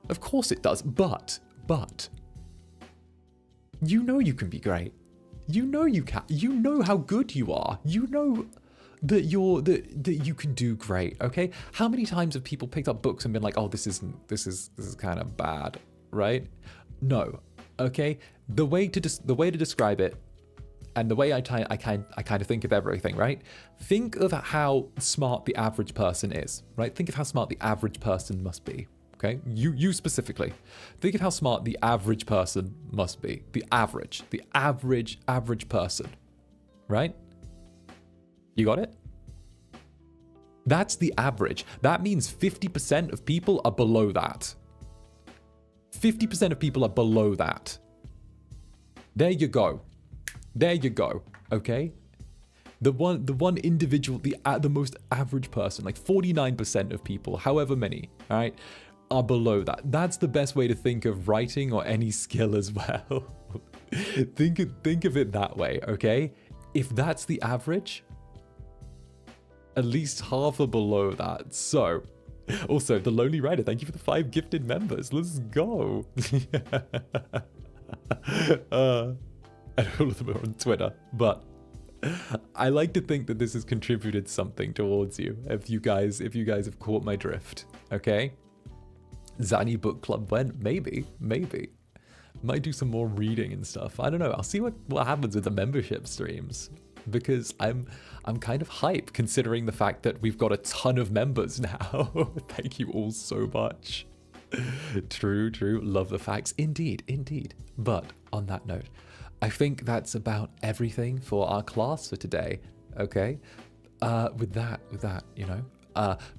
Of course it does, but you know you can be great. You know you can. You know how good you are. You know that you can do great, okay? How many times have people picked up books and been like, "Oh, this is kind of bad," right? No. Okay? The way to describe it, and the way I kind of think of everything, right? Think of how smart the average person is, right? Think of how smart the average person must be, okay? You specifically. Think of how smart the average person must be. The average person, right? You got it? That's the average. That means 50% of people are below that. 50% of people are below that. There you go. There you go, okay? The one individual, the most average person, like 49% of people, however many, all right, are below that. That's the best way to think of writing or any skill as well. Think of it that way, okay? If that's the average, at least half are below that. So, also, The Lonely Rider, thank you for the 5 gifted members. Let's go. And all of them are on Twitter, but I like to think that this has contributed something towards you. If you guys have caught my drift, okay? Zani Book Club went, maybe. Might do some more reading and stuff. I don't know. I'll see what happens with the membership streams, because I'm kind of hype considering the fact that we've got a ton of members now. Thank you all so much. True. Love the facts. Indeed. But on that note, I think that's about everything for our class for today, okay? With that, you know,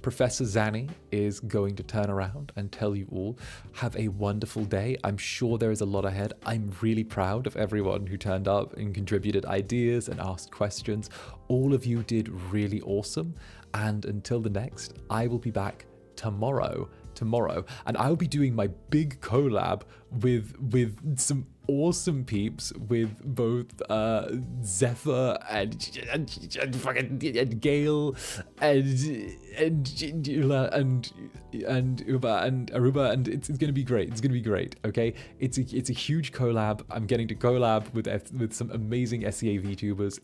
Professor Zani is going to turn around and tell you all, have a wonderful day. I'm sure there is a lot ahead. I'm really proud of everyone who turned up and contributed ideas and asked questions. All of you did really awesome. And until the next, I will be back tomorrow, and I'll be doing my big collab with some awesome peeps with both Zephyr and fucking and Gale and Uber and Aruba, and it's gonna be great. It's gonna be great. Okay, it's a huge collab. I'm getting to collab with some amazing SEA VTubers.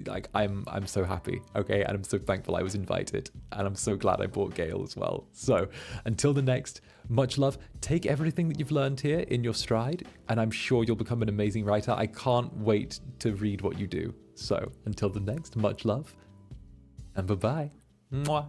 Like I'm so happy. Okay, and I'm so thankful I was invited, and I'm so glad I brought Gale as well. So until the next, much love. Take everything that you've learned here in your stride, and I'm sure you'll become an amazing writer. I can't wait to read what you do. So until the next, much love, and bye-bye. Mwah.